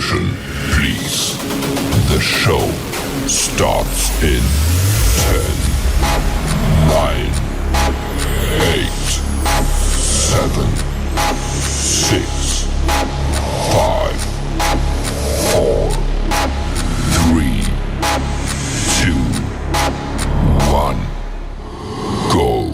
Attention, please. The show starts in 10, 9, 8, 7, 6, 5, 4, 3, 2, 1, go.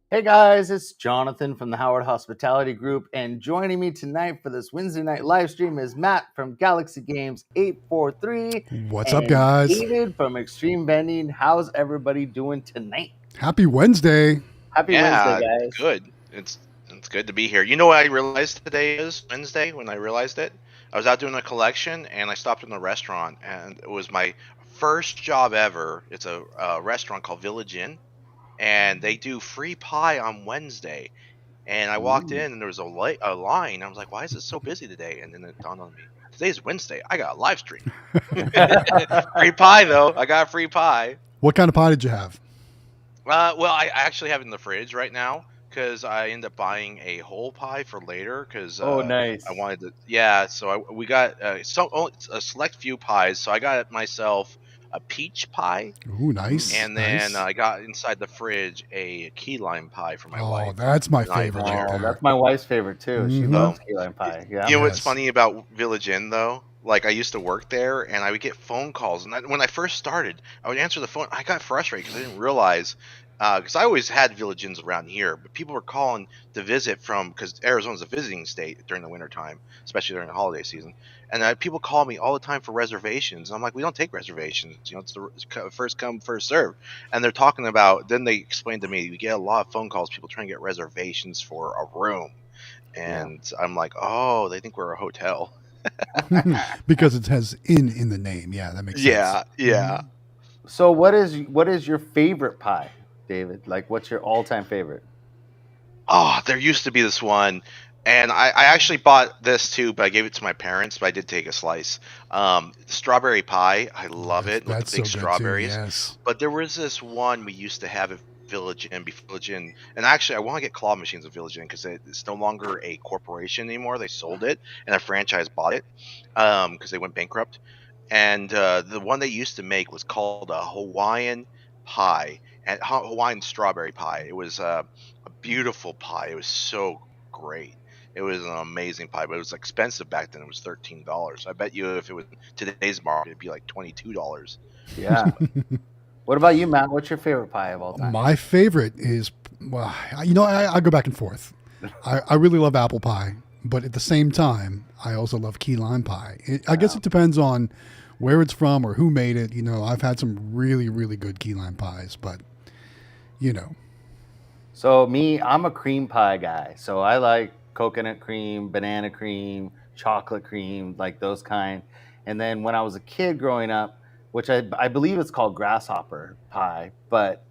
Hey guys, it's Jonathan from the Howard Hospitality Group, and joining me tonight for this Wednesday night live stream is Matt from Galaxy Games 843. What's up, guys? David from Xtreme Vending. How's everybody doing tonight? Happy Wednesday. Happy Wednesday, guys. Good. It's good to be here. You know what I realized today is Wednesday when I realized it? I was out doing a collection and I stopped in a restaurant, and it was my first job ever. It's a restaurant called Village Inn, and they do free pie on Wednesday. And I walked in and there was a line. I was like, why is it so busy today? And then it dawned on me, today's Wednesday. I got a live stream. Free pie, though. I got a free pie. What kind of pie did you have? Well, I actually have it in the fridge right now because I ended up buying a whole pie for later because nice. I wanted to. Yeah, so we got a select few pies. So I got myself a peach pie. Ooh, nice. And then I got inside the fridge a key lime pie for my wife. Oh, that's my favorite. Oh, that's my wife's favorite too. She loves key lime pie. Yeah. You know what's funny about Village Inn though? Like, I used to work there, and I would get phone calls. And when I first started, I would answer the phone. I got frustrated because I didn't realize, because I always had Village Inns around here, but people were calling to visit because Arizona's a visiting state during the wintertime, especially during the holiday season. And people call me all the time for reservations. And I'm like, we don't take reservations. You know, it's the first come, first serve. And they're talking about, then they explained to me, we get a lot of phone calls, people trying to get reservations for a room. And I'm like, oh, they think we're a hotel. Because it has in the name. Yeah, that makes sense. Yeah. So what is your favorite pie, David? Like, what's your all-time favorite? Oh, there used to be this one, and I actually bought this too, but I gave it to my parents, but I did take a slice. Strawberry pie, I love it with the big strawberries. Too, yes. But there was this one we used to have at Village Inn, and actually I want to get claw machines at Village Inn because it's no longer a corporation anymore. They sold it, and a franchise bought it because they went bankrupt. And the one they used to make was called a Hawaiian pie, and Hawaiian strawberry pie. It was a beautiful pie. It was so great. It was an amazing pie, but it was expensive back then. It was $13. I bet you if it was today's market, it'd be like $22. Yeah. What about you, Matt? What's your favorite pie of all time? My favorite is, well, I go back and forth. I really love apple pie, but at the same time, I also love key lime pie. I guess it depends on where it's from or who made it. You know, I've had some really, really good key lime pies, but, you know. So me, I'm a cream pie guy. So I like coconut cream, banana cream, chocolate cream, like those kind. And then when I was a kid growing up, which I believe it's called grasshopper pie, but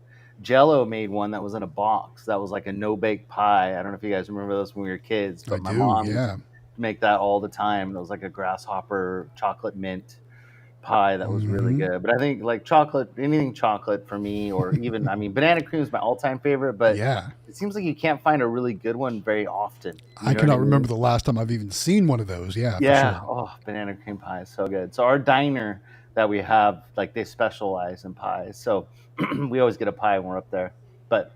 Jell-O made one that was in a box. That was like a no-bake pie. I don't know if you guys remember those when we were kids, but my mom used to make that all the time. It was like a grasshopper chocolate mint pie that was really good. But I think like chocolate, anything chocolate for me, or even, banana cream is my all-time favorite, but it seems like you can't find a really good one very often. I cannot remember the last time I've even seen one of those. Yeah. Yeah. For sure. Oh, banana cream pie is so good. So our diner that we have, like, they specialize in pies. So we always get a pie when we're up there. But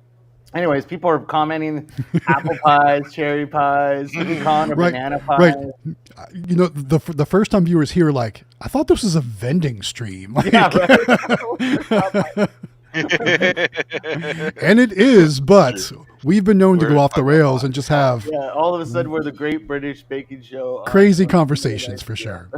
anyways, people are commenting apple pies, cherry pies, pecan or banana pies. Right. You know, the first time viewers here, like, I thought this was a vending stream. Like, yeah, right. And it is, but we've been known to go off the rails and just have all of a sudden we're the Great British Baking Show. Crazy conversations for sure.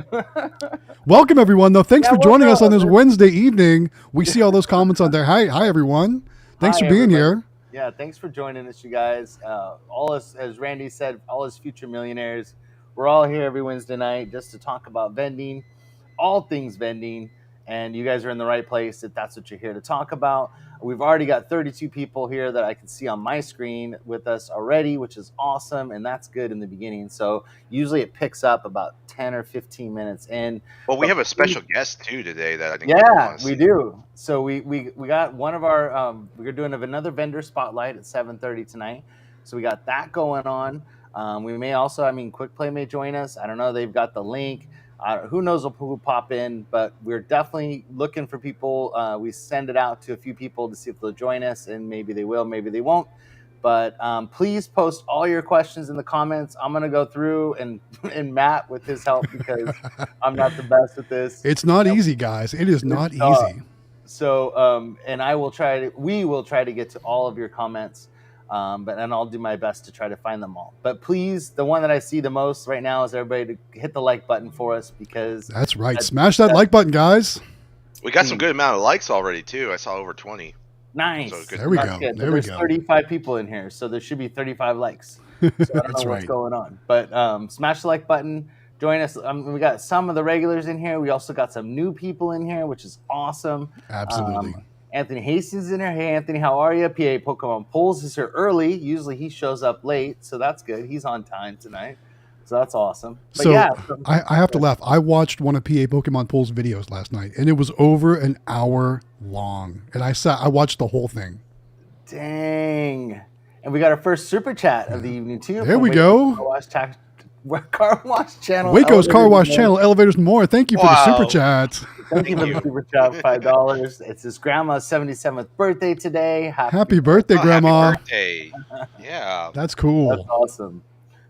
Welcome everyone, though. Thanks for joining us on this Wednesday evening. We see all those comments on there. Hi everyone. Thanks for being here. Yeah, thanks for joining us, you guys. All us, as Randy said, all us future millionaires. We're all here every Wednesday night just to talk about vending, all things vending. And you guys are in the right place if that's what you're here to talk about. We've already got 32 people here that I can see on my screen with us already, which is awesome. And that's good in the beginning. So usually it picks up about 10 or 15 minutes in. Well, we have a special guest too today that I think we do. So we got one of our we're doing another vendor spotlight at 7:30 tonight. So we got that going on. We may also, Quick Play may join us. I don't know. They've got the link. Who knows who will pop in, but we're definitely looking for people. We send it out to a few people to see if they'll join us, and maybe they will, maybe they won't. But please post all your questions in the comments. I'm going to go through and Matt with his help because I'm not the best at this. It's not easy, guys. It is not easy. So, and we will try to get to all of your comments. And I'll do my best to try to find them all. But please, the one that I see the most right now is everybody to hit the like button for us because that's right. Smash that like button, guys. We got some good amount of likes already too. I saw over 20. Nice. So there we go. There's 35 people in here, so there should be 35 likes. So I don't know what's going on. But smash the like button. Join us. We got some of the regulars in here. We also got some new people in here, which is awesome. Absolutely. Anthony Hastings is in here. Hey, Anthony, how are you? PA Pokemon Polls is here early. Usually he shows up late, so that's good. He's on time tonight, so that's awesome. But I have to laugh. I watched one of PA Pokemon Polls videos last night, and it was over an hour long. And I watched the whole thing. Dang. And we got our first super chat of the evening, too. There we go. Car Wash Channel. Waco's Car Wash Channel, Elevators and More. Thank you for the super chat. Thank you for the super chat, $5. It's his grandma's 77th birthday today. Happy birthday, Grandma. Happy birthday. Yeah. That's cool. That's awesome.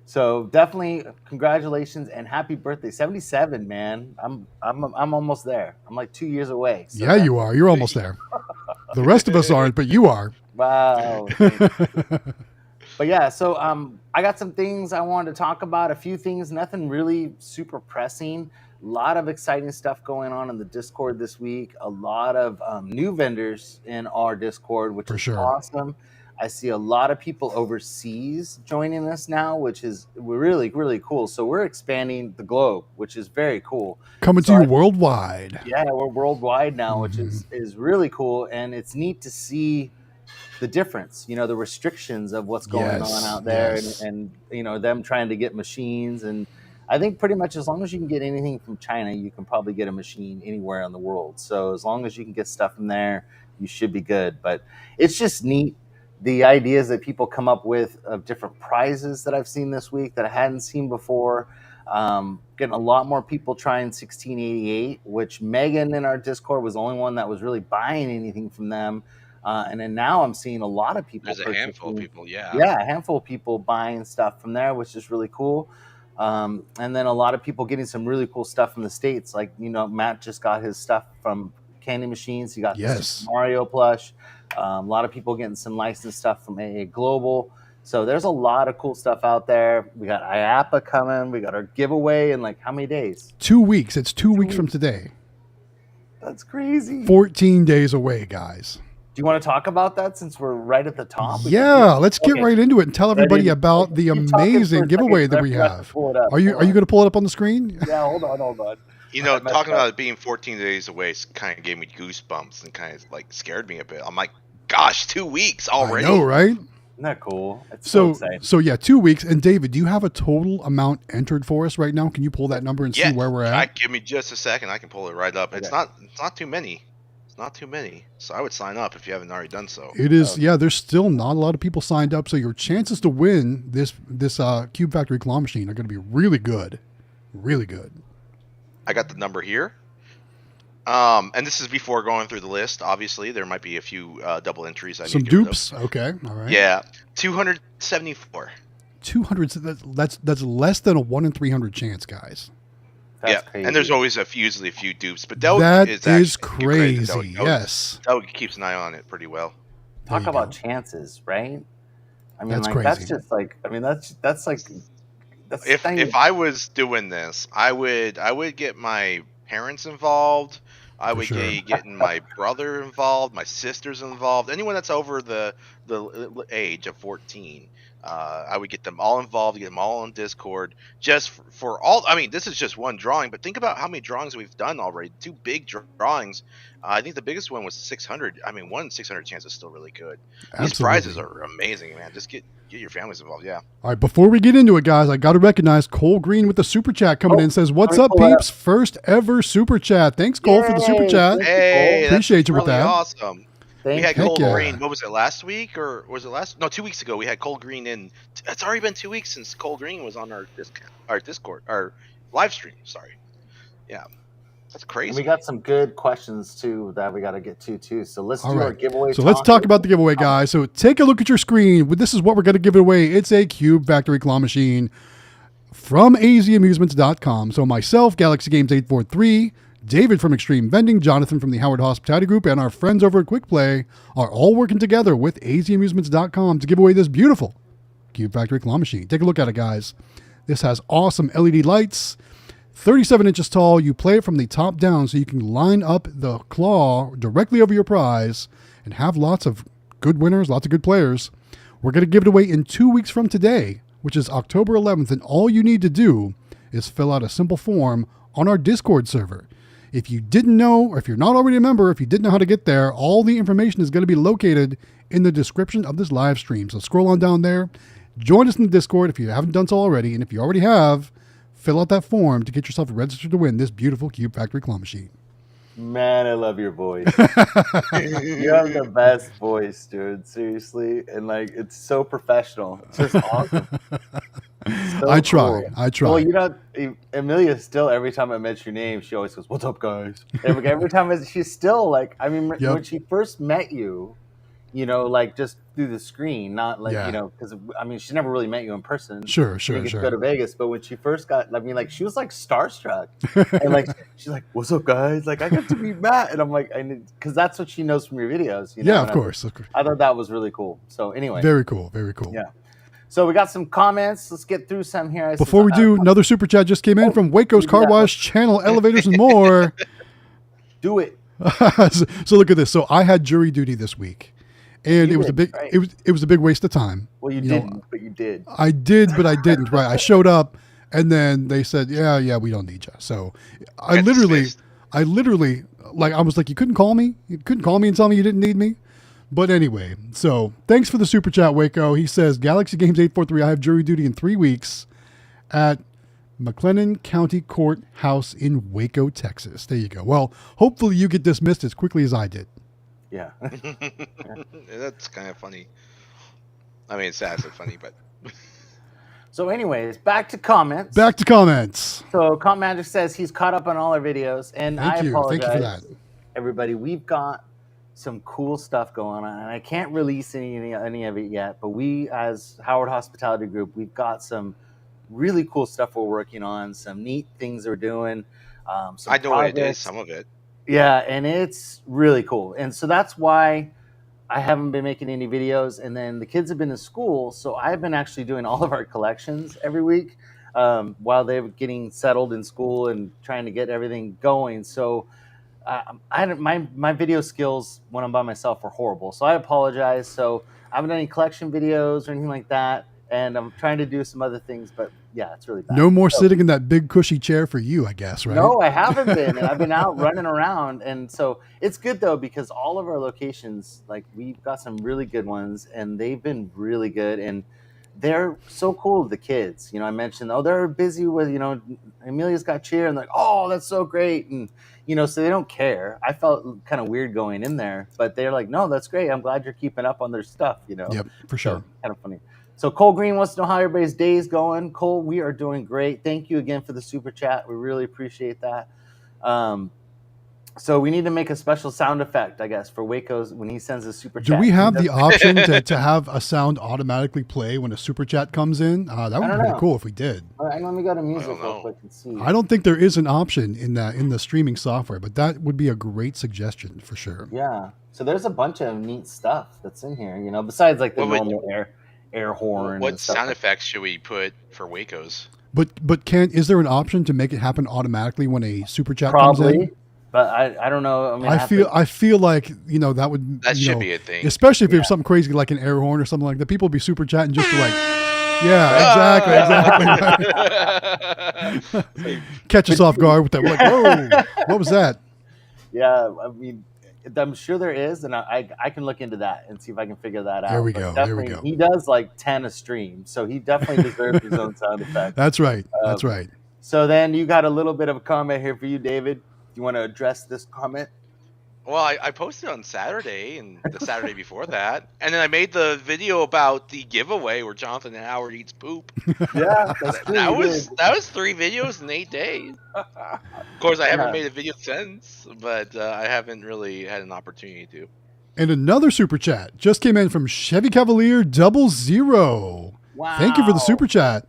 So definitely congratulations and happy birthday. 77, man. I'm almost there. I'm like 2 years away. So yeah, you are. You're almost there. The rest of us aren't, but you are. Wow. But yeah, so I got some things I wanted to talk about, a few things, nothing really super pressing. A lot of exciting stuff going on in the Discord this week. A lot of new vendors in our Discord, which is awesome. I see a lot of people overseas joining us now, which is really, really cool. So we're expanding the globe, which is very cool. Coming to you worldwide. Yeah, we're worldwide now, which is really cool. And it's neat to see the difference, the restrictions of what's going on out there and them trying to get machines. And I think pretty much as long as you can get anything from China, you can probably get a machine anywhere in the world. So as long as you can get stuff from there, you should be good. But it's just neat. The ideas that people come up with of different prizes that I've seen this week that I hadn't seen before. Getting a lot more people trying 1688, which Megan in our Discord was the only one that was really buying anything from them. And then now I'm seeing a lot of people. There's a handful of people, Yeah, a handful of people buying stuff from there, which is really cool. And then a lot of people getting some really cool stuff from the States. Like, Matt just got his stuff from Candy Machines. He got the Mario plush. A lot of people getting some licensed stuff from AA Global. So there's a lot of cool stuff out there. We got IAPA coming. We got our giveaway in like how many days? 2 weeks. It's 2 weeks from today. That's crazy. 14 days away, guys. Do you want to talk about that since we're right at the top? Yeah, let's get right into it and tell everybody about the amazing giveaway that we have. Are you going to pull it up on the screen? Yeah, hold on. Talking about it being 14 days away kind of gave me goosebumps and kind of like scared me a bit. I'm like, gosh, 2 weeks already. I know, right? Isn't that cool? It's so yeah, 2 weeks. And David, do you have a total amount entered for us right now? Can you pull that number and see where we're at? Give me just a second. I can pull it right up. Okay. It's not too many. Not too many, so I would sign up if you haven't already done so. It is, there's still not a lot of people signed up, so your chances to win this Cube Factory claw machine are going to be really good. I got the number here, and this is before going through the list. Obviously, there might be a few double entries. Some dupes. Okay, all right. Yeah, 274. 200. That's less than a 1 in 300 chance, guys. That's crazy. And there's always usually a few dupes, but that is crazy. Yes, Doug keeps an eye on it pretty well. Talk about chances, right? That's crazy. That's just like, that's like. If I was doing this, I would get my parents involved. I would be getting my brother involved, my sisters involved, anyone that's over the age of 14. I would get them all involved, get them all on Discord, just for all. I mean, this is just one drawing, but think about how many drawings we've done already. 2 big drawings. I think the biggest one was 600. I mean, 1 in 600 chance is still really good. Absolutely. These prizes are amazing, man. Just get your families involved. Yeah. All right, before we get into it, guys, I got to recognize Cole Green with the super chat coming in. Says, "What's up, peeps? First ever super chat." Thanks, Cole, for the super chat. Hey, appreciate you with that. Awesome. We had Heck Cold yeah. Green. What was it, last week or was it last? No, 2 weeks ago. We had Cold Green in. It's already been 2 weeks since Cold Green was on our Discord, our live stream. Sorry. Yeah, that's And crazy. we got some good questions too that we got to get to too. So let's All do our right. giveaway. So let's talk about the giveaway, guys. So take a look at your screen. This is what we're going to give it away. It's a Cube Factory claw machine from azamusements.com. So myself, Galaxy Games 843, David from Xtreme Vending, Jonathan from the Howard Hospitality Group, and our friends over at Quick Play are all working together with azamusements.com to give away this beautiful Cube Factory claw machine. Take a look at it, guys. This has awesome LED lights, 37 inches tall. You play it from the top down so you can line up the claw directly over your prize and have lots of good winners, lots of good players. We're going to give it away in 2 weeks from today, which is October 11th, and all you need to do is fill out a simple form on our Discord server. If you didn't know, or if you're not already a member, if you didn't know how to get there, all the information is going to be located in the description of this live stream. So scroll on down there, join us in the Discord if you haven't done so already, and if you already have, fill out that form to get yourself registered to win this beautiful Cube Factory claw machine. Man, I love your voice. You have the best voice, dude. Seriously, and like it's so professional. It's just awesome. So I try. cool. I try. Well, you know, Amelia still every time I mention your name, she always goes, "What's up, guys?" Every time she's still like, I mean, Yep. when she first met you, you know, like just through the screen, not like Yeah. you know, because I mean, she never really met you in person. Sure. She didn't get to go to Vegas, but when she first got, I mean, like she was like starstruck, and like she's like, "What's up, guys?" Like I got to meet Matt, and I'm like, because that's what she knows from your videos. You know? Yeah, And of course. I thought that was really cool. So anyway, Very cool. Very cool. Yeah. So we got some comments. Let's get through some here. Before we do, another super chat just came in from Waco's Car Wash Channel, Elevators and More. Do it. So look at this. So I had jury duty this week, and You it was a did, big right. it was a big waste of time. Well, you know, didn't, but you did. I did, but I didn't. Right. I showed up, and then they said, yeah, we don't need you. So I literally, like, I was like, you couldn't call me and tell me you didn't need me. But anyway, so thanks for the super chat, Waco. He says, Galaxy Games 843, I have jury duty in 3 weeks at McLennan County Courthouse in Waco, Texas. There you go. Well, hopefully you get dismissed as quickly as I did. Yeah. That's kind of funny. I mean, it's sad, so funny, but. So anyways, back to comments. So Comp Magic says he's caught up on all our videos, and I apologize. Thank you for that. Everybody, we've got some cool stuff going on, and I can't release any of it yet, but we, as Howard Hospitality Group, we've got some really cool stuff we're working on, some neat things we're doing. I know what it is, some of it. Yeah, and it's really cool. And so that's why I haven't been making any videos. And then the kids have been in school, so I've been actually doing all of our collections every week while they're getting settled in school and trying to get everything going. So my video skills when I'm by myself are horrible. So I apologize. So I haven't done any collection videos or anything like that. And I'm trying to do some other things, but yeah, it's really bad. No more sitting in that big cushy chair for you, I guess, right? No, I haven't been. And I've been out running around. And so it's good, though, because all of our locations, like we've got some really good ones, and they've been really good. And they're so cool, the kids. You know, I mentioned, they're busy with, Amelia's got cheer, and like, oh, that's so great. And, so they don't care. I felt kind of weird going in there, but they're like, no, that's great. I'm glad you're keeping up on their stuff, Yep, for sure. So, kind of funny. So Cole Green wants to know how everybody's day is going. Cole, we are doing great. Thank you again for the super chat. We really appreciate that. So we need to make a special sound effect, I guess, for Waco's when he sends a super chat. Do we have the option to have a sound automatically play when a super chat comes in? That would be pretty cool if we did. All right, let me go to music real quick and see. I don't think there is an option in the streaming software, but that would be a great suggestion for sure. Yeah. So there's a bunch of neat stuff that's in here, besides like the normal air horn. What sound effects should we put for Waco's? But is there an option to make it happen automatically when a super chat comes in? But I don't know. I feel like that should be a thing, especially if you have something crazy like an air horn or something like that. People would be super chatting just to like, yeah, exactly. Catch us off guard with that. We're like, whoa, what was that? Yeah, I mean, I'm sure there is, and I can look into that and see if I can figure that out. There we go. He does like 10 a stream, so he definitely deserves his own sound effect. That's right. That's right. So then you got a little bit of a comment here for you, David. Do you want to address this comment? Well, I posted on Saturday and the Saturday before that, and then I made the video about the giveaway where Jonathan Howard eats poop. Yeah, that's true. That you was did. 3 videos in 8 days. Of course, I haven't made a video since, but I haven't really had an opportunity to. And another super chat just came in from Chevy Cavalier 00. Wow. Thank you for the super chat.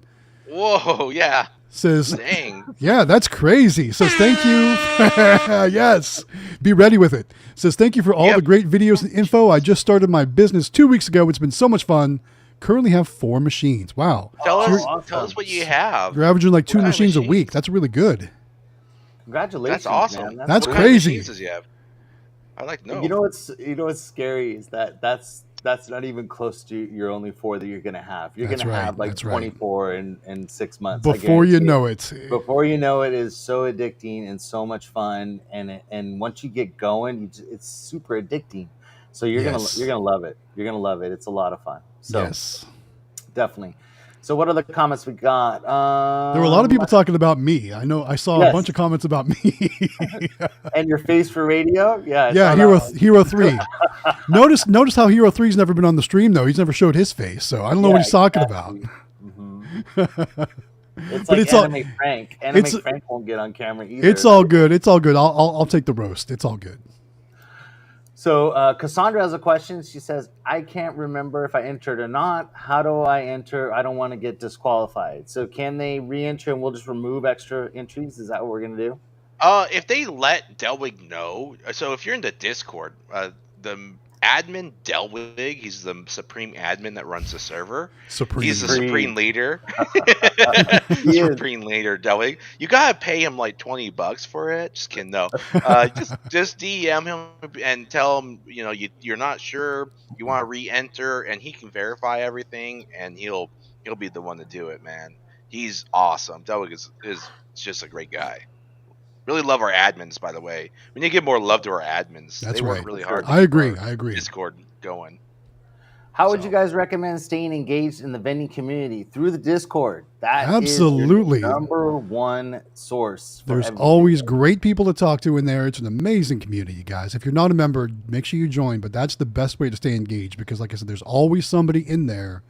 Whoa, yeah. Says, Dang. yeah, that's crazy. Says, thank you. Yes. Be ready with it. Says, thank you for all the great videos and info. I just started my business 2 weeks ago. It's been so much fun. Currently have 4 machines. Wow. Tell awesome. us what you have. You're averaging like 2 What machines a machines? week. That's really good. Congratulations. That's awesome. Man. That's What great. kind of crazy. machines does he have? I'd like to know. You know what's scary is that's not even close to your only 4 that you're gonna have. You're That's gonna right, have like that's right. 24 in 6 months. I Before you guarantee know it. Before you know it is so addicting and so much fun, and once you get going, it's super addicting. So you're Yes. gonna love it. You're gonna love it. It's a lot of fun. So Yes. definitely. So what other comments we got? There were a lot of people talking about me. I know I saw a Yes. bunch of comments about me. And your face for radio. Yeah. I Yeah, saw Hero that one. Hero 3. Notice how Hero 3's never been on the stream though. He's never showed his face, so I don't know what he's talking about. Mhm. It's But like it's all- Anime Frank. Anime it's- Frank won't get on camera either. It's all good. It's all good. I'll take the roast. It's all good. So Cassandra has a question. She says, I can't remember if I entered or not. How do I enter? I don't want to get disqualified. So can they re-enter and we'll just remove extra entries? Is that what we're going to do? If they let Delwig know, so if you're in the Discord, the admin Delwig, he's the supreme admin that runs the server. He's the supreme leader. He is. Supreme leader Delwig. You gotta pay him like $20 for it. Just kidding. No, just DM him and tell him you're not sure, you want to re-enter, and he can verify everything, and he'll be the one to do it. Man, he's awesome. Delwig is just a great guy. Really love our admins, by the way. We need to give more love to our admins. That's they work right. really hard. I agree. To keep our I agree. Discord going. How would So- you guys recommend staying engaged in the vending community through the Discord? That Absolutely. is your number one source. For There's everything. always great people to talk to in there. It's an amazing community, guys. If you're not a member, make sure you join. But that's the best way to stay engaged because, like I said, there's always somebody in there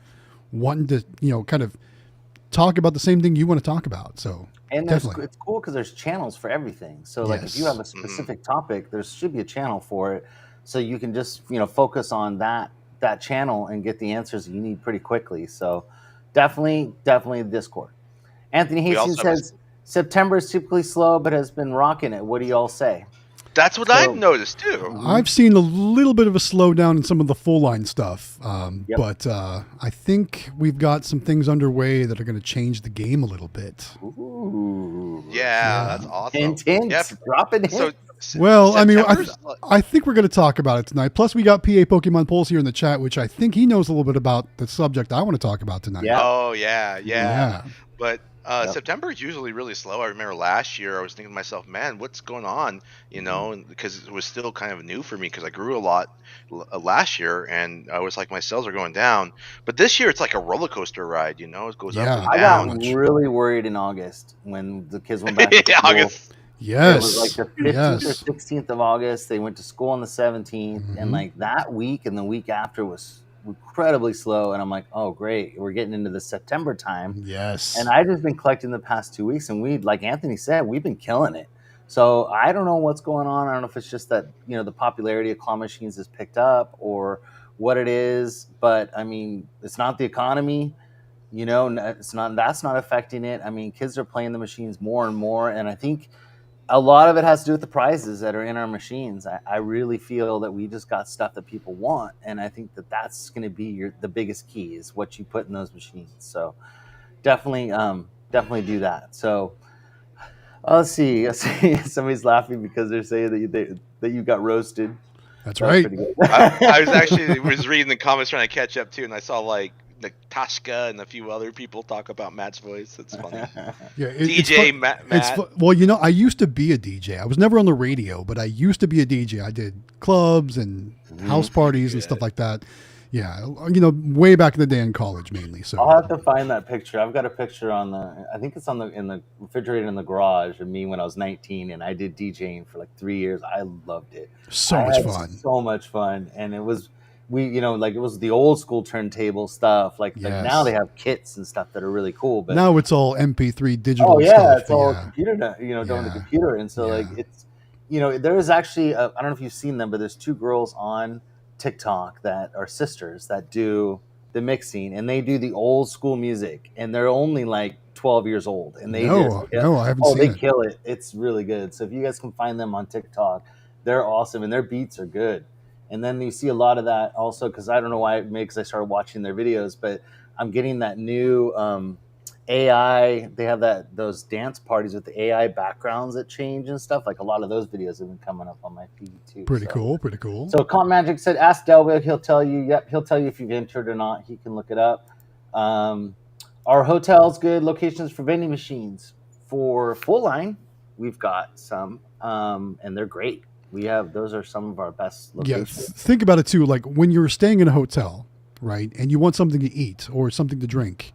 wanting to, kind of talk about the same thing you want to talk about. So And definitely. it's cool because there's channels for everything. So like if you have a specific topic, there should be a channel for it. So you can just, focus on that channel and get the answers you need pretty quickly. So definitely Discord. Anthony We Hastings also have a- says September is typically slow, but has been rocking it. What do you all say? That's what I've noticed too. I've seen a little bit of a slowdown in some of the full line stuff, Yep. but I think we've got some things underway that are going to change the game a little bit. Ooh. Yeah, that's awesome. Hints, Yep. dropping So, hints. Well, I mean, September's- I think we're going to talk about it tonight. Plus, we got PA Pokemon Pulse here in the chat, which I think he knows a little bit about the subject I want to talk about tonight. Yeah. Oh yeah. But Yep. September is usually really slow. I remember last year I was thinking to myself, man, what's going on? Because it was still kind of new for me because I grew a lot last year, and I was like, my sales are going down. But this year it's like a roller coaster ride. It goes up and I down. got really worried in August when the kids went back to school. August. It was like Yes. the 15th Yes. or 16th of August. They went to school on the 17th. Mhm. And like that week and the week after was incredibly slow. And I'm like, oh, great. We're getting into the September time. Yes. And I've just been collecting the past 2 weeks. And like Anthony said, we've been killing it. So I don't know what's going on. I don't know if it's just that, the popularity of claw machines has picked up or what it is. But I mean, it's not the economy. It's not. That's not affecting it. I mean, kids are playing the machines more and more. And I think a lot of it has to do with the prizes that are in our machines. I really feel that we just got stuff that people want, and I think that that's going to be the biggest key is what you put in those machines. So definitely do that. So let's see. Somebody's laughing because they're saying that you got roasted. That's That was right. pretty good. I was reading the comments trying to catch up too, and I saw like Tashka and a few other people talk about Matt's voice. It's funny. Yeah, DJ Matt. Well, I used to be a DJ. I was never on the radio, but I used to be a DJ. I did clubs and house parties and stuff like that. Yeah, way back in the day in college mainly. So I'll have to find that picture. I've got a picture I think it's in the refrigerator in the garage of me when I was 19, and I did DJing for like 3 years. I loved it. so I much had fun. so much fun, and it was like it was the old school turntable stuff. Like now Yes. they have kits and stuff that are really cool. But Now it's all MP3 digital oh yeah, stuff. it's But all yeah, computer, done with the yeah, computer, and so like yeah. it's there is actually I don't know if you've seen them, but there's two girls on TikTok that are sisters that do the mixing, and they do the old school music, and they're only like 12 years old, and they just No, I haven't seen they it. kill it. It's really good. So if you guys can find them on TikTok, they're awesome, and their beats are good. And then you see a lot of that also because I don't know why, because I started watching their videos, but I'm getting that new AI. They have those dance parties with the AI backgrounds that change and stuff. Like a lot of those videos have been coming up on my feed too. Pretty cool. Pretty cool. So Comp Magic said, "Ask Delville. He'll tell you. Yep, he'll tell you if you've entered or not. He can look it up." Our hotel's good locations for vending machines. For full line, we've got some, and they're great. Those are some of our best locations. Yeah, think about it too. Like when you're staying in a hotel, right, and you want something to eat or something to drink.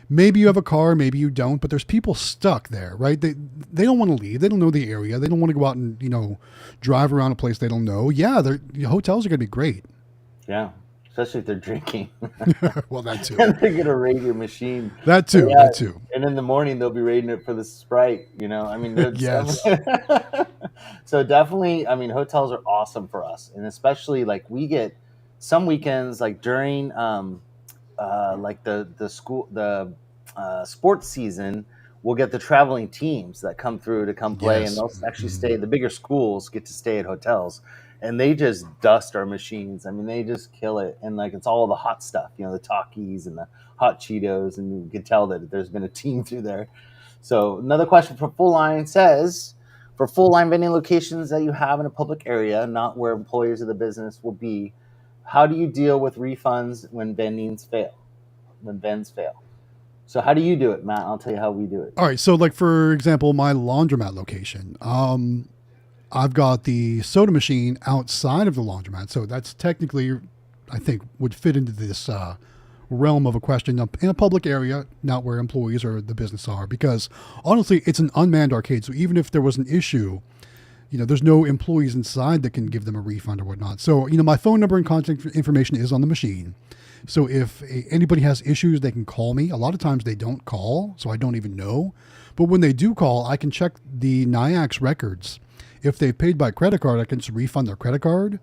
Maybe you have a car, maybe you don't, but there's people stuck there, right? They don't want to leave. They don't know the area. They don't want to go out and drive around a place they don't know. Yeah, the hotels are going to be great. Yeah, especially if they're drinking. Well, that too. And they're going to raid your machine. That too. Yeah, That too. And in the morning, they'll be raiding it for the Sprite. I mean, Yes. So definitely, I mean, hotels are awesome for us, and especially like we get some weekends, like during like the sports season, we'll get the traveling teams that come through to come play, Yes. and they'll actually stay. The bigger schools get to stay at hotels, and they just dust our machines. I mean, they just kill it, and like it's all the hot stuff, the Takis and the hot Cheetos, and you can tell that there's been a team through there. So another question from Full Line says, for full line vending locations that you have in a public area, not where employees of the business will be, how do you deal with refunds when vendings fail? When vends fail? So how do you do it, Matt? I'll tell you how we do it. All right. So like, for example, my laundromat location, I've got the soda machine outside of the laundromat. So that's technically, I think, would fit into this realm of a question in a public area, not where employees or the business are, because honestly, it's an unmanned arcade. So even if there was an issue, there's no employees inside that can give them a refund or whatnot. So, my phone number and contact information is on the machine. So if anybody has issues, they can call me. A lot of times they don't call, so I don't even know. But when they do call, I can check the NIAX records. If they've paid by credit card, I can just refund their credit card.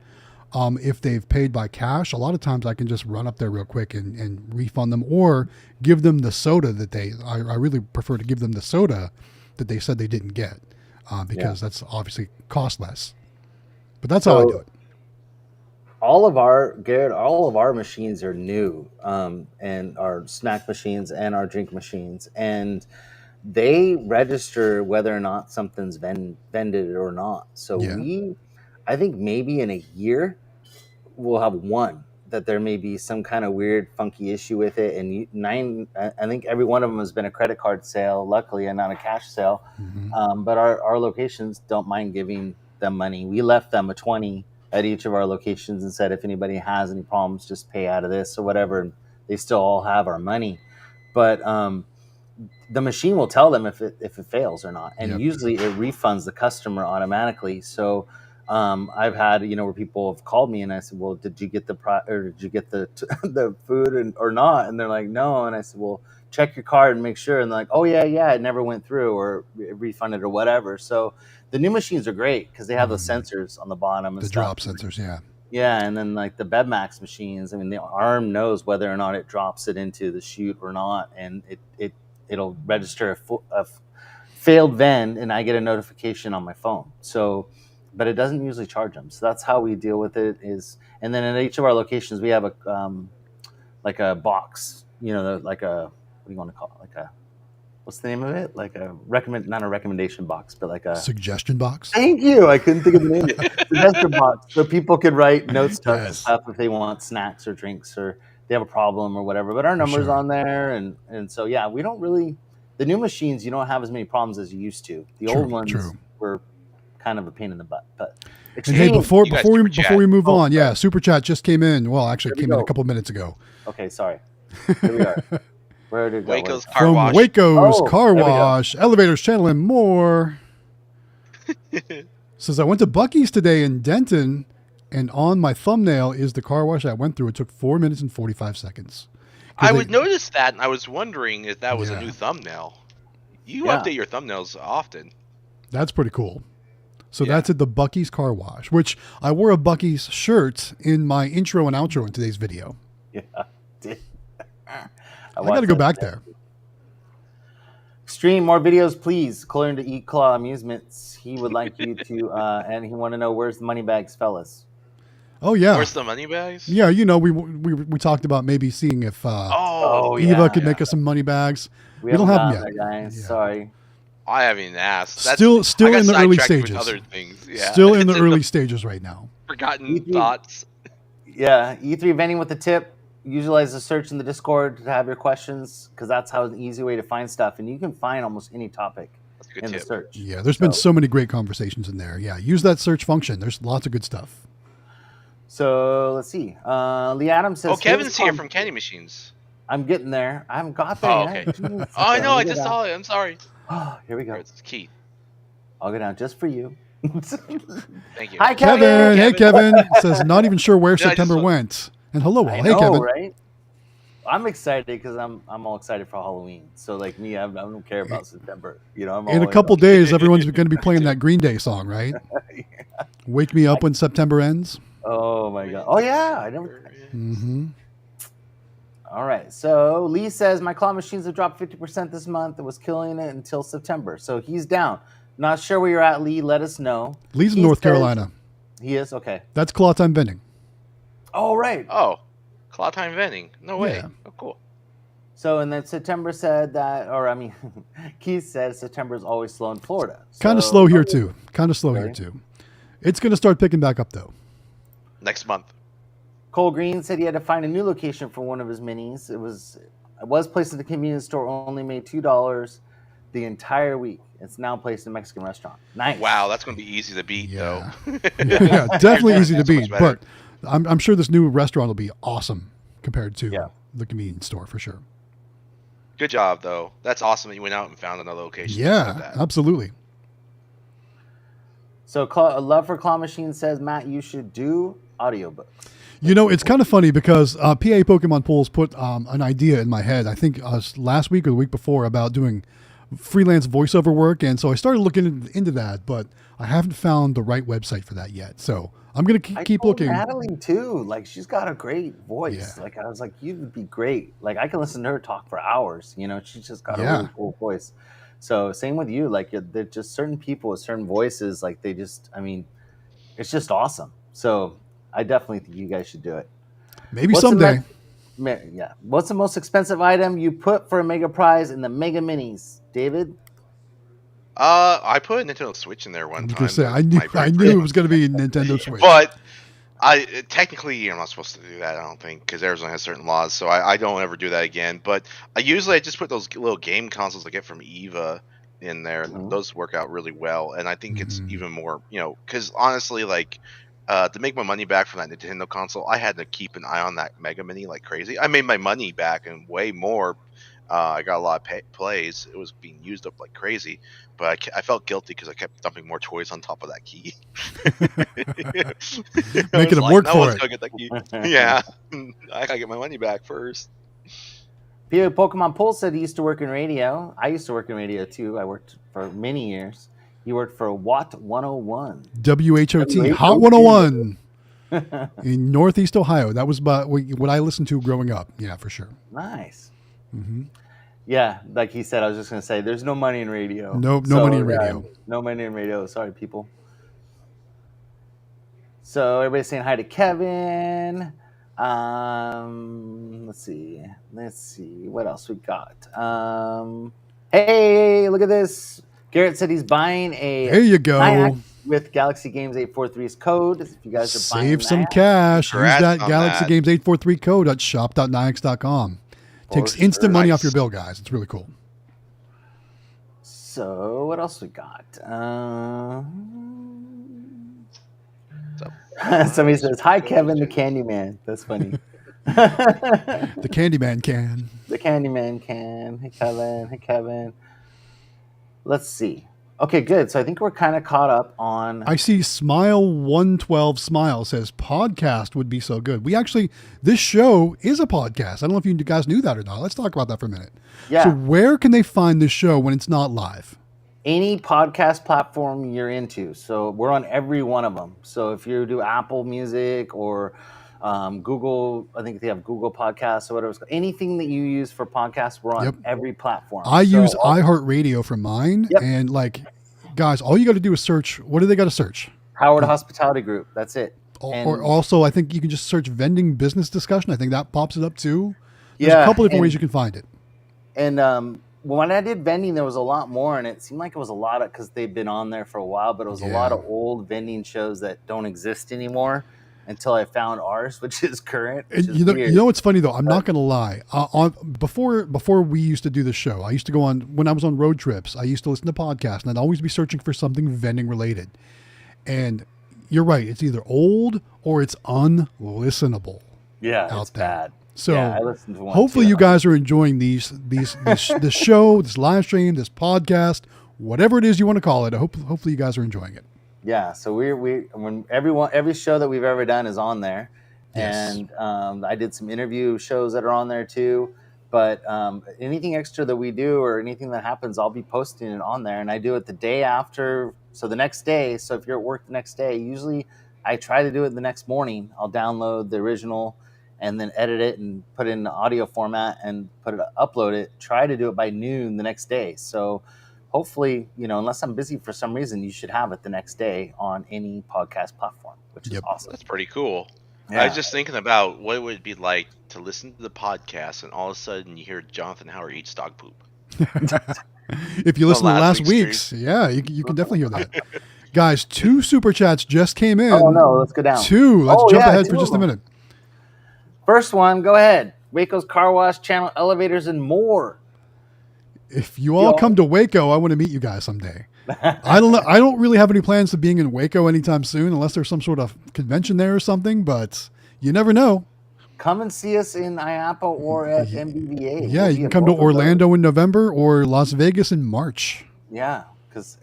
If they've paid by cash, a lot of times I can just run up there real quick and refund them, or give them the soda that I really prefer to give them the soda that they said they didn't get. Because that's obviously cost less. But that's how I do it. All of our machines are new, and our snack machines and our drink machines, and they register whether or not something's vended or not. So Yeah. I think maybe in a year we'll have one that there may be some kind of weird, funky issue with it. And I think every one of them has been a credit card sale, luckily, and not a cash sale. Mm-hmm. But our locations don't mind giving them money. We left them a 20 at each of our locations and said, if anybody has any problems, just pay out of this or whatever. And they still all have our money. But the machine will tell them if it fails or not. And usually it refunds the customer automatically. So I've had, where people have called me and I said, well, did you get the food or not? And they're like, no. And I said, well, check your card and make sure. And they're like, oh yeah, it never went through or refunded or whatever. So the new machines are great because they have those sensors on the bottom. And the stuff. drop sensors, yeah. Yeah, and then like the BevMax machines, I mean, the arm knows whether or not it drops it into the chute or not, and it'll register a failed vend, and I get a notification on my phone. So, but it doesn't usually charge them. So that's how we deal with it. And then in each of our locations, we have a box, like a, what do you want to call it? Like a, what's the name of it? Like a not a recommendation box, but like a suggestion box. Thank you. I couldn't think of the name. Suggestion box, so people could write notes to stuff if they want snacks or drinks or they have a problem or whatever. But our number's on there, and so yeah, we don't really. The new machines, you don't have as many problems as you used to. The old ones were kind of a pain in the butt. But And hey, before we move Oh, on, yeah, super chat just came in. Well, actually, it Here we came in a go. couple minutes ago. Okay, sorry. Here we are. Where did it go? Waco's car From wash. Waco's Oh, Car there we go. Wash, Elevators Channel, and more. Says, I went to Buc-ee's today in Denton, and on my thumbnail is the car wash I went through. It took 4 minutes and 45 seconds. I would notice that, and I was wondering if that was Yeah. a new thumbnail. You Yeah. update your thumbnails often. That's pretty cool. So Yeah. that's at the Buc-ee's Car Wash, which I wore a Buc-ee's shirt in my intro and outro in today's video. Yeah. I got to go back there. Stream more videos, please. According to E-Claw Amusements, he would like you to, and he want to know where's the money bags, fellas. Oh, yeah. Where's the money bags? Yeah, you know, we talked about maybe seeing if Oh, Eva could make us some money bags. We don't haven't have them gotten yet. there, guys. Yeah. Sorry. I haven't even asked. Still I got in the early sidetracked with stages. Other things. Yeah. Still in the It's early stages right now. forgotten E3. thoughts. Yeah, E3 Vending with the tip. Utilize the search in the Discord to have your questions, because that's how an easy way to find stuff, and you can find almost any topic That's a good in the tip. search. Yeah, there's been so many great conversations in there. Yeah, use that search function. There's lots of good stuff. So let's see. Lee Adams says, Oh, Kevin's "Here's here from Candy Machines. I'm getting there. I haven't got there Oh, yet. okay. Jeez. Oh, I know. I Let me just get saw it. I'm sorry. down. Here we go. It's Keith. I'll go down just for you. Thank you. Hi, Kevin, hey Kevin. Kevin, says not even sure where Yeah, I just September saw- went. And hello, all. I Hey know, Kevin. right? I'm excited because I'm all excited for Halloween. So like me, I don't care about September. You know, I'm In all a couple in. days, everyone's going to be playing that Green Day song, right? Wake me up when September ends. Oh my god. Oh yeah, I never. Mm-hmm. All right. So Lee says my claw machines have dropped 50% this month. It was killing it until September. So he's down. Not sure where you're at, Lee. Let us know. Lee's in He North says- Carolina. He is okay. That's Claw Time Vending. Oh right. Oh, Claw Time Vending. No way. Yeah. Oh, cool. So and then September said that, or I mean, Keith said September is always slow in Florida. Kind of So- slow here too. Kind of slow here Really? too. It's going to start picking back up though. Next month. Cole Green said he had to find a new location for one of his minis. It was placed at the convenience store, only made $2 the entire week. It's now placed in a Mexican restaurant. Nice. Wow, that's going to be easy to beat, Yeah. though. Yeah, definitely easy to So much beat. better. But I'm sure this new restaurant will be awesome compared to Yeah. the convenience store for sure. Good job, though. That's awesome that you went out and found another location. Yeah, Like that. absolutely. So Love for Claw Machine says, Matt, you should do audiobooks. You know, it's kind of funny because PA Pokemon Pools put an idea in my head, I think last week or the week before, about doing freelance voiceover work. And so I started looking into that, but I haven't found the right website for that yet. So I'm going to I keep told looking. Natalie too. Like she's got a great voice. Yeah. Like I was like, you would be great. Like I can listen to her talk for hours. You know, she's just got a Yeah. really cool voice. So same with you. Like they're just certain people with certain voices. Like they just, I mean, it's just awesome. So I definitely think you guys should do it. Maybe What's the someday. Yeah. What's the most expensive item you put for a mega prize in the Mega Minis, David? I put a Nintendo Switch in there I one was time. going to say, with I knew, my very I knew first it was going to be Nintendo Switch. But technically, I'm not supposed to do that. I don't think, because Arizona has certain laws, so I don't ever do that again. But I just put those little game consoles I get from Eva in there. And Mhm. those work out really well, and I think it's Mhm. even more, because honestly, like to make my money back from that Nintendo console, I had to keep an eye on that Mega Mini like crazy. I made my money back and way more. I got a lot of plays. It was being used up like crazy, but I felt guilty because I kept dumping more toys on top of that key. Making them work for it. Go get that key. Yeah, I gotta get my money back first. Pokemon Pole said he used to work in radio. I used to work in radio too. I worked for many years. He worked for Watt 101. WHOT, Hot 101 in Northeast Ohio. That was about what I listened to growing up. Yeah, for sure. Nice. Mm-hmm. Yeah, like he said, I was just going to say, there's no money in radio. No money in radio. No money in radio. Sorry, people. So everybody's saying hi to Kevin. Let's see. What else we got? Hey, look at this. Garrett said he's buying a There you go. Nyack with Galaxy Games 843's code. If you guys are buying Save some that. cash. Congrats Use that on Galaxy that. Games 843 code at shop.nyax.com. Takes For instant sure. money Nice. off your bill, guys. It's really cool. So what else we got? Somebody says, "Hi, Kevin, the Candyman." That's funny. The Candyman can. The Candyman can. Hey, Kevin. Hey, Kevin. Let's see. Okay, good. So I think we're kind of caught up on. I see Smile112 Smile says podcast would be so good. This show is a podcast. I don't know if you guys knew that or not. Let's talk about that for a minute. Yeah. So where can they find this show when it's not live? Any podcast platform you're into. So we're on every one of them. So if you do Apple Music or Google, I think they have Google Podcasts or whatever it's called. Anything that you use for podcasts, we're on every platform. I use iHeartRadio for mine. And guys, all you got to do is search. What do they got to search? Howard Hospitality Group. That's it. Or also, I think you can just search Vending Business Discussion. I think that pops it up too. There's a couple different ways you can find it. And when I did Vending, there was a lot more, and it seemed like it was a lot of, because they've been on there for a while, but it was a lot of old vending shows that don't exist anymore until I found ours, which is current. Which is weird. You know what's funny though? I'm not going to lie. Before we used to do the show, I used to go on, when I was on road trips, I used to listen to podcasts, and I'd always be searching for something vending related. And you're right. It's either old or it's unlistenable. Yeah, it's there. Bad. So I listened to one hopefully too. you guys are enjoying this show, this live stream, this podcast, whatever it is you want to call it. Hopefully you guys are enjoying it. Yeah. So every show that we've ever done is on there, Yes. and I did some interview shows that are on there too. But anything extra that we do or anything that happens, I'll be posting it on there, and I do it the day after. So the next day. So if you're at work the next day, usually I try to do it the next morning. I'll download the original and then edit it and put it in the audio format and upload it. Try to do it by noon the next day. So hopefully, unless I'm busy for some reason, you should have it the next day on any podcast platform, which is awesome. That's pretty cool. Yeah. I was just thinking about what it would be like to listen to the podcast and all of a sudden you hear Jonathan Howard eats dog poop. If you listen to last week's, you can definitely hear that. Guys, 2 super chats just came in. Oh no, let's go down. 2. Let's jump ahead for just a minute. First one, go ahead. Waco's Car Wash, Channel Elevators, and more. If you all come to Waco, I want to meet you guys someday. I don't really have any plans of being in Waco anytime soon, unless there's some sort of convention there or something. But you never know. Come and see us in IAPA or at MBVA. Yeah, you can come to Orlando in November or Las Vegas in March. Yeah,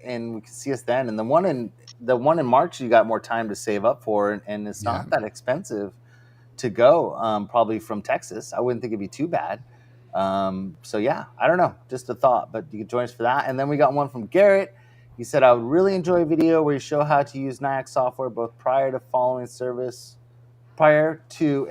and we can see us then. And the one in March, you got more time to save up for, and it's not that expensive to go. Probably from Texas, I wouldn't think it'd be too bad. So yeah, I don't know, just a thought, but you can join us for that. And then we got one from Garrett. He said, I would really enjoy a video where you show how to use NIAC software both prior to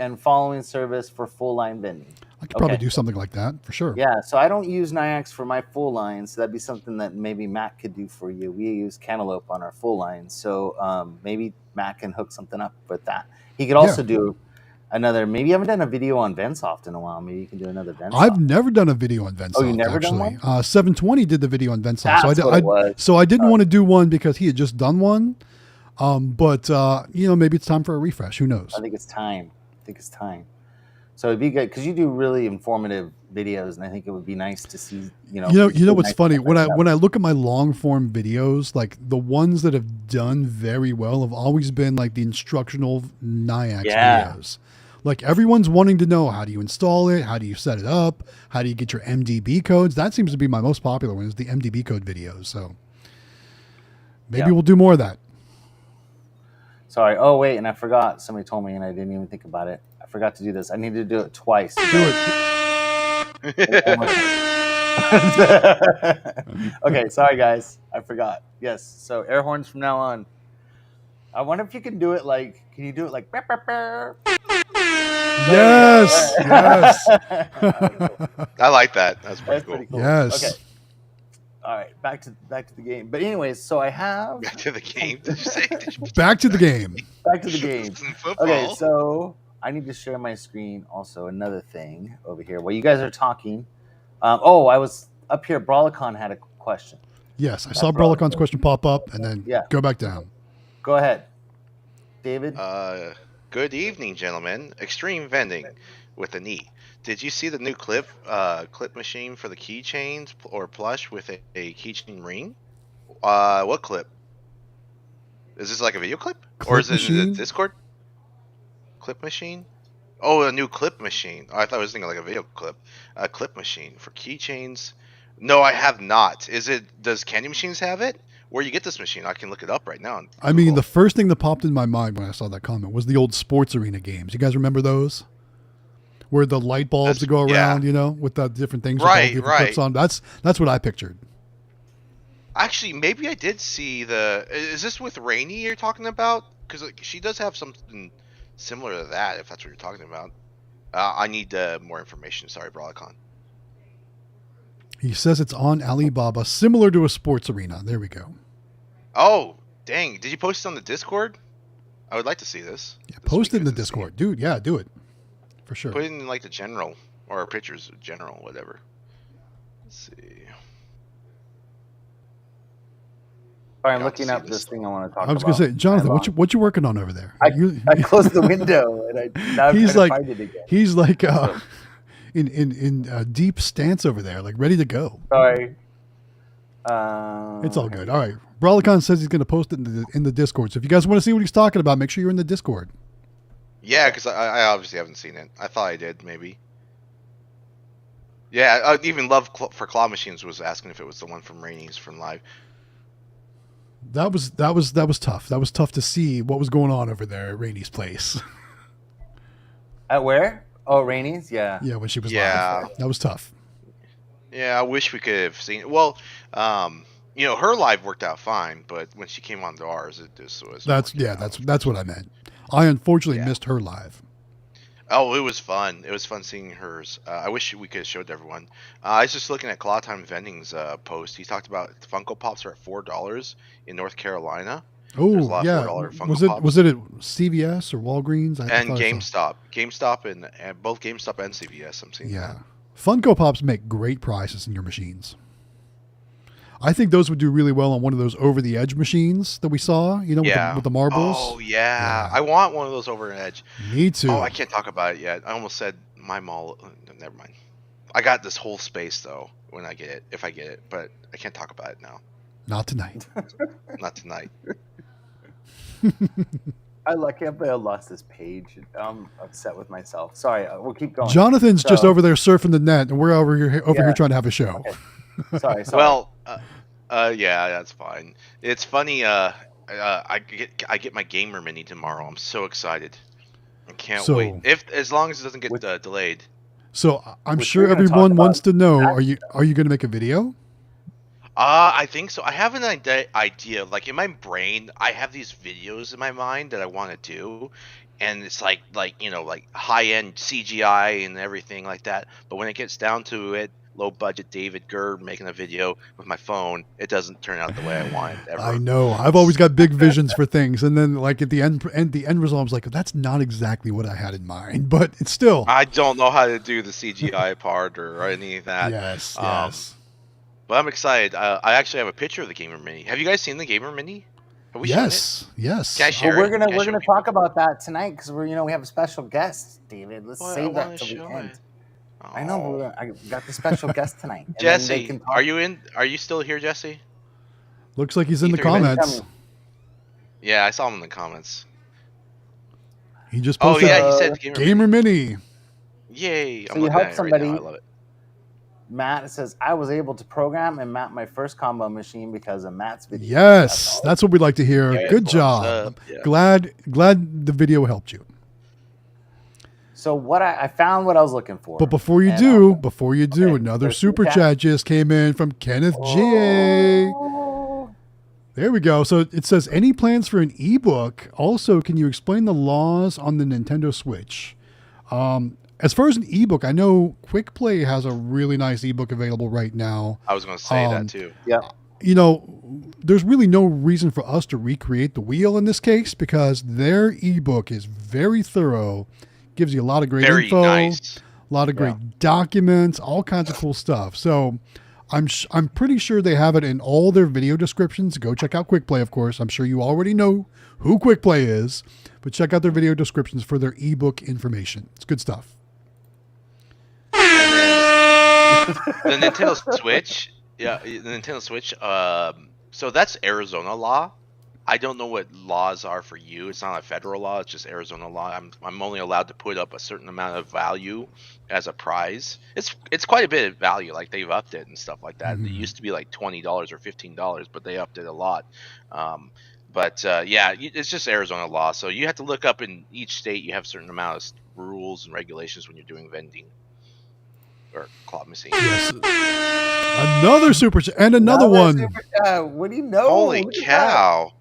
and following service for full line vending. I could probably do something like that for sure. Yeah, so I don't use NIACs for my full line, so that'd be something that maybe Matt could do for you. We use Cantaloupe on our full line, so maybe Matt can hook something up with that. He could also do another. Maybe you haven't done a video on Vensoft in a while. Maybe you can do another Vensoft. I've never done a video on Vensoft. Oh, you never done one? 720 did the video on Vensoft. So I didn't want to do one because he had just done one. But maybe it's time for a refresh. Who knows? I think it's time. So it'd be good because you do really informative videos, and I think it would be nice to see. You know what's funny when I look at my long form videos, like the ones that have done very well have always been like the instructional NIAC videos. Like everyone's wanting to know, how do you install it? How do you set it up? How do you get your MDB codes? That seems to be my most popular one, is the MDB code videos. So maybe we'll do more of that. Sorry. Oh, wait. And I forgot. Somebody told me and I didn't even think about it. I forgot to do this. I need to do it twice. Do it. Okay. Sorry, guys. I forgot. Yes. So air horns from now on. I wonder if you can do it like, can you do it like? Yes. Yes. I like that. That's pretty cool. Yes. Okay. All right, back to the game. But anyways, so I have back to the game. Did you say? Back to the game. Back to the game. Okay, so I need to share my screen. Also, another thing over here while you guys are talking. I was up here. Brawlicon had a question. Yes, I saw Brawlicon's question pop up and then go back down. Go ahead, David. Good evening, gentlemen. Xtreme Vending with an E. Did you see the new clip machine for the keychains or plush with a keychain ring? What clip? Is this like a video clip? Or is it in the machine? Discord? Clip machine? Oh, a new clip machine. Oh, I thought I was thinking like a video clip. A clip machine for keychains. No, I have not. Does Candy Machines have it? Where you get this machine? I can look it up right now. On I mean, Google. the first thing that popped in my mind when I saw that comment was the old sports arena games. You guys remember those? Where the light bulbs would go around, yeah. with the different things with all Right, different clips on. That's what I pictured. Actually, maybe I did see the. Is this with Rainy you're talking about? Because she does have something similar to that. If that's what you're talking about, I need more information. Sorry, Brawlicon. He says it's on Alibaba, similar to a sports arena. There we go. Oh, dang! Did you post it on the Discord? I would like to see this. Yeah, post it in the Discord, dude. Yeah, do it for sure. Put it in like the general or pictures of general, whatever. Let's see. Sorry, I'm looking up this thing I want to talk about. I was gonna say, Jonathan, what you working on over there? I closed the window and now I'm he's trying like to find it again. he's like in a deep stance over there, like ready to go. Sorry. It's all good. All right. Brawlicon says he's going to post it in the Discord. So if you guys want to see what he's talking about, make sure you're in the Discord. Yeah, because I obviously haven't seen it. I thought I did, maybe. Yeah, even Love for Claw Machines was asking if it was the one from Rainey's from Live. That was tough. That was tough to see what was going on over there at Rainey's place. At where? Oh, Rainey's? Yeah. Yeah, when she was Yeah. live. That was tough. Yeah, I wish we could have seen it. Well, her live worked out fine, but when she came on to ours, it just was. That's what I meant. I unfortunately missed her live. Oh, it was fun. It was fun seeing hers. I wish we could have showed everyone. I was just looking at Claw Time Vending's post. He talked about Funko Pops are at $4 in North Carolina. Oh, yeah. Funko Was it at CVS or Walgreens? And GameStop and both GameStop and CVS. I'm seeing. Yeah, Funko Pops make great prices in your machines. I think those would do really well on one of those over the edge machines that we saw. With the marbles. Oh yeah, I want one of those over the edge. Me too. Oh, I can't talk about it yet. I almost said my mall. Never mind. I got this whole space though. When I get it, if I get it, but I can't talk about it now. Not tonight. Not tonight. I can't believe I lost this page. I'm upset with myself. Sorry, we'll keep going. Jonathan's just over there surfing the net, and we're over here trying to have a show. Okay. Sorry. Well, yeah, that's fine. It's funny. I get my gamer mini tomorrow. I'm so excited. I can't wait. As long as it doesn't get delayed. So I'm sure everyone wants to know: Are you going to make a video? I think so. I have an idea. Like in my brain, I have these videos in my mind that I want to do, and it's like high-end CGI and everything like that. But when it gets down to it, low budget David Gerd making a video with my phone, it doesn't turn out the way I want it ever. I know. I've always got big visions for things, and then like at the end result, I was like, that's not exactly what I had in mind, but it's still. I don't know how to do the CGI part or any of that. Yes. But I'm excited. I actually have a picture of the Gamer Mini. Have you guys seen the Gamer Mini? Have we shown it? Yes. Can I share we're gonna talk about that tonight because we have a special guest, David. Let's save that till the end. Oh. I know, but I got the special guest tonight. Jesse, are you still here, Jesse? Looks like he's in the comments. Yeah, I saw him in the comments. He just posted. Oh yeah, he said Gamer Mini. Yay! So you help somebody. Right now. I love it. Matt says, I was able to program and map my first combo machine because of Matt's video. Yes, that's what we'd like to hear. Yeah, good job. Yeah. Glad the video helped you. So what I found what I was looking for. But before you do, another super chat just came in from Kenneth G. There we go. So it says, any plans for an ebook? Also, can you explain the laws on the Nintendo Switch? As far as an ebook, I know Quick Play has a really nice ebook available right now. I was going to say that too. Yeah. There's really no reason for us to recreate the wheel in this case because their ebook is very thorough, gives you a lot of great info, nice. A lot of great documents, all kinds of cool stuff. So I'm pretty sure they have it in all their video descriptions. Go check out Quick Play, of course. I'm sure you already know who Quick Play is, but check out their video descriptions for their ebook information. It's good stuff. The Nintendo Switch, so that's Arizona law. I don't know what laws are for you. It's not a federal law. It's just Arizona law. I'm only allowed to put up a certain amount of value as a prize. It's quite a bit of value. Like they've upped it and stuff like that. It used to be like $20 or $15, but they upped it a lot. Yeah, it's just Arizona law. So you have to look up in each state. You have a certain amount of rules and regulations when you're doing vending or claw machine. Yes. Another super chat and another one. Super chat. What do you know? Holy cow!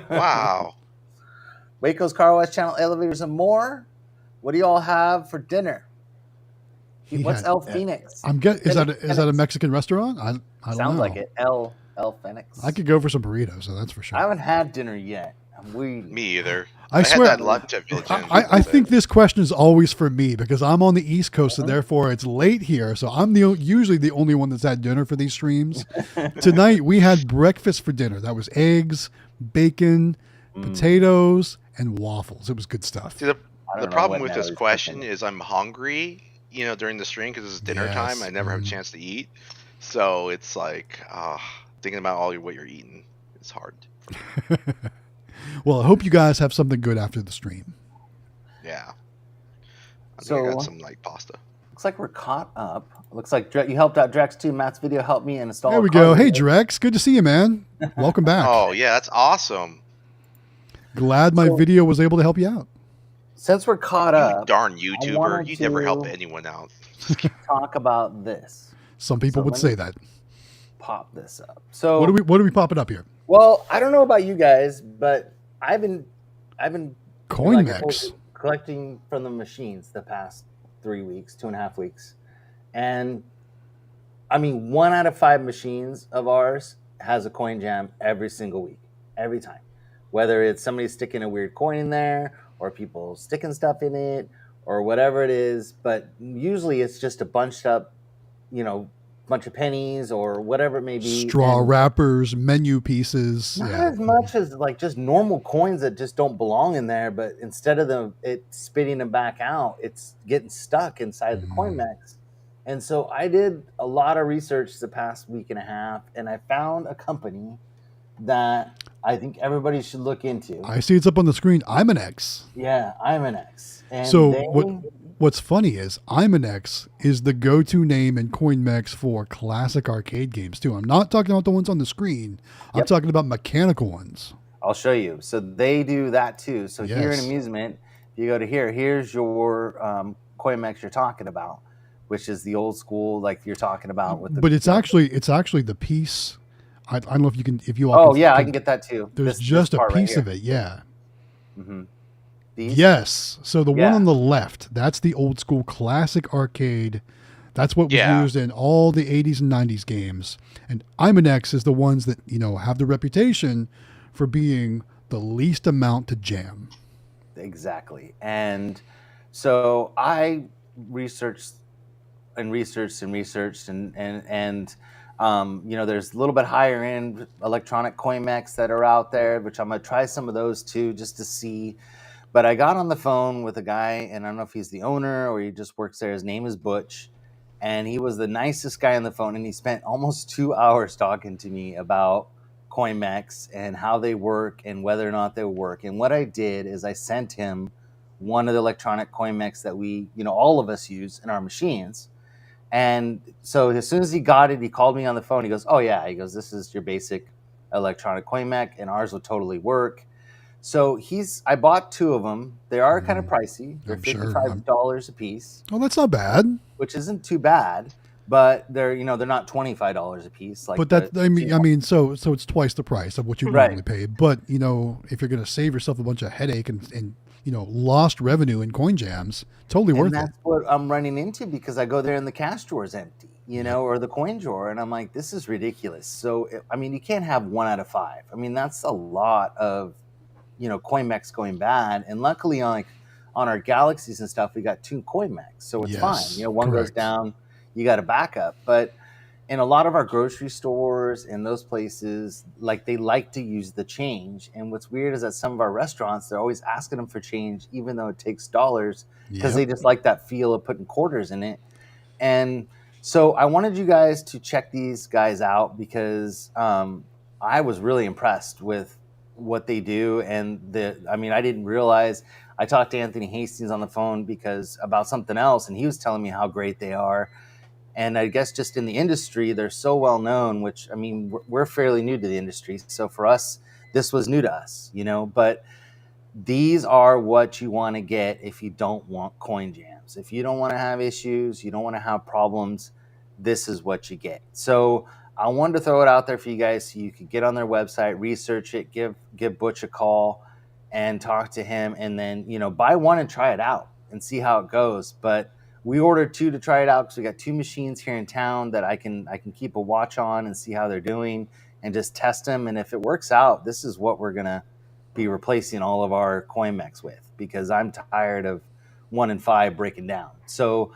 Wow. Waco's Car Wash Channel, elevators, and more. What do y'all have for dinner? What's El Phoenix? Is that a Mexican restaurant? I don't know. Sounds like it. El Phoenix. I could go for some burritos, so that's for sure. I haven't had dinner yet. I'm waiting. Me either. I swear, had that lunch at Village Inn. I think this question is always for me because I'm on the East Coast, and therefore it's late here. So I'm usually the only one that's had dinner for these streams. Tonight we had breakfast for dinner. That was eggs, bacon, potatoes, and waffles. It was good stuff. See, the problem with this question is I'm hungry, during the stream because it's dinner time. I never have a chance to eat. So it's like thinking about what you're eating is hard. Well, I hope you guys have something good after the stream. Yeah. I got some pasta. Looks like we're caught up. Looks like you helped out Drex too. Matt's video helped me install. There we go. Hey, Drex. Good to see you, man. Welcome back. Oh, yeah. That's awesome. Glad my video was able to help you out. Since we're caught up. Darn YouTuber. You never help anyone out. Talk about this. Some people would say that. Pop this up. So what are we popping up here? Well, I don't know about you guys, but I've been coin mechs collecting from the machines the past 3 weeks, 2.5 weeks. And I mean, 1 out of 5 machines of ours has a coin jam every single week, every time. Whether it's somebody sticking a weird coin in there or people sticking stuff in it or whatever it is. But usually it's just a bunched up, bunch of pennies or whatever it may be. Straw wrappers, menu pieces. Not as much as just normal coins that just don't belong in there, but instead of it spitting them back out, it's getting stuck inside the coin mechs. And so I did a lot of research the past week and a half, and I found a company that I think everybody should look into. I see it's up on the screen. IMAX. Yeah, IMAX. And so what's funny is IMAX is the go-to name in CoinMex for classic arcade games too. I'm not talking about the ones on the screen. I'm talking about mechanical ones. I'll show you. So they do that too. So here in amusement, if you go to here's your CoinMex you're talking about, which is the old school like you're talking about with the. But it's actually the piece. I don't know if you can I can get that too. There's just a piece of it. Yeah. Mm-hmm. Yes. So the one on the left, that's the old school classic arcade. That's what was used in all the 80s and 90s games. And IMAX is the ones that, have the reputation for being the least amount to jam. Exactly. And so I researched and there's a little bit higher end electronic coin mechs that are out there, which I'm going to try some of those too, just to see. But I got on the phone with a guy, and I don't know if he's the owner or he just works there. His name is Butch, and he was the nicest guy on the phone, and he spent almost 2 hours talking to me about coin mechs and how they work and whether or not they work. And what I did is I sent him one of the electronic coin mechs that we, all of us use in our machines. And so as soon as he got it, he called me on the phone. He goes, "Oh yeah," he goes, "This is your basic electronic coin mech, and ours will totally work." So I bought 2 of them. They are kind of pricey. They're $55 a piece. Oh, that's not bad. Which isn't too bad, but they're not $25 a piece. Like, but so it's twice the price of what you normally pay. But if you're going to save yourself a bunch of headache and lost revenue in coin jams, totally worth it. That's what I'm running into because I go there and the cash drawer is empty, or the coin drawer, and I'm like, this is ridiculous. So you can't have 1 out of 5. That's a lot of coin mechs going bad, and luckily on our galaxies and stuff we got 2 coin mechs, so it's fine. One goes down, you got a backup. But in a lot of our grocery stores and those places, they like to use the change. And what's weird is that some of our restaurants, they're always asking them for change even though it takes dollars, because they just like that feel of putting quarters in it. And so I wanted you guys to check these guys out because I was really impressed with what they do. And I didn't realize. I talked to Anthony Hastings on the phone because about something else, and he was telling me how great they are. And I guess just in the industry, they're so well known, which, I mean, we're fairly new to the industry. So for us, this was new to us, but these are what you want to get if you don't want coin jams. If you don't want to have issues, you don't want to have problems, this is what you get. So I wanted to throw it out there for you guys so you could get on their website, research it, give Butch a call and talk to him, and then, buy one and try it out and see how it goes. But we ordered 2 to try it out because we got 2 machines here in town that I can keep a watch on and see how they're doing and just test them. And if it works out, this is what we're going to be replacing all of our coin mechs with, because I'm tired of 1 and 5 breaking down. So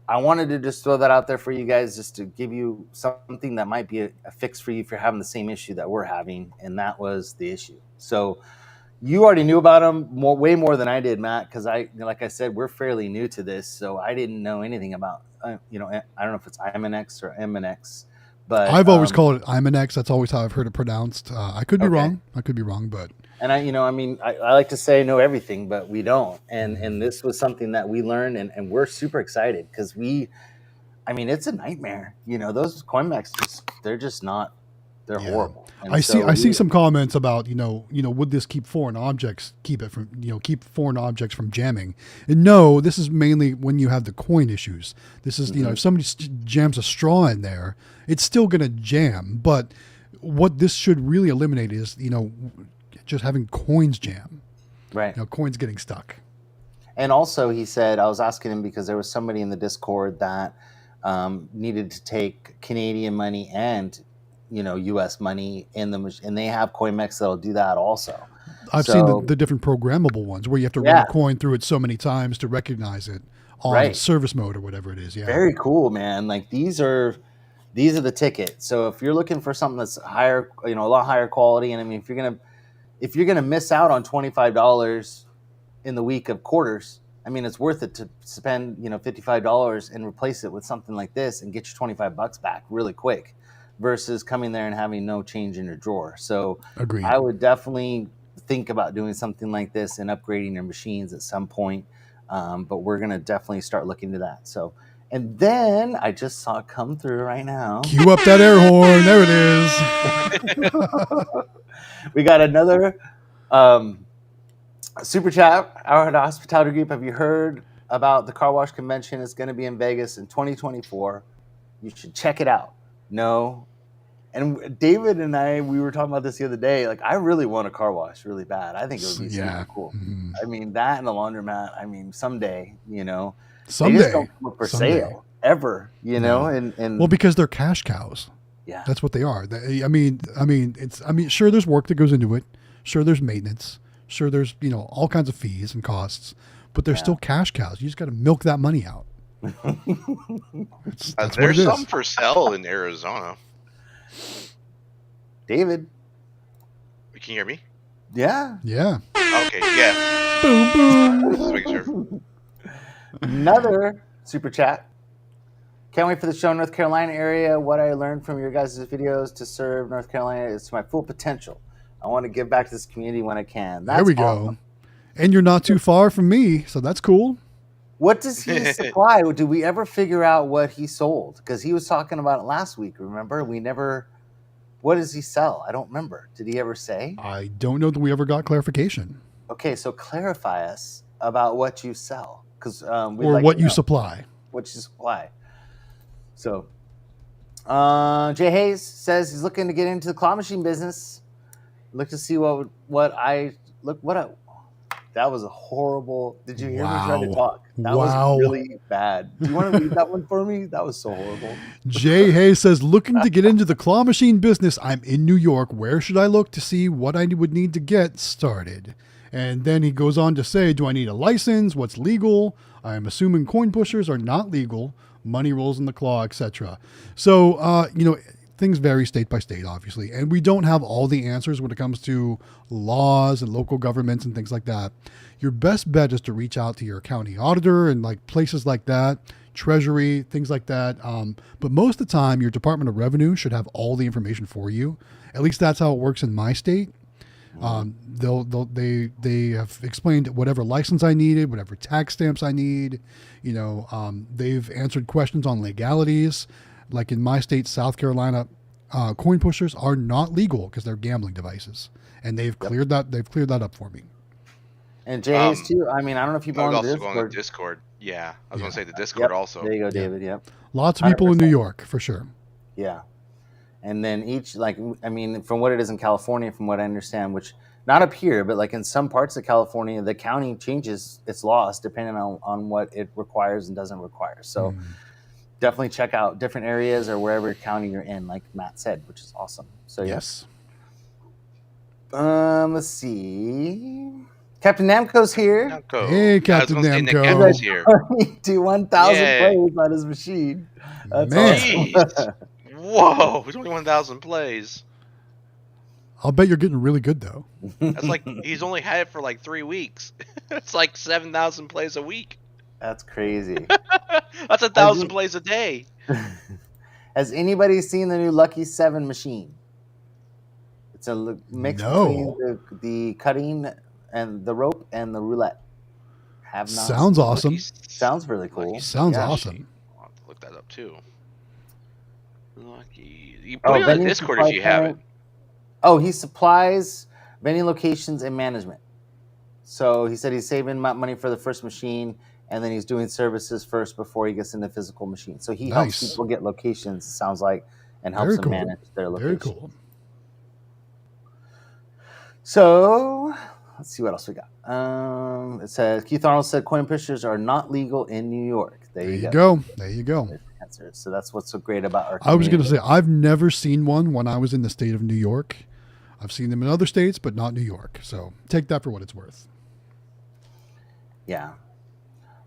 I wanted to just throw that out there for you guys, just to give you something that might be a fix for you if you're having the same issue that we're having, and that was the issue. So you already knew about them way more than I did, Matt, because like I said, we're fairly new to this, so I didn't know anything about, I don't know if it's IMNX or MNX, but I've always called it IMNX. That's always how I've heard it pronounced. I could be wrong. But. And I like to say I know everything, but we don't. And this was something that we learned, and we're super excited because it's a nightmare. Those coin mechs they're just not. They're horrible. And I see some comments about, would this keep foreign objects foreign objects from jamming? And no, this is mainly when you have the coin issues. This is, if somebody jams a straw in there, it's still going to jam. But what this should really eliminate is, just having coins jam. Right. Coins getting stuck. And also, he said, I was asking him because there was somebody in the Discord that needed to take Canadian money and U.S. money in the and they have coin mechs that'll do that also. I've seen the different programmable ones where you have to run a coin through it so many times to recognize it on service mode or whatever it is. Yeah, very cool, man. Like these are the ticket. So if you're looking for something that's higher, a lot higher quality, and if you're gonna miss out on $25 in the week of quarters, it's worth it to spend $55 and replace it with something like this and get your $25 back really quick, versus coming there and having no change in your drawer. So agreed. I would definitely think about doing something like this and upgrading your machines at some point. But we're going to definitely start looking to that. So, and then I just saw it come through right now. Cue up that air horn. There it is. We got another super chat. Our hospitality group. Have you heard about the car wash convention? It's going to be in Vegas in 2024. You should check it out. No. And David and we were talking about this the other day. Like, I really want a car wash really bad. I think it would be super cool. Mm-hmm. That and a laundromat. Someday, someday. They just don't come up for sale ever, and well, because they're cash cows. Yeah, that's what they are. Sure, there's work that goes into it. Sure, there's maintenance. Sure, there's all kinds of fees and costs, but they're still cash cows. You just got to milk that money out. There's some for sale in Arizona. David, can you hear me? Yeah. Okay, yeah. Boom, Just making sure. Another super chat. Can't wait for the show, North Carolina area. What I learned from your guys' videos to serve North Carolina is to my full potential. I want to give back to this community when I can. There we go. And you're not too far from me, so that's cool. What does he supply? Did we ever figure out what he sold? Because he was talking about it last week, remember? We never... What does he sell? I don't remember. Did he ever say? I don't know that we ever got clarification. Okay, so clarify us about what you sell. Or what you supply. What you supply. So, Jay Hayes says he's looking to get into the claw machine business. Look to see that was a horrible. Did you hear me try to talk? That was really bad. Do you want to read that one for me? That was so horrible. Jay Hayes says, looking to get into the claw machine business. I'm in New York. Where should I look to see what I would need to get started? And then he goes on to say, do I need a license? What's legal? I'm assuming coin pushers are not legal. Money rolls in the claw, etc. So, things vary state by state, obviously, and we don't have all the answers when it comes to laws and local governments and things like that. Your best bet is to reach out to your county auditor and places like that, Treasury, things like that. But most of the time, your Department of Revenue should have all the information for you. At least that's how it works in my state. They have explained whatever license I needed, whatever tax stamps I need. They've answered questions on legalities. Like in my state, South Carolina, coin pushers are not legal because they're gambling devices, and they've cleared that. They've cleared that up for me. And Jay's too. I mean, I don't know if you belong to also Discord. going to Discord. Yeah, I was going to say the Discord also. There you go, David. Yep. Lots of people in New York for sure. Yeah. And then from what it is in California, from what I understand, which not up here, but like in some parts of California, the county changes its laws depending on what it requires and doesn't require. So definitely check out different areas or wherever county you're in, like Matt said, which is awesome. So yes. Let's see. Captain Namco's here. Namco. Hey, Captain Namco. Namco's here. Do 1,000 plays on his machine. That's awesome. Whoa, 21,000 plays. I'll bet you're getting really good though. That's like he's only had it for like 3 weeks. It's like 7,000 plays a week. That's crazy. That's 1,000 plays a day. Has anybody seen the new Lucky 7 machine? It's a mix between the cutting and the rope and the roulette. Have not. Sounds awesome. Sounds really cool. Sounds awesome. I'll have to look that up too. Lucky. You put it on the Discord if you have it. Oh, he supplies vending locations and management. So he said he's saving money for the first machine, and then he's doing services first before he gets into physical machines. So he helps people get locations, it sounds like, and helps them manage their locations. Very cool. So let's see what else we got. It says Keith Arnold said coin pushers are not legal in New York. There you go. There you go. So that's what's so great about our community. I was going to say, I've never seen one when I was in the state of New York. I've seen them in other states, but not New York. So take that for what it's worth. Yeah.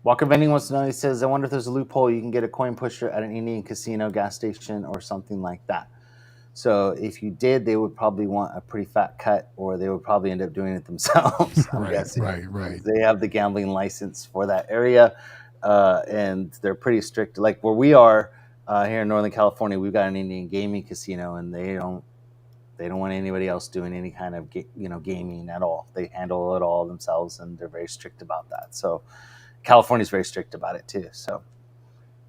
Walker Vending wants to know, he says, I wonder if there's a loophole you can get a coin pusher at an Indian casino, gas station, or something like that. So if you did, they would probably want a pretty fat cut, or they would probably end up doing it themselves, I'm guessing. Right. They have the gambling license for that area. And they're pretty strict. Like where we are here in Northern California, we've got an Indian gaming casino, and they don't want anybody else doing any kind of gaming at all. They handle it all themselves, and they're very strict about that. So California's very strict about it too. So,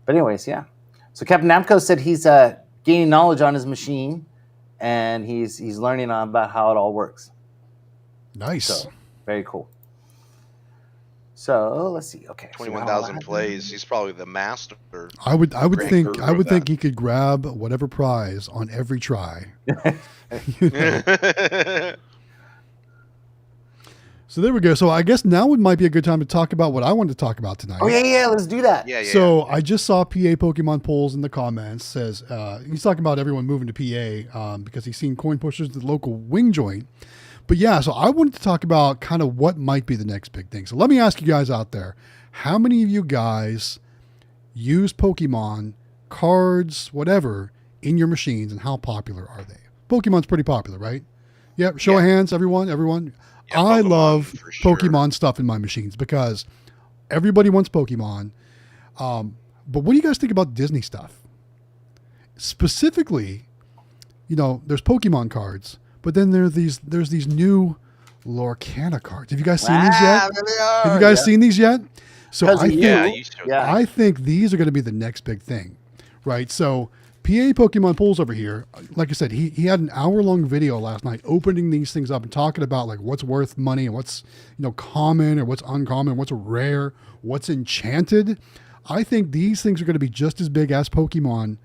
but anyways, yeah. So Captain Namco said he's gaining knowledge on his machine, and he's learning about how it all works. Nice. So, very cool. So let's see. Okay, 21,000 plays. He's probably the master. I would think he could grab whatever prize on every try. So there we go. So I guess now it might be a good time to talk about what I wanted to talk about tonight. Oh yeah, let's do that. Yeah. So I just saw PA Pokemon Polls in the comments. Says he's talking about everyone moving to PA because he's seen coin pushers at the local wing joint. But yeah, so I wanted to talk about kind of what might be the next big thing. So let me ask you guys out there, how many of you guys use Pokemon cards, whatever, in your machines, and how popular are they? Pokemon's pretty popular, right? Yeah, show of hands, everyone. Yeah, I love Pokemon stuff in my machines because everybody wants Pokemon. But what do you guys think about Disney stuff? Specifically, there's Pokemon cards, but then there's these new Lorcana cards. Have you guys seen these yet? Have you guys seen these yet? So I think these are going to be the next big thing, right? So PA Pokemon Polls over here, like I said, he had an hour-long video last night opening these things up and talking about like what's worth money and what's common or what's uncommon, what's rare, what's enchanted. I think these things are going to be just as big as Pokemon,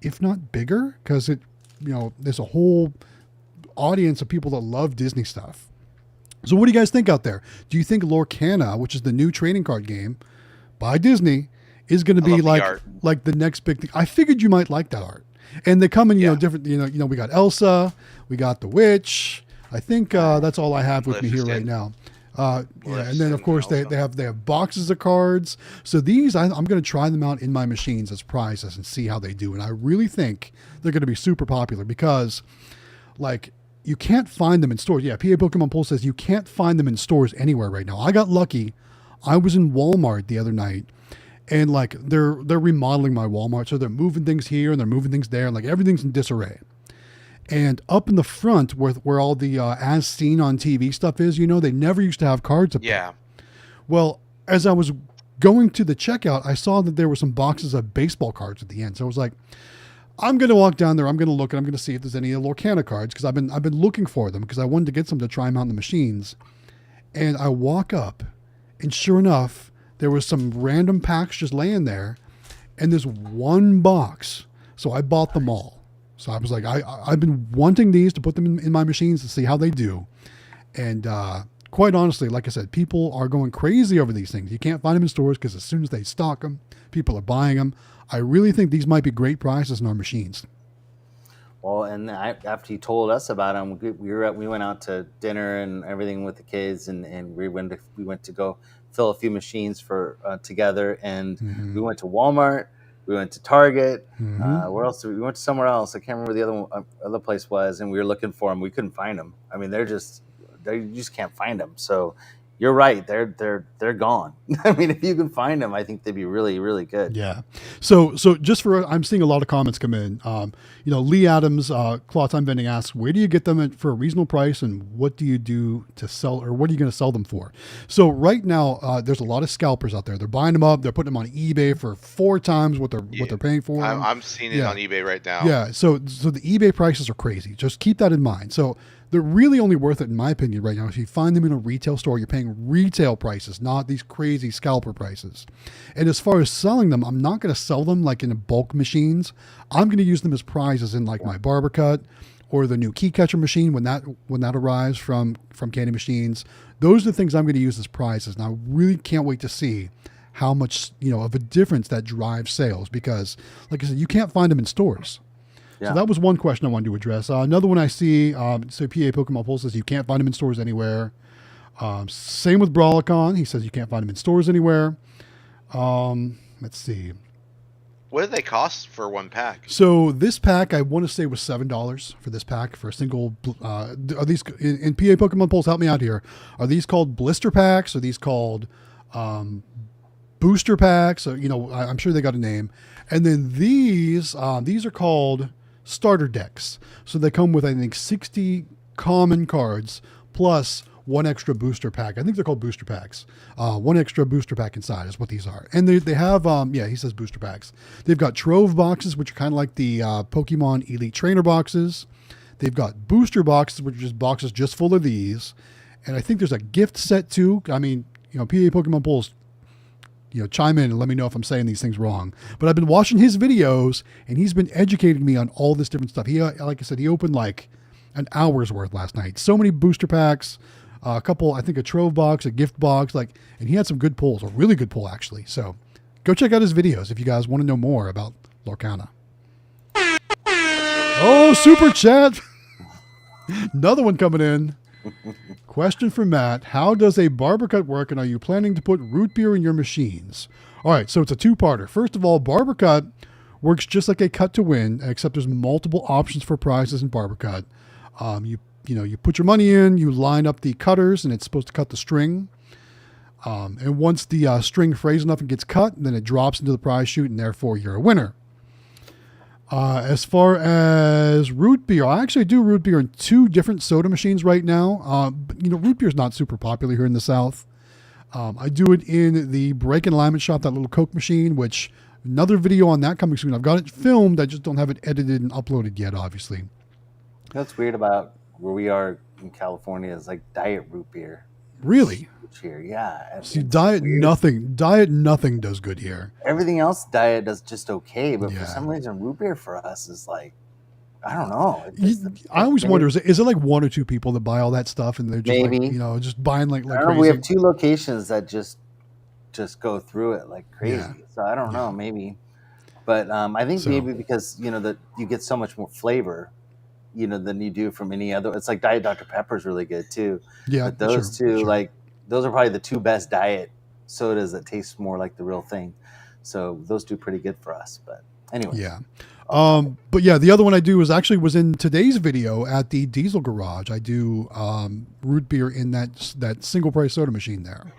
if not bigger, because there's a whole audience of people that love Disney stuff. So what do you guys think out there? Do you think Lorcana, which is the new trading card game by Disney, is going to be like the next big thing? I figured you might like that art. And they come in, different, we got Elsa, we got the Witch. I think that's all I have with me here right now. And then of course they have boxes of cards. So these, I'm going to try them out in my machines as prizes and see how they do. And I really think they're going to be super popular because you can't find them in stores. Yeah, PA Pokemon Poll says you can't find them in stores anywhere right now. I got lucky. I was in Walmart the other night, and they're remodeling my Walmart, so they're moving things here and they're moving things there, and everything's in disarray. And up in the front where all the as seen on TV stuff is, they never used to have cards up there. Yeah. Well, as I was going to the checkout, I saw that there were some boxes of baseball cards at the end. So I was like, I'm going to walk down there. I'm going to look and I'm going to see if there's any Lorcana cards because I've been looking for them because I wanted to get some to try them out in the machines. And I walk up, and sure enough, there was some random packs just laying there, and there's one box. So I bought them all. So I was like, I've been wanting these to put them in my machines to see how they do. And quite honestly, like I said, people are going crazy over these things. You can't find them in stores because as soon as they stock them, people are buying them. I really think these might be great prices in our machines. Well, and after you told us about them, we went out to dinner and everything with the kids, and we went to go fill a few machines for together, and we went to Walmart. We went to Target. Where else? We went to somewhere else. I can't remember the other place was, and we were looking for them. We couldn't find them. I mean, you just can't find them. So you're right. They're gone. I mean, if you can find them, I think they'd be really, really good. Yeah. So just I'm seeing a lot of comments come in. Lee Adams, Cloth Time Vending asks, where do you get them for a reasonable price, and what do you do to sell, or what are you going to sell them for? So right now, there's a lot of scalpers out there. They're buying them up. They're putting them on eBay for 4 times what they're paying for. I'm seeing it on eBay right now. Yeah. So the eBay prices are crazy. Just keep that in mind. So they're really only worth it, in my opinion, right now. If you find them in a retail store, you're paying retail prices, not these crazy scalper prices. And as far as selling them, I'm not going to sell them like in bulk machines. I'm going to use them as prizes in like my barber cut or the new key catcher machine when that arrives from Candy Machines. Those are the things I'm going to use as prizes. And I really can't wait to see how much of a difference that drives sales, because, like I said, you can't find them in stores. Yeah. So that was one question I wanted to address. Another one I see, so PA Pokemon Pulse says you can't find them in stores anywhere. Same with Brawlicon. He says you can't find them in stores anywhere. Let's see. What do they cost for one pack? So this pack, I want to say, was $7 for this pack for a single. Are these in PA Pokemon Pulse? Help me out here. Are these called blister packs? Are these called booster packs? So, I'm sure they got a name. And then these are called starter decks. So they come with, I think, 60 common cards plus one extra booster pack. I think they're called booster packs. One extra booster pack inside is what these are. And they have, he says booster packs. They've got trove boxes, which are kind of like the Pokemon Elite Trainer boxes. They've got booster boxes, which are just boxes just full of these. And I think there's a gift set too. I mean, PA Pokemon Pulse, chime in and let me know if I'm saying these things wrong. But I've been watching his videos, and he's been educating me on all this different stuff. He, like I said, he opened like an hour's worth last night. So many booster packs, a couple, I think a trove box, a gift box, and he had some good pulls, a really good pull actually. So go check out his videos if you guys want to know more about Lorcana. Oh, super chat. Another one coming in. Question from Matt. How does a barber cut work, and are you planning to put root beer in your machines? All right, so it's a two-parter. First of all, barber cut works just like a cut to win, except there's multiple options for prizes in barber cut. You put your money in, you line up the cutters, and it's supposed to cut the string. And once the string frays enough and gets cut, then it drops into the prize chute, and therefore you're a winner. As far as root beer, I actually do root beer in 2 different soda machines right now. Root beer is not super popular here in the South. I do it in the Break and Alignment Shop, that little Coke machine, which another video on that coming soon. I've got it filmed. I just don't have it edited and uploaded yet, obviously. That's weird about where we are in California is like diet root beer. Really? Here, yeah. See, diet nothing does good here. Everything else diet does just okay, but for some reason root beer for us is like, I don't know. I always wonder, is it like 1 or 2 people that buy all that stuff, and they're just maybe just buying like I don't crazy? know, we have 2 locations that just go through it like crazy. Yeah. So I don't know, maybe, but I think maybe because that you get so much more flavor, than you do from any other. It's like Diet Dr. Pepper is really good too. Yeah, but those two those are probably the 2 best diet sodas that taste more like the real thing. So those do pretty good for us. But anyway. Yeah. But yeah, the other one I do was in today's video at the Diesel Garage. I do root beer in that single price soda machine there.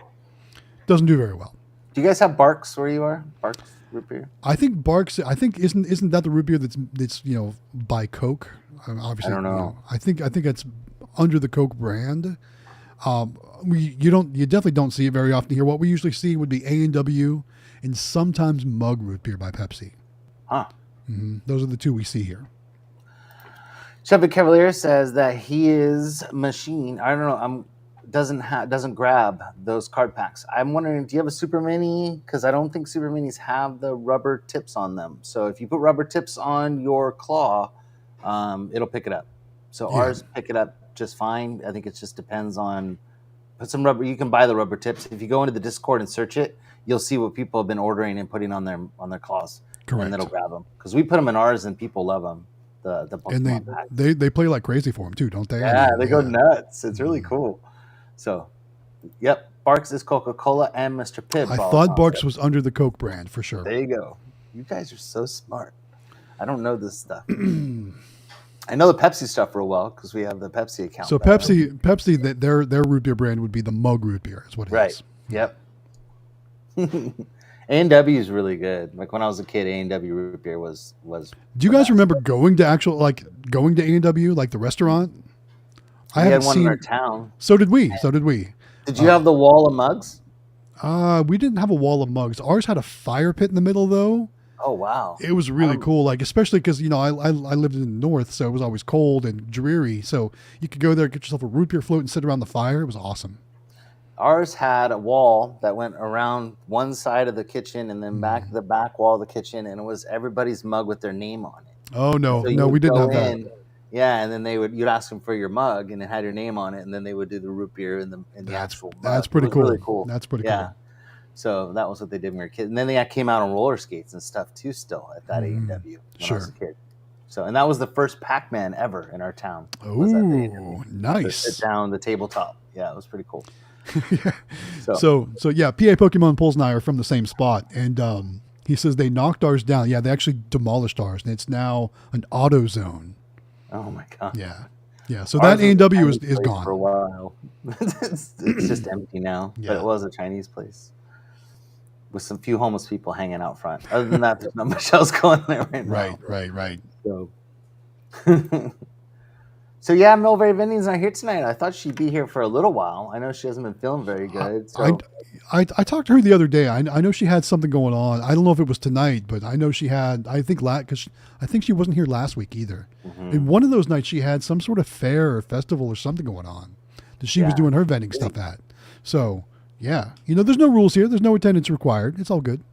Doesn't do very well. Do you guys have Barks where you are? Barks root beer? I think Barks. Isn't that the root beer that's by Coke? Obviously, I don't know. I think it's under the Coke brand. You definitely don't see it very often here. What we usually see would be A&W and sometimes Mug Root Beer by Pepsi. Huh. Those are the two we see here. Chevy Cavalier says that his machine, I don't know, doesn't grab those card packs. I'm wondering, do you have a Super Mini? Because I don't think Super Minis have the rubber tips on them. So if you put rubber tips on your claw, it'll pick it up. So ours pick it up just fine. I think it just depends on. Put some rubber. You can buy the rubber tips. If you go into the Discord and search it, you'll see what people have been ordering and putting on their claws. Correct. And it'll grab them because we put them in ours and people love them. The Pokemon and they play like crazy for them too, don't they? Yeah, they go nuts. It's really cool. So, yep, Barks is Coca-Cola and Mr. Pibb. I thought Barks was under the Coke brand for sure. There you go. You guys are so smart. I don't know this stuff. I know the Pepsi stuff real well because we have the Pepsi account. So Pepsi, their root beer brand would be the Mug Root Beer, is what it is. Yep. A&W is really good. Like when I was a kid, A&W root beer was. Do you guys remember going to A&W, like the restaurant? We had one in our town. So did we. Did you have the wall of mugs? We didn't have a wall of mugs. Ours had a fire pit in the middle, though. Oh wow! It was really cool. Like especially because I lived in the north, so it was always cold and dreary. So you could go there, get yourself a root beer float, and sit around the fire. It was awesome. Ours had a wall that went around one side of the kitchen and then back to the back wall of the kitchen, and it was everybody's mug with their name on it. Oh no, so we didn't have that. Yeah, and then you'd ask them for your mug, and it had your name on it, and then they would do the root beer in the actual mug. That's pretty cool. Really cool. That's pretty cool. So that was what they did when we were kids, and then they came out on roller skates and stuff too. Still at that A&W when I was a kid. So and that was the first Pac-Man ever in our town. Oh, nice! To sit down the tabletop. Yeah, it was pretty cool. So yeah, PA Pokemon Pulse and I are from the same spot, and he says they knocked ours down. Yeah, they actually demolished ours, and it's now an auto zone. Oh my god. Yeah. So that A&W is gone for a while. it's just empty now. Yeah. But it was a Chinese place with some few homeless people hanging out front. Other than that, there's not much else going there right now. Right. So. So yeah, Milbury Vending's not here tonight. I thought she'd be here for a little while. I know she hasn't been feeling very good. So. I talked to her the other day. I know she had something going on. I don't know if it was tonight, but I know she had. I think she wasn't here last week either. Mm-hmm. And one of those nights she had some sort of fair or festival or something going on that she was doing her vending stuff at. So yeah, there's no rules here. There's no attendance required. It's all good.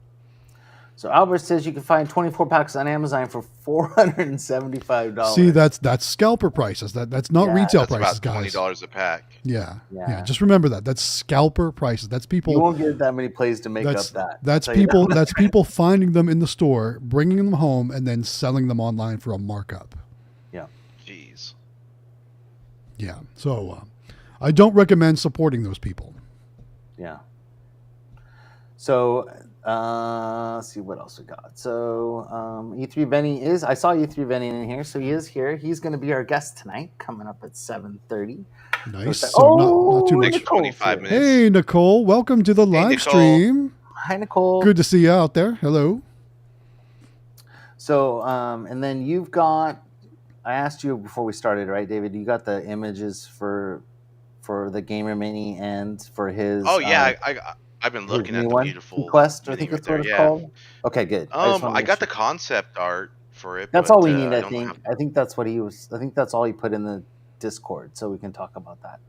So Albert says you can find 24 packs on Amazon for $475. See, that's scalper prices. That's not retail prices, about guys. $20 a pack. Yeah. Just remember that. That's scalper prices. That's people. You won't get that many plays to make up that. That's people. That's people finding them in the store, bringing them home, and then selling them online for a markup. Yeah. Jeez. Yeah. So, I don't recommend supporting those people. Yeah. So. Let's see what else we got. So E3 Benny I saw E3 Benny in here, so he is here. He's going to be our guest tonight, coming up at 7:30. Nice. So not too much. 25 minutes. Hey Nicole, welcome to the live stream. Hi Nicole. Good to see you out there. Hello. So and then you've got. I asked you before we started, right, David? You got the images for the Gamer Mini and for his. Oh yeah, I've been looking at the beautiful Quest. I think that's what it's called. Okay, good. I got the concept art for it. That's all we need. I think that's what he was. I think that's all he put in the Discord, so we can talk about that.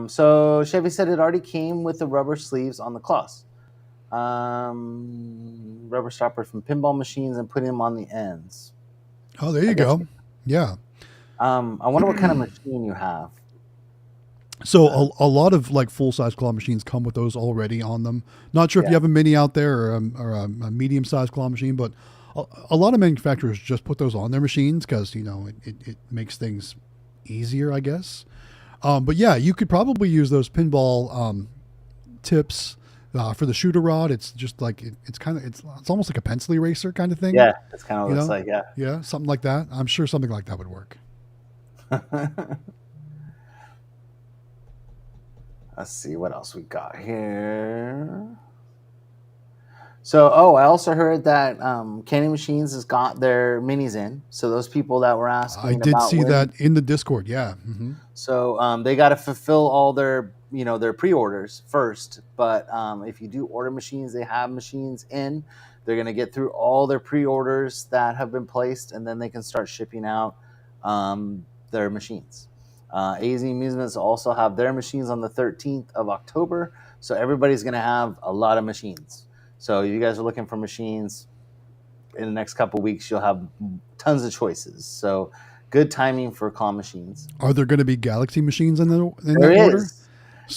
So Chevy said it already came with the rubber sleeves on the claws, rubber stoppers from pinball machines, and put them on the ends. Oh, there you go. Yeah. I wonder what kind of machine you have. So a lot of like full-size claw machines come with those already on them. Not sure if you have a mini out there or a medium-sized claw machine, but a lot of manufacturers just put those on their machines because, it makes things easier, I guess. But yeah, you could probably use those pinball tips for the shooter rod. It's just like it's almost like a pencil eraser kind of thing. Yeah, it's kind of what it's like. Yeah, something like that. I'm sure something like that would work. Let's see what else we got here. So, I also heard that Candy Machines has got their minis in. So those people that were I asking did about see when, that in the Discord. Yeah. so they got to fulfill all their their pre-orders first. But if you do order machines, they have machines in. They're gonna get through all their pre-orders that have been placed, and then they can start shipping out their machines. AZ Amusements also have their machines on the 13th of October. So everybody's gonna have a lot of machines. So if you guys are looking for machines in the next couple weeks, you'll have tons of choices. So good timing for claw machines. Are there going to be Galaxy machines in There that order? is.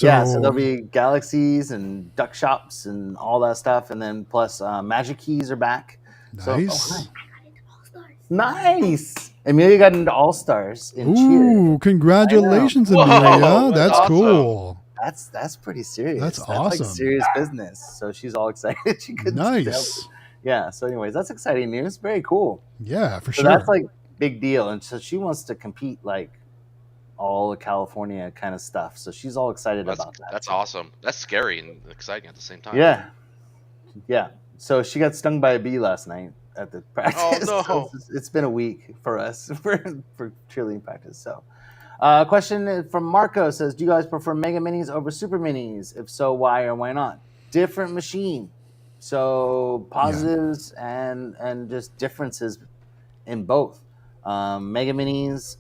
Yeah, so So there'll be galaxies and duck shops and all that stuff, and then plus magic keys are back. So nice. nice. Amelia got into All Stars in cheer. Ooh, congratulations, Whoa, Amelia. That's awesome. cool. That's pretty serious. That's Like awesome. serious business. So she's all excited. She couldn't Nice. Yeah. So, anyways, that's exciting news. Very cool. Yeah, for So sure. that's like big deal, and so she wants to compete like all of California kind of stuff. So she's all excited about that. That's awesome. That's scary and exciting at the same time. Yeah, yeah. So she got stung by a bee last night at the practice. Oh, no. So it's been a week for us for cheerleading practice. So, question from Marco says, "Do you guys prefer Mega Minis over Super Minis? If so, why or why not?" Different machine, so positives and just differences in both. Mega Minis,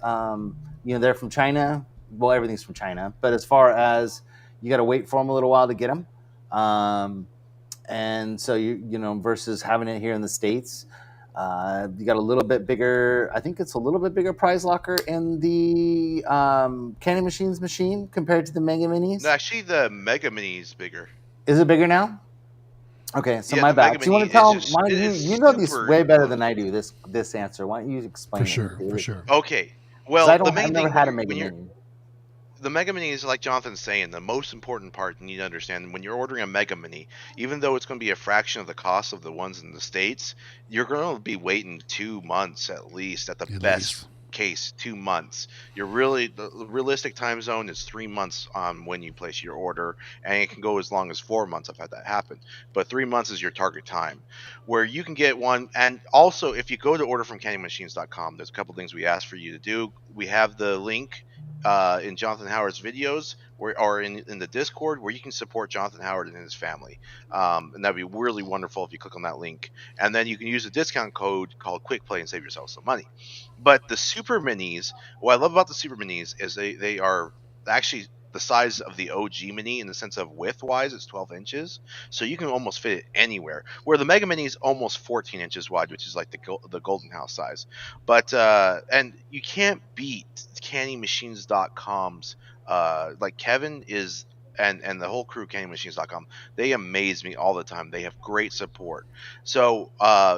they're from China. Well, everything's from China, but as far as you got to wait for them a little while to get them. And so versus having it here in the States, you got a little bit bigger. I think it's a little bit bigger prize locker in the Candy Machines machine compared to the Mega Minis. No, actually, the Mega Mini is bigger. Is it bigger now? Okay, so Yeah, my the bad. Mega Do you want to Mini tell? is just- Why don't it you is you know these super way better close. than I do. This answer. Why don't you explain? For sure, it, for David? sure. Okay. 'Cause Well, I the don't. main I've never thing had a when Mega you're Mini. the Mega Mini is like Jonathan's saying, the most important part you need to understand when you're ordering a Mega Mini, even though it's going to be a fraction of the cost of the ones in the States, you're going to be waiting 2 months at least, at the At best least. case, 2 months. The realistic time zone is 3 months when you place your order, and it can go as long as 4 months. I've had that happen, but 3 months is your target time where you can get one. And also, if you go to orderfromcandymachines.com, there's a couple things we ask for you to do. We have the link in Jonathan Howard's videos or in the Discord where you can support Jonathan Howard and his family. And that'd be really wonderful if you click on that link. And then you can use a discount code called Quick Play and save yourself some money. But the Super Minis, what I love about the Super Minis is they are actually the size of the OG Mini in the sense of width-wise, it's 12 inches. So you can almost fit it anywhere. Where the Mega Mini is almost 14 inches wide, which is like the Golden House size. But and you can't beat CandyMachines.com's like Kevin is and the whole crew CandyMachines.com. They amaze me all the time. They have great support. So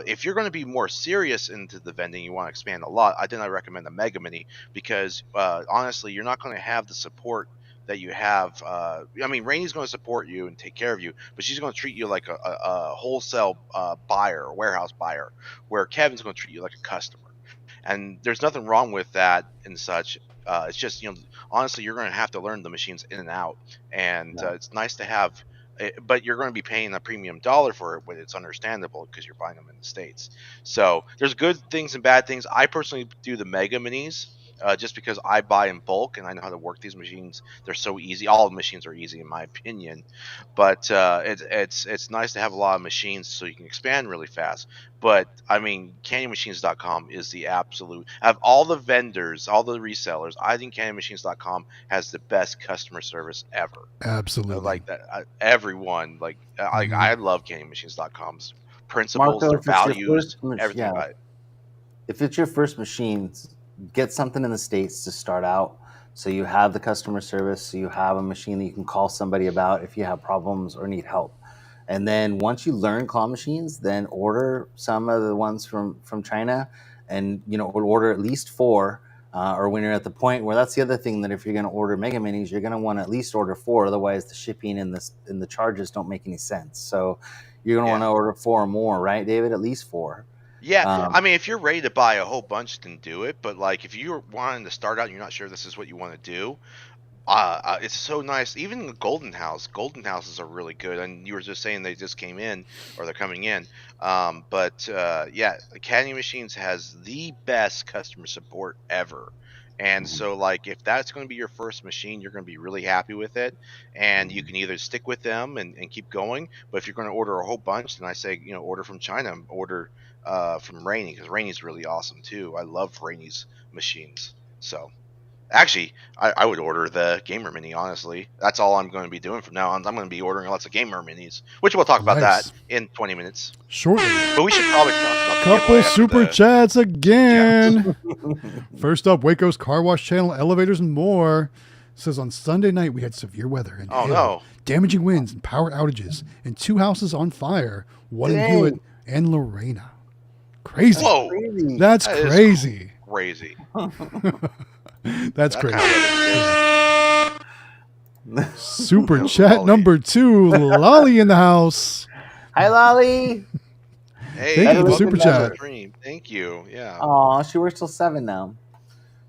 if you're going to be more serious into the vending, you want to expand a lot, I think I recommend the Mega Mini because honestly, you're not going to have the support that you have. I mean, Rainey's going to support you and take care of you, but she's going to treat you like a wholesale buyer, or warehouse buyer, where Kevin's going to treat you like a customer. And there's nothing wrong with that and such. It's just, honestly, you're going to have to learn the machines in and out, and it's nice to have. But you're going to be paying a premium dollar for it, but it's understandable because you're buying them in the States. So there's good things and bad things. I personally do the Mega Minis. Just because I buy in bulk and I know how to work these machines. They're so easy. All the machines are easy in my opinion, but it's nice to have a lot of machines so you can expand really fast. But I mean, CandyMachines.com is the absolute. Of all the vendors, all the resellers, I think CandyMachines.com has the best customer service ever. Absolutely. Like that, everyone I love CandyMachines.com's principles, Marco, their if it's your values, first everything about it. If it's your first machine, get something in the States to start out. So you have the customer service, so you have a machine that you can call somebody about if you have problems or need help. And then once you learn claw machines, then order some of the ones from China, and order at least 4. Or when you're at the point where that's the other thing, that if you're going to order Mega Minis, you're going to want to at least order 4. Otherwise, the shipping and the charges don't make any sense. So you're going to want to order 4 or more, right, David? At least 4. Yeah, I mean, if you're ready to buy a whole bunch, then do it. But like, if you're wanting to start out and you're not sure this is what you want to do, It's so nice. Even the Golden houses are really good. And you were just saying they just came in, or they're coming in. But yeah, Caddy Machines has the best customer support ever. And so, like, if that's going to be your first machine, you're going to be really happy with it. And you can either stick with them and keep going. But if you're going to order a whole bunch, then I say, order from China, order from Rainy, because Rainy's really awesome too. I love Rainy's machines. So. Actually, I would order the Gamer Mini, honestly. That's all I'm going to be doing from now on. I'm going to be ordering lots of Gamer Minis, which we'll talk about Nice. that in 20 minutes. Shortly. But we should probably talk about the Couple giveaway after super chats again. First up, Waco's Car Wash Channel, elevators and more. Says on Sunday night we had severe weather and hail, no. damaging winds and power outages, and 2 houses on fire. One in Dang. Hewitt and Lorena. Crazy. Whoa. Crazy. That's That is crazy. Crazy. That's That crazy. kind of Super Lolly. chat number 2, Lolly in the house. Hi, Lolly. Hey, Thank you for the welcome super to chat. the stream. Thank you. Yeah. Aw, she works till 7 now.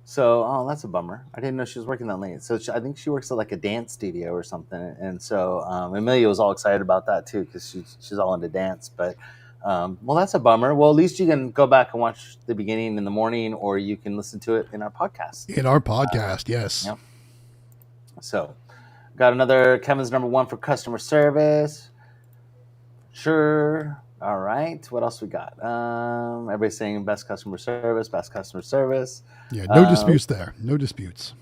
So, that's a bummer. I didn't know she was working that late. So I think she works at like a dance studio or something. And so Amelia was all excited about that too because she's all into dance. But well, that's a bummer. Well, at least you can go back and watch the beginning in the morning, or you can listen to it in our podcast. In our podcast, yes. Yep. So, got another Kevin's number 1 for customer service. Sure. All right. What else we got? Everybody's saying best customer service, best customer service. Yeah, no disputes there. No disputes.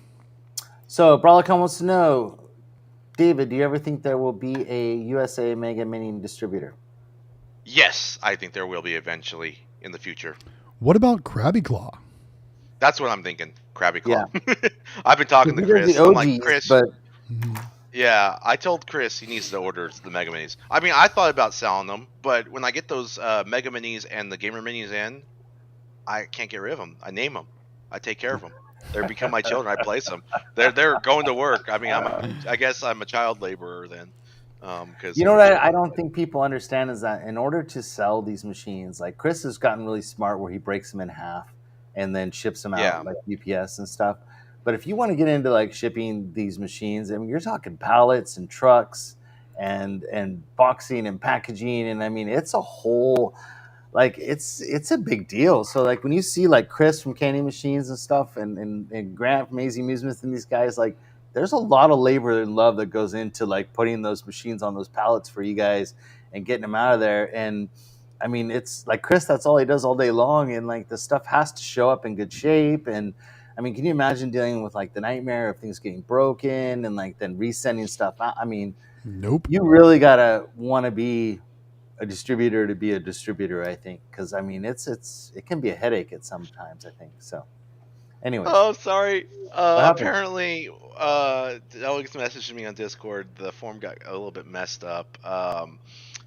So, Brawlicon wants to know, David, do you ever think there will be a USA Mega Mini distributor? Yes, I think there will be eventually in the future. What about Krabby Claw? That's what I'm thinking. Krabby Claw. I've been talking to These are Chris. the I'm OGs, like, Chris. but Yeah, I told Chris he needs to order the Mega Minis. I mean, I thought about selling them, but when I get those Mega Minis and the Gamer Minis in, I can't get rid of them. I name them. I take care of them. They become my children. I place them. They're going to work. I mean, I guess I'm a child laborer then. Cause you know what I don't think people understand is that in order to sell these machines, like Chris has gotten really smart where he breaks them in half and then ships them out like UPS and stuff. But if you want to get into like shipping these machines, I mean, you're talking pallets and trucks and boxing and packaging, and I mean, it's a whole like it's a big deal. So like when you see like Chris from Candy Machines and stuff, and Grant from AZ Amusements and these guys, like there's a lot of labor and love that goes into like putting those machines on those pallets for you guys and getting them out of there. And I mean, it's like Chris, that's all he does all day long, and like the stuff has to show up in good shape. And I mean, can you imagine dealing with like the nightmare of things getting broken and like then resending stuff out? I mean, Nope. you really gotta want to be a distributor to be a distributor, I think, because I mean, it can be a headache at sometimes, I think. So, anyway. Oh, sorry. Apparently, Alex messaged me on Discord. The form got a little bit messed up.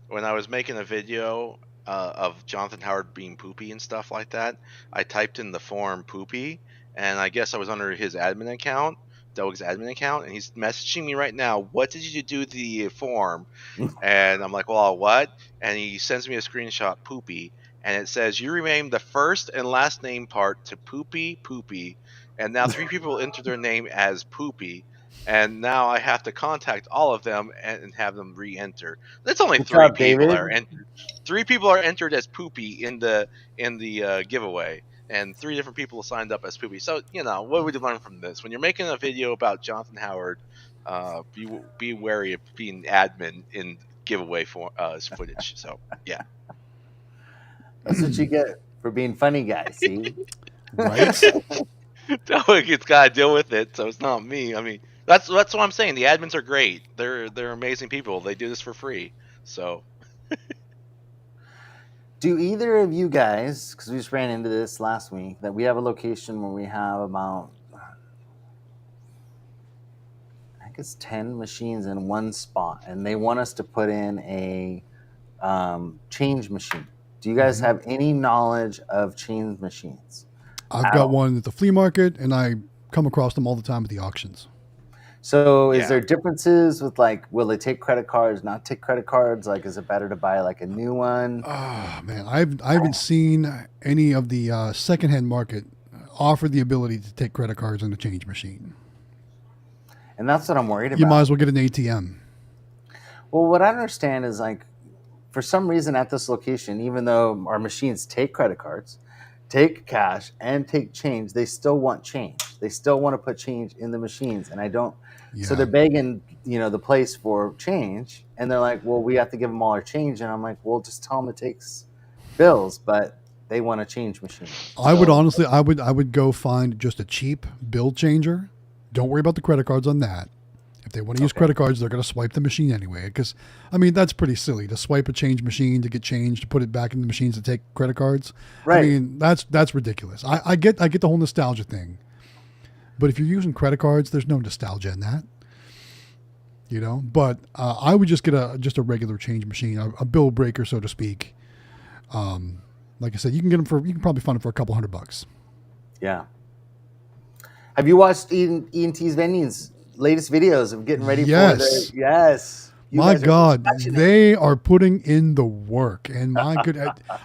When I was making a video of Jonathan Howard being poopy and stuff like that, I typed in the form poopy, and I guess I was under his admin account, Doug's admin account, and he's messaging me right now, what did you do to the form? And I'm like, well, what? And he sends me a screenshot, poopy, and it says, you rename the first and last name part to poopy, and now 3 people entered their name as poopy, and now I have to contact all of them and have them re-enter. That's only Good 3 job, people David. are entered. 3 people are entered as poopy in the giveaway, and 3 different people signed up as poopy. So what would you learn from this? When you're making a video about Jonathan Howard, be wary of being admin in giveaway footage. So yeah. That's what you get for being funny, guys. See, Right? It's got to deal with it, so it's not me. I mean, that's what I'm saying. The admins are great. They're amazing people. They do this for free. So do either of you guys, because we just ran into this last week, that we have a location where we have about, I guess, 10 machines in one spot, and they want us to put in a change machine. Do you guys have any knowledge of change machines? I've got one at the flea market, and I come across them all the time at the auctions. So is there differences with like, will they take credit cards, not take credit cards? Like, is it better to buy like a new one? Oh, man, I haven't seen any of the secondhand market offer the ability to take credit cards on the change machine. And that's what I'm worried about. You might as well get an ATM. Well, what I understand is like, for some reason at this location, even though our machines take credit cards, take cash, and take change, they still want change. They still want to put change in the machines, and I don't. Yeah. So they're begging, the place for change, and they're like, "Well, we have to give them all our change," and I'm like, "Well, just tell them it takes bills," but they want a change machine. I would honestly, I would go find just a cheap bill changer. Don't worry about the credit cards on that. If they want to use credit cards, they're going to swipe the machine anyway. Because, I mean, that's pretty silly to swipe a change machine to get change to put it back in the machines to take credit cards. Right. I mean, that's ridiculous. I get the whole nostalgia thing, but if you're using credit cards, there's no nostalgia in that. But I would just get a regular change machine, a bill breaker, so to speak. Like I said, you can probably find it for a couple $100. Yeah. Have you watched E&T's Vending's latest videos of getting ready for the... Yes. My God, they are putting in the work. And my good...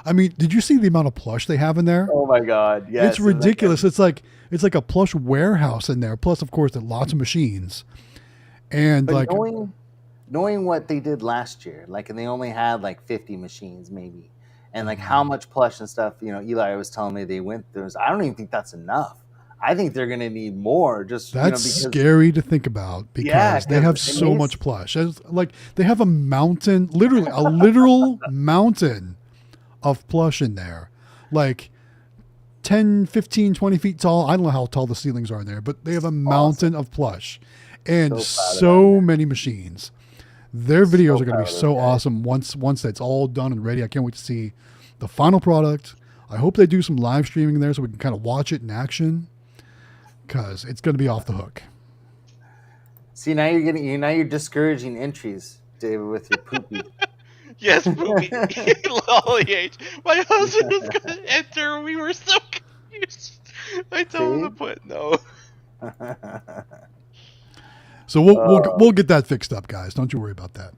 I mean, did you see the amount of plush they have in there? Oh, my God. Yes. It's ridiculous. It's like a plush warehouse in there. Plus, of course, there are lots of machines. And but like... Knowing what they did last year, and they only had 50 machines maybe. And how much plush and stuff, Eli was telling me they went through. I don't even think that's enough. I think they're going to need more. That's because, scary to think about because they have so much plush. They have a mountain, literally a literal mountain of plush in there, 10, 15, 20 feet tall. I don't know how tall the ceilings are in there, but they have a mountain of plush and so many machines. Their videos are going to be so awesome once that's all done and ready. I can't wait to see the final product. I hope they do some live streaming there so we can kind of watch it in action because it's going to be off the hook. See, now you're discouraging entries, David, with your poopy. Yes, poopy. Lolly H. My husband was going to enter. We were so confused. I told him to put no. So we'll get that fixed up, guys. Don't you worry about that.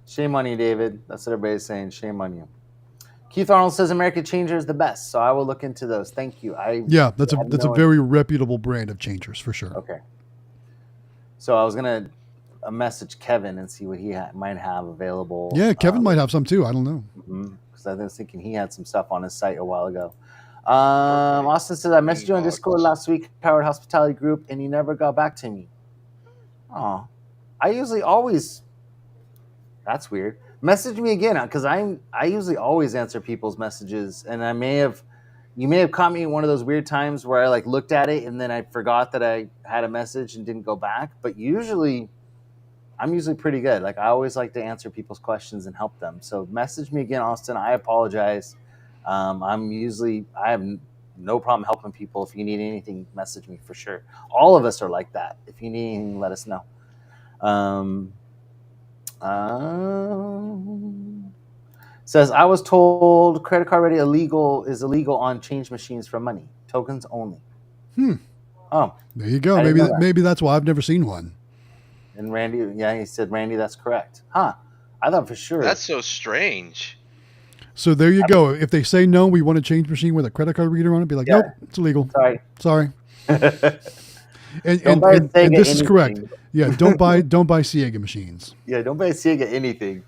Shame on you, David. That's what everybody's saying. Shame on you. Keith Arnold says American Changer is the best, so I will look into those. Thank you. That's a very reputable brand of changers for sure. Okay. So I was gonna message Kevin and see what he might have available. Yeah, Kevin might have some too. I don't know. Because I was thinking he had some stuff on his site a while ago. Austin says I messaged you on Discord last week, Powered Hospitality Group, and you never got back to me. Oh, I usually always. That's weird. Message me again because I usually always answer people's messages, and you may have caught me in one of those weird times where I looked at it and then I forgot that I had a message and didn't go back. But I'm usually pretty good. I always like to answer people's questions and help them. So message me again, Austin. I apologize. I have no problem helping people. If you need anything, message me for sure. All of us are like that. If you need anything, let us know. Says I was told credit card ready is illegal on change machines for money. Tokens only. Oh, there you go. Maybe that's why I've never seen one. And Randy, he said, Randy, that's correct. Huh? I thought for sure. That's so strange. So there you go. If they say no, we want a change machine with a credit card reader on it, be like, nope, it's illegal. Sorry. and this is correct. Yeah, don't buy Siega machines. Yeah, don't buy Siega anything.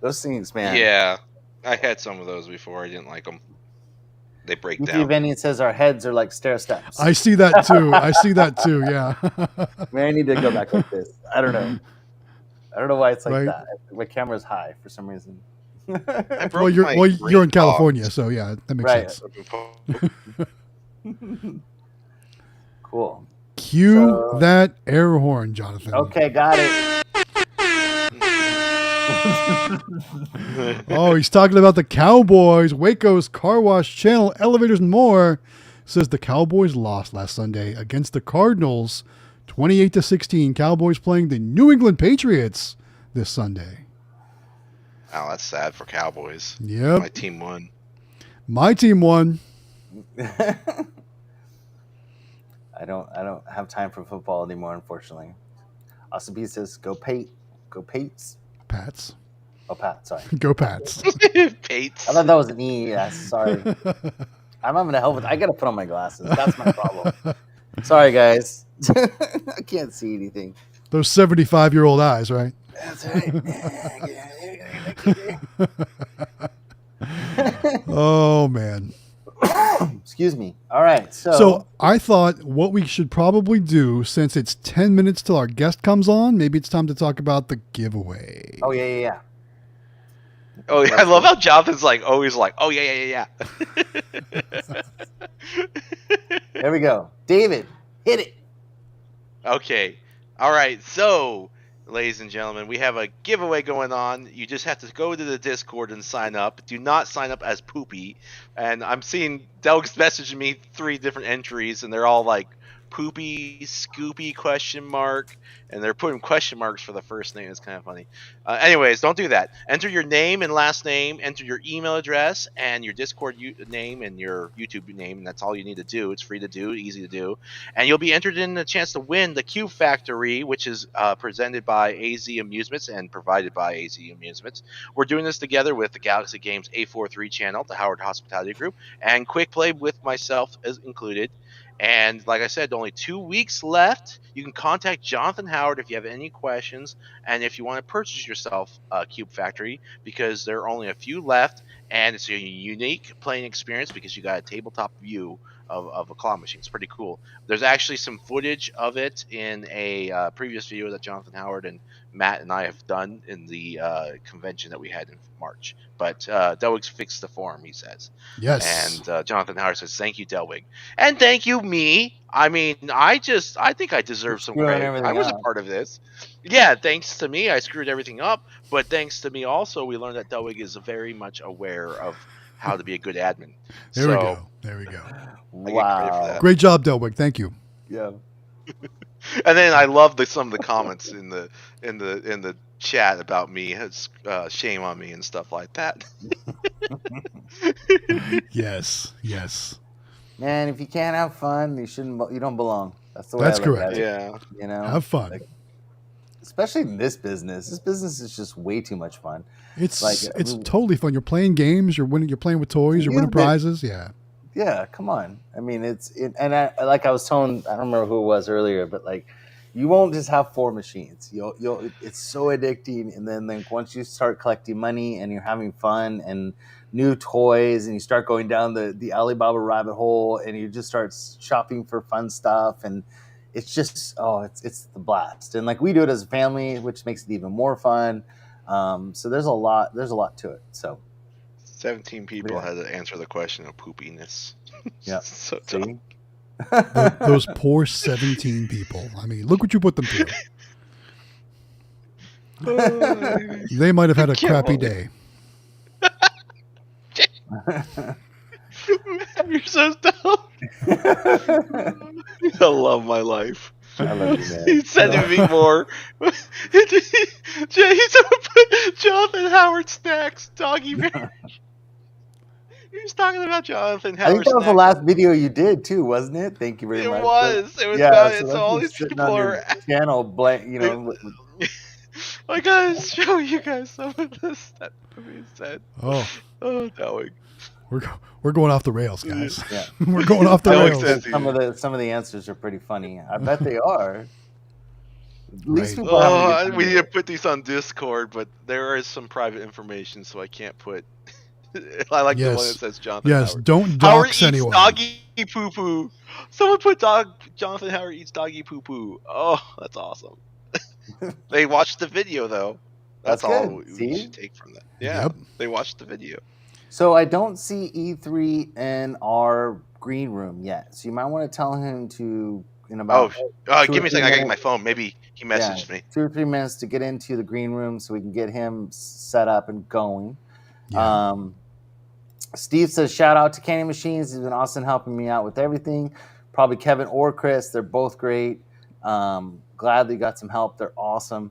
Those things, man. Yeah, I had some of those before. I didn't like them. They break down. Vending says our heads are like stair steps. I see that too. Yeah. Man, I need to go back like this. I don't know why it's like that. My camera's high for some reason. Well, you're in California, so yeah, that makes sense. Cool. Cue that air horn, Jonathan. Okay, got it. Oh, he's talking about the Cowboys, Waco's Car Wash Channel, Elevators, and more. Says the Cowboys lost last Sunday against the Cardinals, 28-16. Cowboys playing the New England Patriots this Sunday. Oh, that's sad for Cowboys. Yep. My team won. My team won. I don't have time for football anymore, unfortunately. Austin B says, "Go Pate, go Pates." Pats. Oh, Pat. Sorry. Go Pats. Pates. I thought that was an E. Yes, sorry. I'm having a hell of a. I gotta put on my glasses. That's my problem. Sorry, guys. I can't see anything. Those 75-year-old eyes, right? That's right. Oh, man. Excuse me. All right. So I thought what we should probably do, since it's 10 minutes till our guest comes on, maybe it's time to talk about the giveaway. Oh, yeah. Oh, yeah, I love how Jonathan's always like, oh, yeah. There we go. David, hit it. Okay. All right. So, ladies and gentlemen, we have a giveaway going on. You just have to go to the Discord and sign up. Do not sign up as Poopy. And I'm seeing Doug's messaging me 3 different entries, and they're all like Poopy, Scoopy, question mark, and they're putting question marks for the first name. It's kind of funny. Anyways, don't do that. Enter your name and last name, enter your email address and your Discord name and your YouTube name, and that's all you need to do. It's free to do, easy to do, and you'll be entered in the chance to win the Cube Factory, which is presented by AZ Amusements and provided by AZ Amusements. We're doing this together with the Galaxy Games A43 channel, the Howard Hospitality Group, and Quick Play with myself is included. And like I said, only 2 weeks left. You can contact Jonathan Howard if you have any questions, and if you want to purchase yourself a Cube Factory, because there are only a few left, and it's a unique playing experience because you got a tabletop view of a claw machine. It's pretty cool. There's actually some footage of it in a previous video that Jonathan Howard and Matt and I have done in the convention that we had in March. But Delwig's fixed the form, he says. Yes. And Jonathan Howard says, thank you, Delwig. And thank you, me. I mean, I think I deserve some credit. I was a part of this. Yeah, thanks to me, I screwed everything up. But thanks to me also, we learned that Delwig is very much aware of how to be a good admin. There we go. Wow. Great job, Delwick. Thank you. Yeah. And then I love some of the comments in the chat about me. Shame on me and stuff like that. Yes. Man, if you can't have fun, you don't belong. That's the way That's I look correct. at it. Yeah. You know, Have fun. Like, especially in this business. This business is just way too much fun. It's totally fun. You're playing games. You're playing with toys. You're winning prizes. Yeah. Yeah, come on. I mean, like I was telling, I don't remember who it was earlier, but like, you won't just have 4 machines. It's so addicting. And then once you start collecting money and you're having fun and new toys, and you start going down the Alibaba rabbit hole, and you just start shopping for fun stuff, and it's just it's the blast. And like, we do it as a family, which makes it even more fun. So there's a lot to it. So 17 people had to answer the question of poopiness. Yeah. So tough. Those poor 17 people. I mean, look what you put them through. They might have had a crappy day. You're so dumb. I love my life. I love you, man. He's sending me more. He's put Jonathan Howard snacks, doggy bear. He was talking about Jonathan Howard. I think that was the last video you did too, wasn't it? Thank you very much. It was. Yeah, so all these people are channel blank. You know. I gotta show you guys some of this stuff he said. Oh, Dowing. We're going off the rails, guys. Yeah. We're going off the rails. Some of the answers are pretty funny. I bet they are. At least Right. people We need to put these on Discord, but there is some private information, so I can't put. I like the one that says Jonathan Howard. Don't Howard dox eats anyone. doggy poo poo. Someone put Jonathan Howard eats doggy poo poo. Oh, that's awesome. They watched the video though. That's all we should take from that. Yeah, Yep. They watched the video. So I don't see E3 in our green room yet. So you might want to tell him to in about. Give me a second. I gotta get my phone. Maybe he messaged me. 2 or 3 minutes to get into the green room so we can get him set up and going. Yeah. Steve says, shout out to Candy Machines. He's been awesome helping me out with everything. Probably Kevin or Chris. They're both great. Glad they got some help. They're awesome.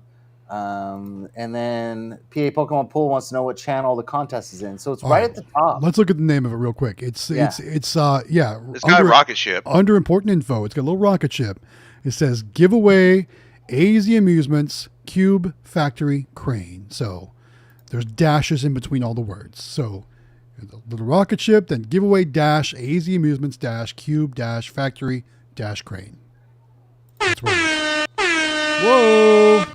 And then PA Pokemon Pool wants to know what channel the contest is in. So it's right at the top. Let's look at the name of it real quick. It's got a rocket ship. Under important info, it's got a little rocket ship. It says giveaway AZ Amusements Cube Factory Crane. So there's dashes in between all the words. So the little rocket ship, then giveaway dash AZ Amusements dash Cube dash Factory dash Crane. That's where it is. Whoa!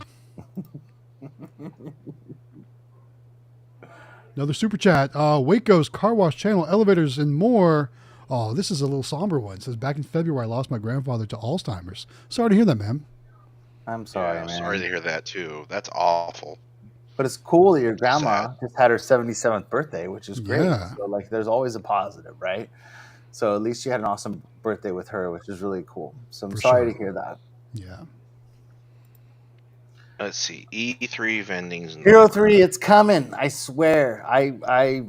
Another super chat. Waco's Car Wash Channel, elevators, and more. Oh, this is a little somber one. It says, back in February, I lost my grandfather to Alzheimer's. Sorry to hear that, man. I'm sorry, I'm man. sorry to hear that too. That's awful. But it's cool that your grandma Sad. just had her 77th birthday, which is great. Yeah. So, like, there's always a positive, right? So at least you had an awesome birthday with her, which is really cool. So I'm sorry to hear that. Yeah. Let's see. E3 vendings. Hero 3, it's coming. I swear. I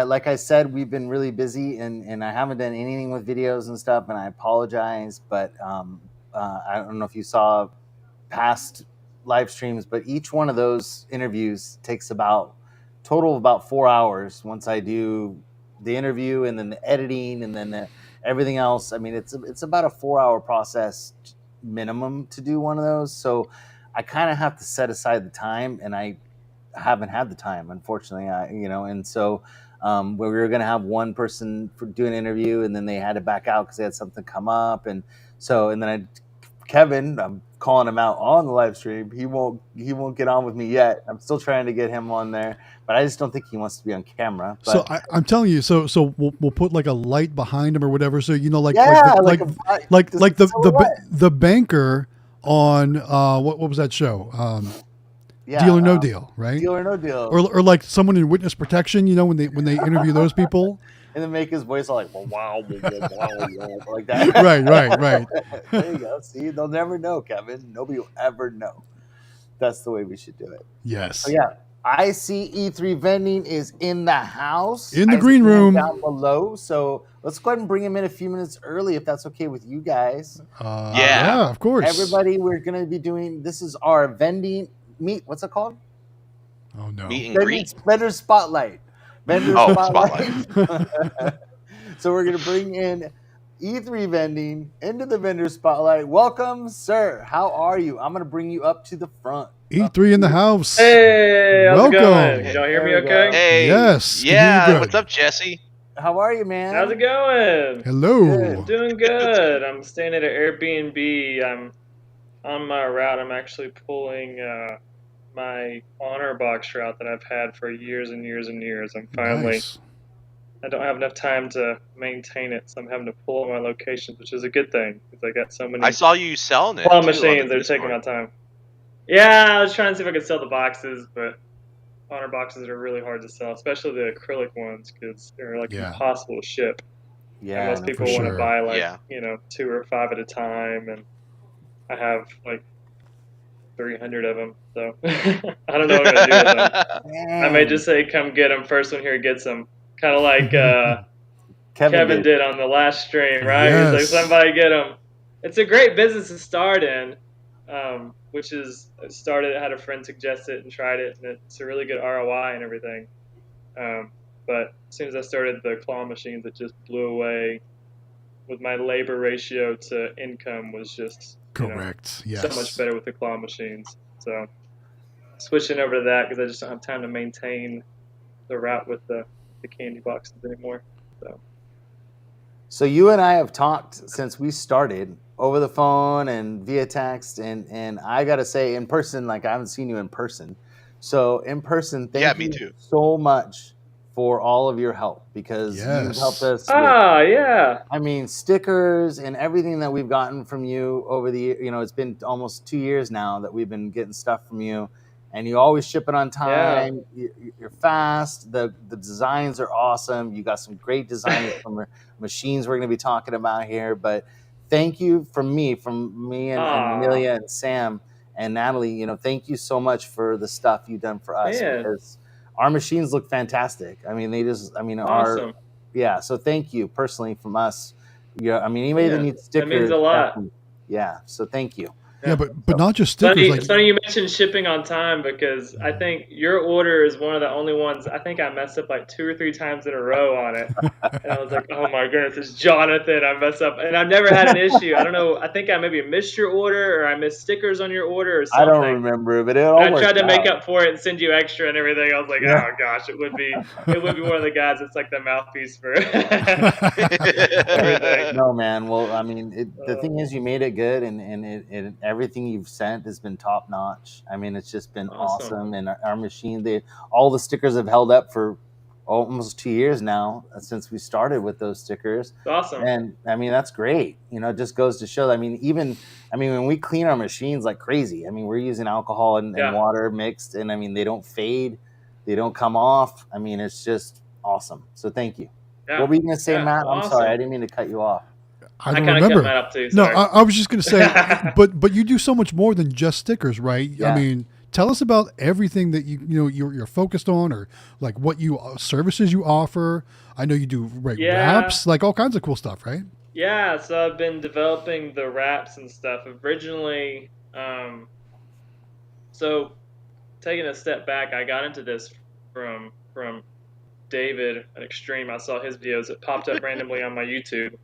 like I said, we've been really busy and I haven't done anything with videos and stuff, and I apologize. But I don't know if you saw past live streams, but each one of those interviews takes total of about 4 hours once I do the interview and then the editing and then everything else. I mean, it's about a 4-hour process minimum to do one of those. So I kind of have to set aside the time, and I haven't had the time, unfortunately. And so where we were going to have one person do an interview, and then they had to back out because they had something come up, and then Kevin, I'm calling him out on the live stream. He won't get on with me yet. I'm still trying to get him on there, but I just don't think he wants to be on camera. But, so I'm telling you, so we'll put like a light behind him or whatever. So like the banker on what was that show? Deal or No Deal, right? Deal or No Deal, or like someone in witness protection. When they interview those people. And then make his voice all like, wow, like that. Right. There you go. See, they'll never know, Kevin. Nobody will ever know. That's the way we should do it. Yes. So yeah, I see E3 Vending is in the house. In the green room. Down below. So let's go ahead and bring him in a few minutes early if that's okay with you guys. Yeah, of course. Everybody, we're going to be doing, this is our vending meet. What's it called? Oh, no. Meet and greet. Vendor Spotlight. Spotlight. So we're going to bring in E3 Vending into the Vendor Spotlight. Welcome, sir. How are you? I'm going to bring you up to the front. E3 in the house. Hey, how's welcome. it going? Can y'all hear me okay? Hey. Yes. Yeah. What's up, Jesse? How are you, man? How's it going? Hello. Good. Doing good. I'm staying at an Airbnb. I'm on my route. I'm actually pulling my honor box route that I've had for years and years and years. I'm finally, Nice. I don't have enough time to maintain it, so I'm having to pull my locations, which is a good thing because I got so many I saw you selling it. claw too, machines on that the are taking my Discord. time. Yeah, I was trying to see if I could sell the boxes, but honor boxes are really hard to sell, especially the acrylic ones because they're like impossible to ship. Yeah, And most people for want sure. to buy like 2 or 5 at a time, and I have like 300 of them, so I don't know what I'm gonna do with them. I may just say, "Come get them." First one here gets them, kind of like Kevin did on the last stream, right? Yes. He's like, "Somebody get them." It's a great business to start in, which is started. I had a friend suggest it and tried it, and it's a really good ROI and everything. But as soon as I started the claw machines, it just blew away. With my labor ratio to income was just Correct. Yes. so much better with the claw machines. So switching over to that because I just don't have time to maintain the route with the candy boxes anymore. So you and I have talked since we started over the phone and via text, and I gotta say, in person, like I haven't seen you in person. So in person, thank me you too. so much for all of your help because you've helped us. Yeah. I mean, stickers and everything that we've gotten from you over the, it's been almost 2 years now that we've been getting stuff from you, and you always ship it on time. Yeah. You're fast. The designs are awesome. You got some great designs from machines we're going to be talking about here. But thank you from me and Amelia and Sam and Natalie. Thank you so much for the stuff you've done for us because our machines look fantastic. I mean, Awesome. So thank you personally from us. Yeah, I mean, anybody that needs stickers, that means a lot. So thank you. Yeah, but not just stickers. It's funny you mentioned shipping on time because I think your order is one of the only ones. I think I messed up like 2 or 3 times in a row on it, and I was like, "Oh my goodness, it's Jonathan." I messed up, and I've never had an issue. I don't know. I think I maybe missed your order, or I missed stickers on your order, or something. I don't remember, but I tried to make up for it and send you extra and everything. I was like, "Oh gosh, it would be one of the guys that's like the mouthpiece for everything." No, man. Well, I mean, the thing is, you made it good, and everything you've sent has been top notch. I mean, it's just been Awesome. awesome. And our machine, all the stickers have held up for almost 2 years now since we started with those stickers. It's awesome. And I mean, that's great. It just goes to show. I mean, when we clean our machines like crazy, I mean, we're using alcohol and water mixed, and I mean, they don't fade, they don't come off. I mean, it's just awesome. So thank you. Yeah. What were you gonna say, Matt? I'm awesome. sorry, I didn't mean to cut you off. I don't kinda remember. cut mine up too, No, sorry. I was just going to say, but you do so much more than just stickers, right? Yeah. I mean, tell us about everything that you're focused on, or like what services you offer. I know you do wraps, like all kinds of cool stuff, right? Yeah, so I've been developing the wraps and stuff. Originally, so taking a step back, I got into this from David at Xtreme. I saw his videos. It popped up randomly on my YouTube.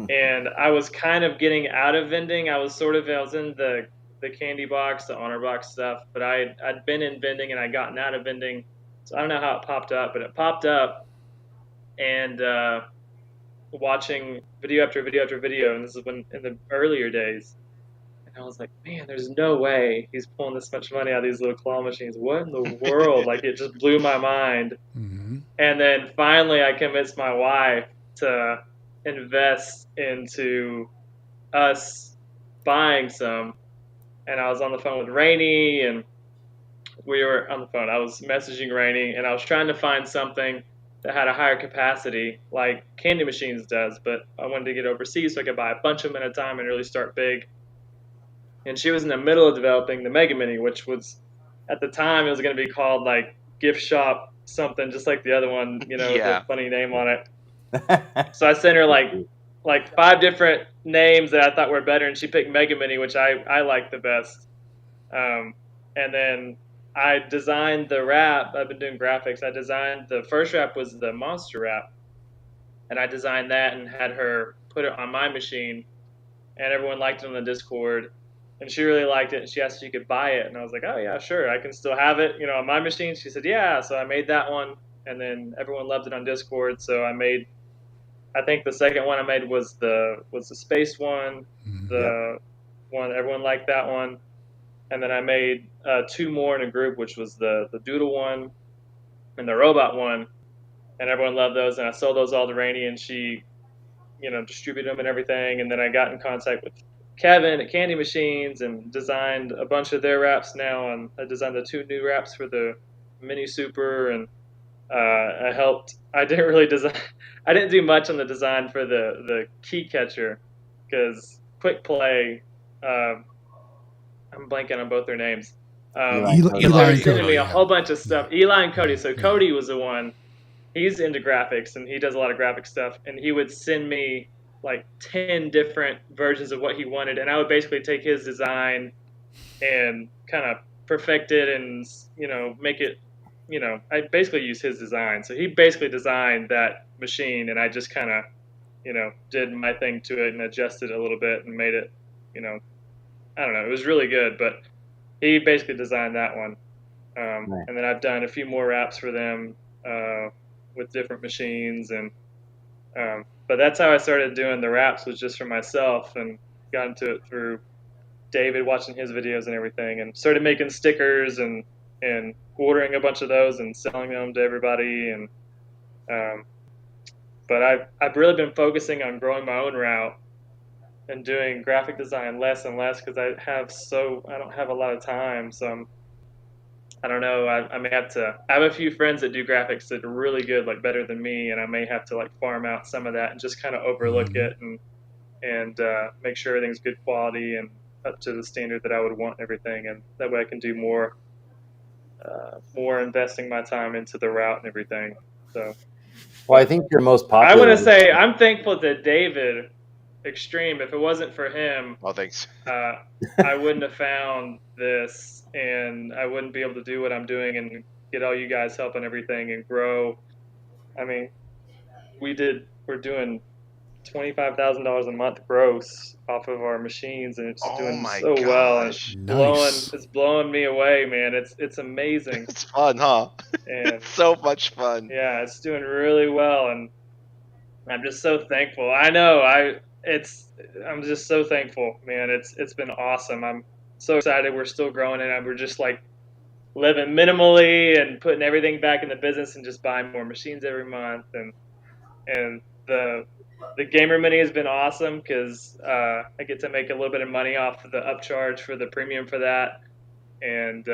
And I was kind of getting out of vending. I was in the candy box, the honor box stuff, but I'd been in vending and I'd gotten out of vending. So I don't know how it popped up, but it popped up, and watching video after video after video, and this is in the earlier days. And I was like, man, there's no way he's pulling this much money out of these little claw machines. What in the world? Like, it just blew my mind. Mm-hmm. And then finally I convinced my wife to invest into us buying some. And I was on the phone with Rainey, and we were on the phone. I was messaging Rainey, and I was trying to find something that had a higher capacity like candy machines does, but I wanted to get overseas so I could buy a bunch of them at a time and really start big. And she was in the middle of developing the Mega Mini, which was, at the time, it was going to be called like Gift Shop something, just like the other one, with a funny name on it. So I sent her like 5 different names that I thought were better, and she picked Mega Mini, which I liked the best. And then I designed the wrap. I've been doing graphics. I designed the first wrap was the monster wrap, and I designed that and had her put it on my machine, and everyone liked it on the Discord, and she really liked it, and she asked if she could buy it, and I was like, oh yeah, sure, I can still have it, on my machine. She said, yeah. So I made that one, and then everyone loved it on Discord. So I think the second one I made was the space one, one everyone liked that one. And then I made 2 more in a group, which was the doodle one and the robot one, and everyone loved those. And I sold those all to Rainey, and she, distributed them and everything. And then I got in contact with Kevin at Candy Machines and designed a bunch of their wraps now. And I designed the 2 new wraps for the Mini Super, and I didn't really design. I didn't do much on the design for the key catcher, because Quick Play. I'm blanking on both their names. Eli and sending me a whole bunch of stuff. Eli and Cody. So Cody was the one. He's into graphics, and he does a lot of graphic stuff. And he would send me like 10 different versions of what he wanted, and I would basically take his design and kind of perfect it and make it. I basically use his design. So he basically designed that machine, and I just kind of, did my thing to it and adjusted it a little bit and made it, I don't know. It was really good, but he basically designed that one. Right. And then I've done a few more wraps for them with different machines, and but that's how I started doing the wraps, was just for myself, and got into it through David, watching his videos and everything, and started making stickers and ordering a bunch of those and selling them to everybody. And but I've really been focusing on growing my own route and doing graphic design less and less, because I don't have a lot of time. So I don't know. I may have to. I have a few friends that do graphics that are really good, like better than me, and I may have to like farm out some of that and just kind of overlook it and make sure everything's good quality and up to the standard that I would want and everything, and that way I can do more investing my time into the route and everything. So, well, I think you're most popular. I want to say I'm thankful to David Xtreme. If it wasn't for him, well, thanks. I wouldn't have found this, and I wouldn't be able to do what I'm doing and get all you guys help and everything and grow. I mean, we're doing $25,000 a month gross off of our machines, and it's doing so well. And it's blowing me away, man. It's amazing. It's fun, huh? And it's so much fun. Yeah, it's doing really well, and I'm just so thankful. I know I'm just so thankful, man. It's been awesome. I'm so excited. We're still growing, and we're just like living minimally and putting everything back in the business and just buying more machines every month. And the gamer mini has been awesome because I get to make a little bit of money off of the upcharge for the premium for that, and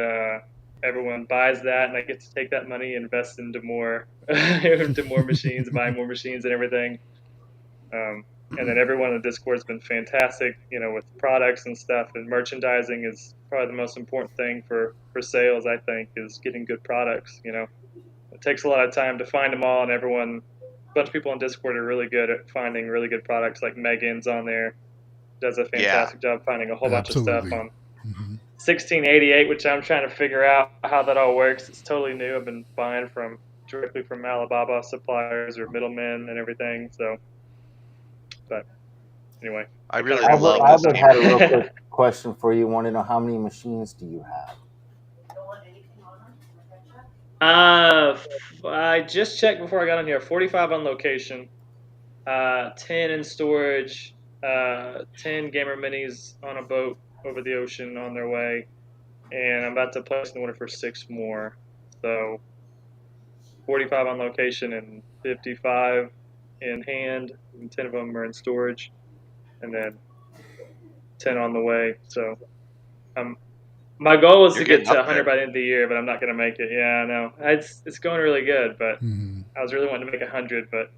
everyone buys that, and I get to take that money and invest into more into more machines, buy more machines and everything. And then everyone in the Discord has been fantastic, with products and stuff. And merchandising is probably the most important thing for sales, I think, is getting good products. It takes a lot of time to find them all, and a bunch of people on Discord are really good at finding really good products. Like Megan's on there, does a fantastic job finding a whole bunch of stuff on 1688, which I'm trying to figure out how that all works. It's totally new. I've been buying directly from Alibaba suppliers or middlemen and everything. So, but anyway, I really Albert, love this Albert had a real game. quick question for you. Want to know how many machines do you have? I just checked before I got on here. 45 on location, 10 in storage, 10 gamer minis on a boat over the ocean on their way, and I'm about to place an order for 6 more. So 45 on location and 55 in hand, and 10 of them are in storage, and then 10 on the way. So my goal is to get to 100 by the end of the year, but I'm not going to make it. Yeah, I know. It's going really good, but I was really wanting to make 100, but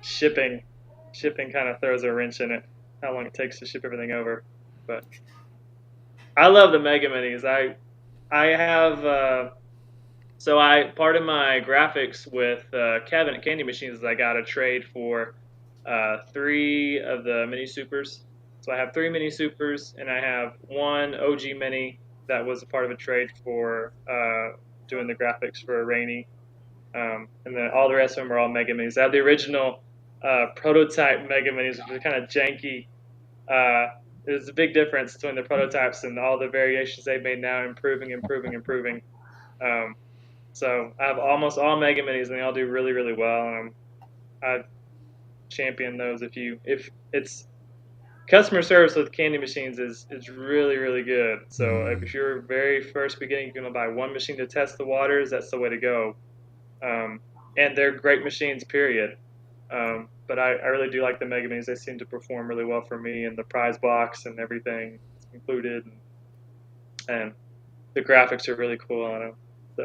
shipping kind of throws a wrench in it, how long it takes to ship everything over. But I love the Mega Minis. I have part of my graphics with Kevin at Candy Machines is I got a trade for 3 of the Mini Supers. So I have 3 Mini Supers, and I have 1 OG Mini that was a part of a trade for doing the graphics for Rainy. And then all the rest of them are all Mega Minis. I have the original prototype Mega Minis, which are kind of janky. There's a big difference between the prototypes and all the variations they've made now, improving. So I have almost all Mega Minis, and they all do really, really well. And I champion those. If it's customer service with Candy Machines is really, really good. So if you're very first beginning, you're going to buy 1 machine to test the waters, that's the way to go. And they're great machines, period. But I really do like the Mega Minis. They seem to perform really well for me, and the prize box and everything is included. And the graphics are really cool on them. So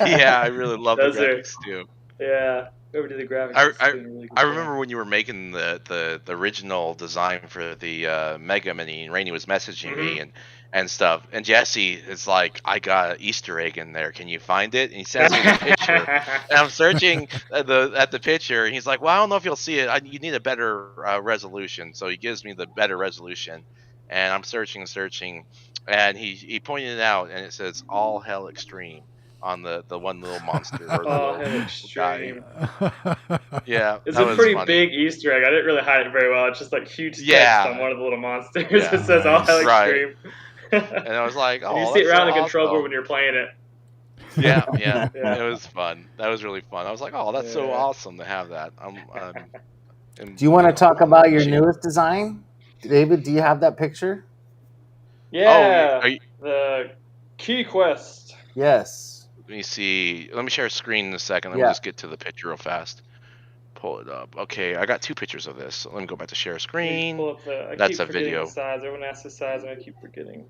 Yeah, I really love the graphics too. Yeah. Whoever did the graphics is doing a really good I job. remember when you were making the original design for the Mega Mini, and Rainey was messaging me and stuff, and Jesse is like, I got an Easter egg in there, can you find it? And he sends me the picture, and I'm searching at the picture, and he's like, well, I don't know if you'll see it, you need a better resolution. So he gives me the better resolution, and I'm searching, and he pointed it out, and it says all hell Xtreme on the one little monster or the Oh, little Extreme. Yeah, It's that a was pretty funny. big Easter egg. I didn't really hide it very well. It's just like huge text Yeah. on one of the little monsters. Yeah, It says all hell right. Extreme. And I was like, oh, and you see it that's around so the control board awesome. when you're playing it. Yeah, Yeah. it was fun. That was really fun. I was like, oh, that's so awesome to have that. Do you want to talk about your newest design, David? Do you have that picture? Yeah. Oh, the Key Quest. Yes. Let me see. Let me share a screen in a second. Let me just get to the picture real fast. Pull it up. Okay, I got 2 pictures of this. So let me go back to share a screen. That's a video. The size. Everyone asks the size, and I keep forgetting.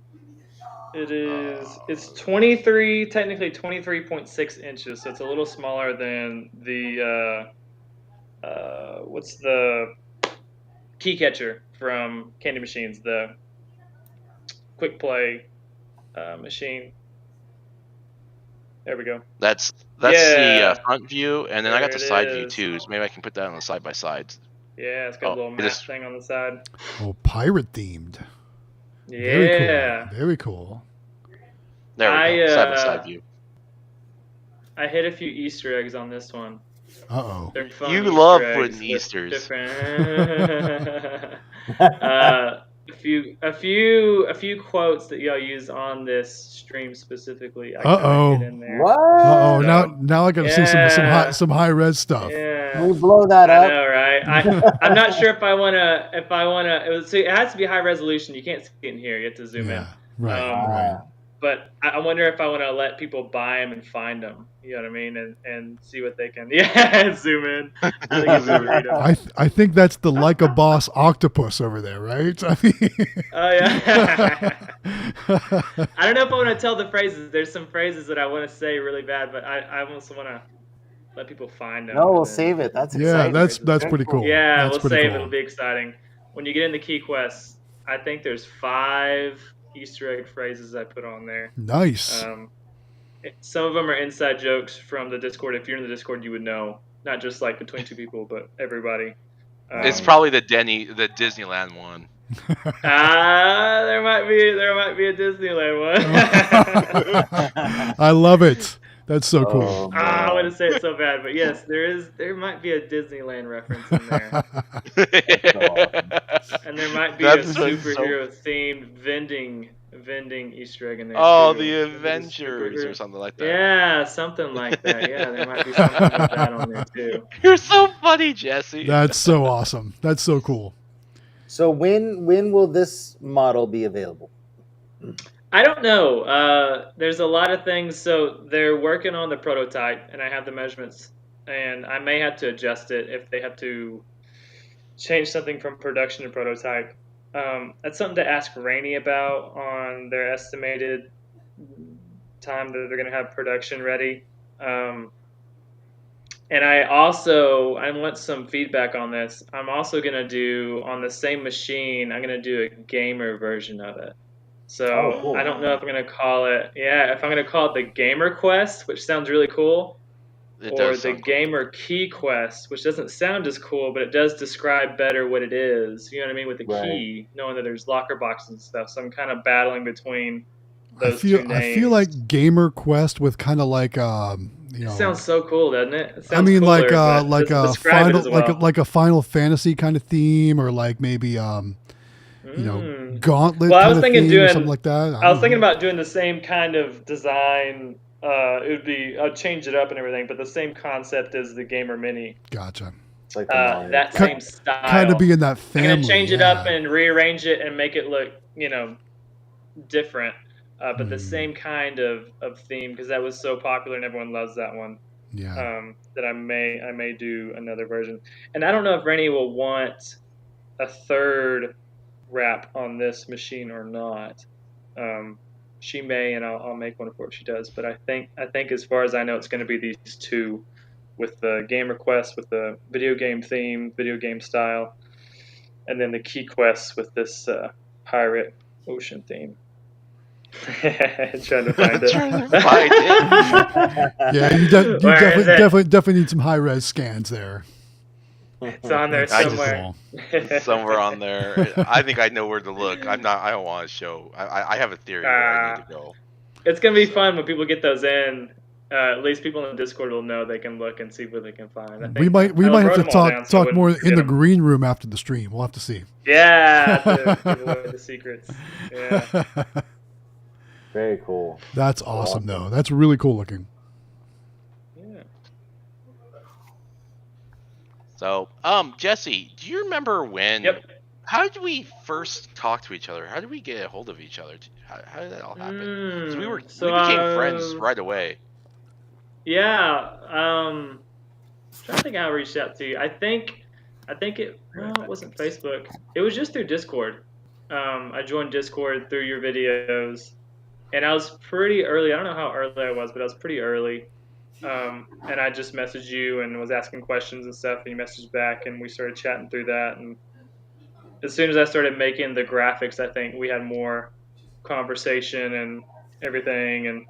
It's 23, technically 23.6 inches, so it's a little smaller than the what's the key catcher from Candy Machines, the quick play machine. There we go. That's the front view, and then I got the side view too. So maybe I can put that on the side by sides. Yeah, it's got a little map thing on the side. Oh, pirate themed. Yeah. Very cool. There we go. Side by side view. I hit a few Easter eggs on this one. Uh-oh. They're fun. You love putting Easters. A few quotes that y'all use on this stream specifically. Uh-oh. What? Uh-oh. Now I gotta see some high res stuff. Yeah. Can we blow that up? I know, right? I'm not sure if I wanna. So it has to be high resolution. You can't see it in here. You have to zoom in. Yeah, right, Um, right. But I wonder if I want to let people buy them and find them. You know what I mean? And see what they can. Yeah, zoom in. I think it's burrito. I think that's the like a boss octopus over there, right? I mean, Oh yeah. I don't know if I want to tell the phrases. There's some phrases that I want to say really bad, but I also want to let people find them. No, we'll and then- save it. That's yeah, exciting. that's pretty cool. Yeah, That's we'll pretty save it. cool. It'll be exciting. When you get into Key Quest, I think there's 5 Easter egg phrases I put on there. Nice. Some of them are inside jokes from the Discord. If you're in the Discord, you would know. Not just like between 2 people, but everybody. It's probably the Disneyland one. There might be a Disneyland one. I love it. That's so cool. Oh, I man. want to say it so bad, but yes, there might be a Disneyland reference in there, and there might be a That's so- superhero themed vending Easter egg in there. Oh, too. the Maybe the Avengers or superhero- something like that. Yeah, something like that. Yeah, there might be something like that on there too. You're so funny, Jesse. That's so awesome. That's so cool. So when will this model be available? I don't know. There's a lot of things. So they're working on the prototype, and I have the measurements, and I may have to adjust it if they have to change something from production to prototype. That's something to ask Rainey about on their estimated time that they're going to have production ready. And I want some feedback on this. I'm also going to do on the same machine. I'm going to do a gamer version of it. So Oh, cool. I don't know if I'm going to call it. Yeah, if I'm going to call it the Gamer Quest, which sounds really cool, It or does the sound cool. Gamer Key Quest, which doesn't sound as cool, but it does describe better what it is. You know what I mean? With the Right. key, knowing that there's locker boxes and stuff. So I'm kind of battling between I those two names. feel like Gamer Quest with kind of like It sounds so cool, doesn't it? It I sounds mean, cooler, like but like a describe it final as well. like a Final Fantasy kind of theme, or like maybe Gauntlet. Well, I kind was of thinking theme doing or something like that. I was thinking about doing the same kind of design. I'd change it up and everything, but the same concept as the Gamer Mini. Gotcha. It's like the Mario That Kart. same style. Kind of be in that I'm family. gonna change it yeah. up and rearrange it and make it look, different. But the same kind of theme, because that was so popular and everyone loves that one. Yeah. That I may do another version, and I don't know if Rennie will want a third wrap on this machine or not. She may, and I'll make one before she does. But I think as far as I know, it's going to be these 2, with the Gamer Quest with the video game theme, video game style, and then the Key Quest with this pirate ocean theme. Trying to find it. Trying to find it. Yeah, you Where is it? definitely need some high res scans there. It's on there That's so somewhere. cool. Somewhere on there. I think I know where to look. I don't want to show. I have a theory where I need to go. It's gonna be fun when people get those in. At least people in the Discord will know they can look and see what they can find. I think We might I have wrote to them all down so I talk wouldn't more forget in the them. green room after the stream. We'll have to see. Yeah, to give away the secrets. Yeah. Very cool. That's awesome, though. That's really cool looking. Yeah. So, Jesse, do you remember when? Yep. How did we first talk to each other? How did we get a hold of each other? How did that all happen? 'Cause we became friends right away. Yeah. I'm trying to think how I reached out to you. I think it wasn't Facebook. It was just through Discord. I joined Discord through your videos, and I was pretty early. I don't know how early I was, but I was pretty early. And I just messaged you and was asking questions and stuff, and you messaged back, and we started chatting through that. And as soon as I started making the graphics, I think we had more conversation and everything, and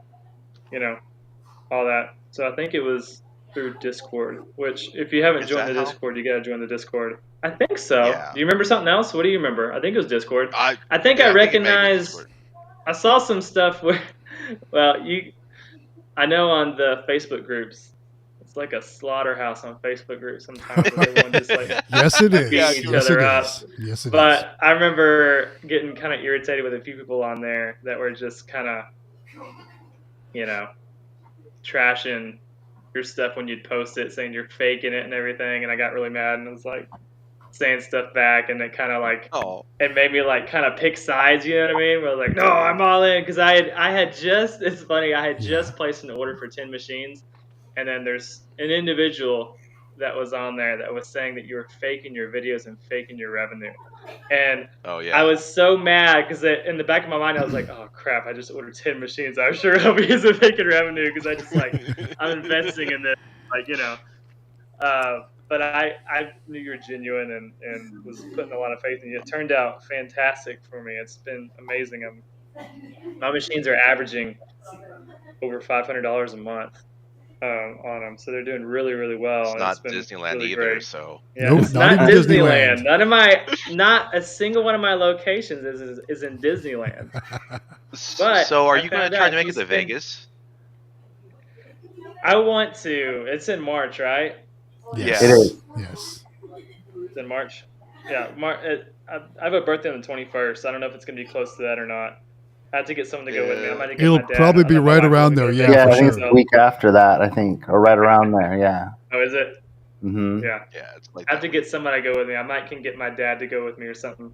all that. So I think it was through Discord. Which, if you haven't Is joined that the how? Discord, you gotta join the Discord. I think so. Yeah. Do you remember something else? What do you remember? I think it was Discord. I think yeah, I think it may be recognized. Discord. I saw some stuff where, well, I know on the Facebook groups, it's like a slaughterhouse on Facebook groups sometimes. Where everyone just like Yes, it is. beating Yes, each it other up. is. Yes, it is. But I remember getting kind of irritated with a few people on there that were just kind of, trashing your stuff when you'd post it, saying you're faking it and everything. And I got really mad and I was like, saying stuff back, and it kind of like Oh, it made me like kind of pick sides. You know what I mean? Where I was like, no, I'm all in because I had just it's funny I had just placed an order for 10 machines, and then there's an individual that was on there that was saying that you were faking your videos and faking your revenue, and oh yeah. I was so mad because in the back of my mind I was like, oh crap, I just ordered 10 machines. I'm sure I'll be using faking revenue because I just like I'm investing in this, like you know. But I knew you were genuine and was putting a lot of faith in you. It turned out fantastic for me. It's been amazing. My machines are averaging over $500 a month on them, so they're doing really, really well. It's not been Disneyland really either, great. so Yeah, Nope, it's not not even Disneyland. Disneyland. Not a single one of my locations is in Disneyland. But so are I you going found to try out to make you it to spend- Vegas? I want to. It's in March, right? Yes. It is. Yes. It's in March. Yeah, I have a birthday on the 21st. I don't know if it's gonna be close to that or not. I have to get someone to go with me. I might get It'll my dad. probably be right around there. Yeah, Yeah, for I think it's sure. the week after that. I think, or right around there. Yeah. Oh, is it? Mm-hmm. Yeah. Yeah, it's like I have to get somebody to go with me. I might can get my dad to go with me or something.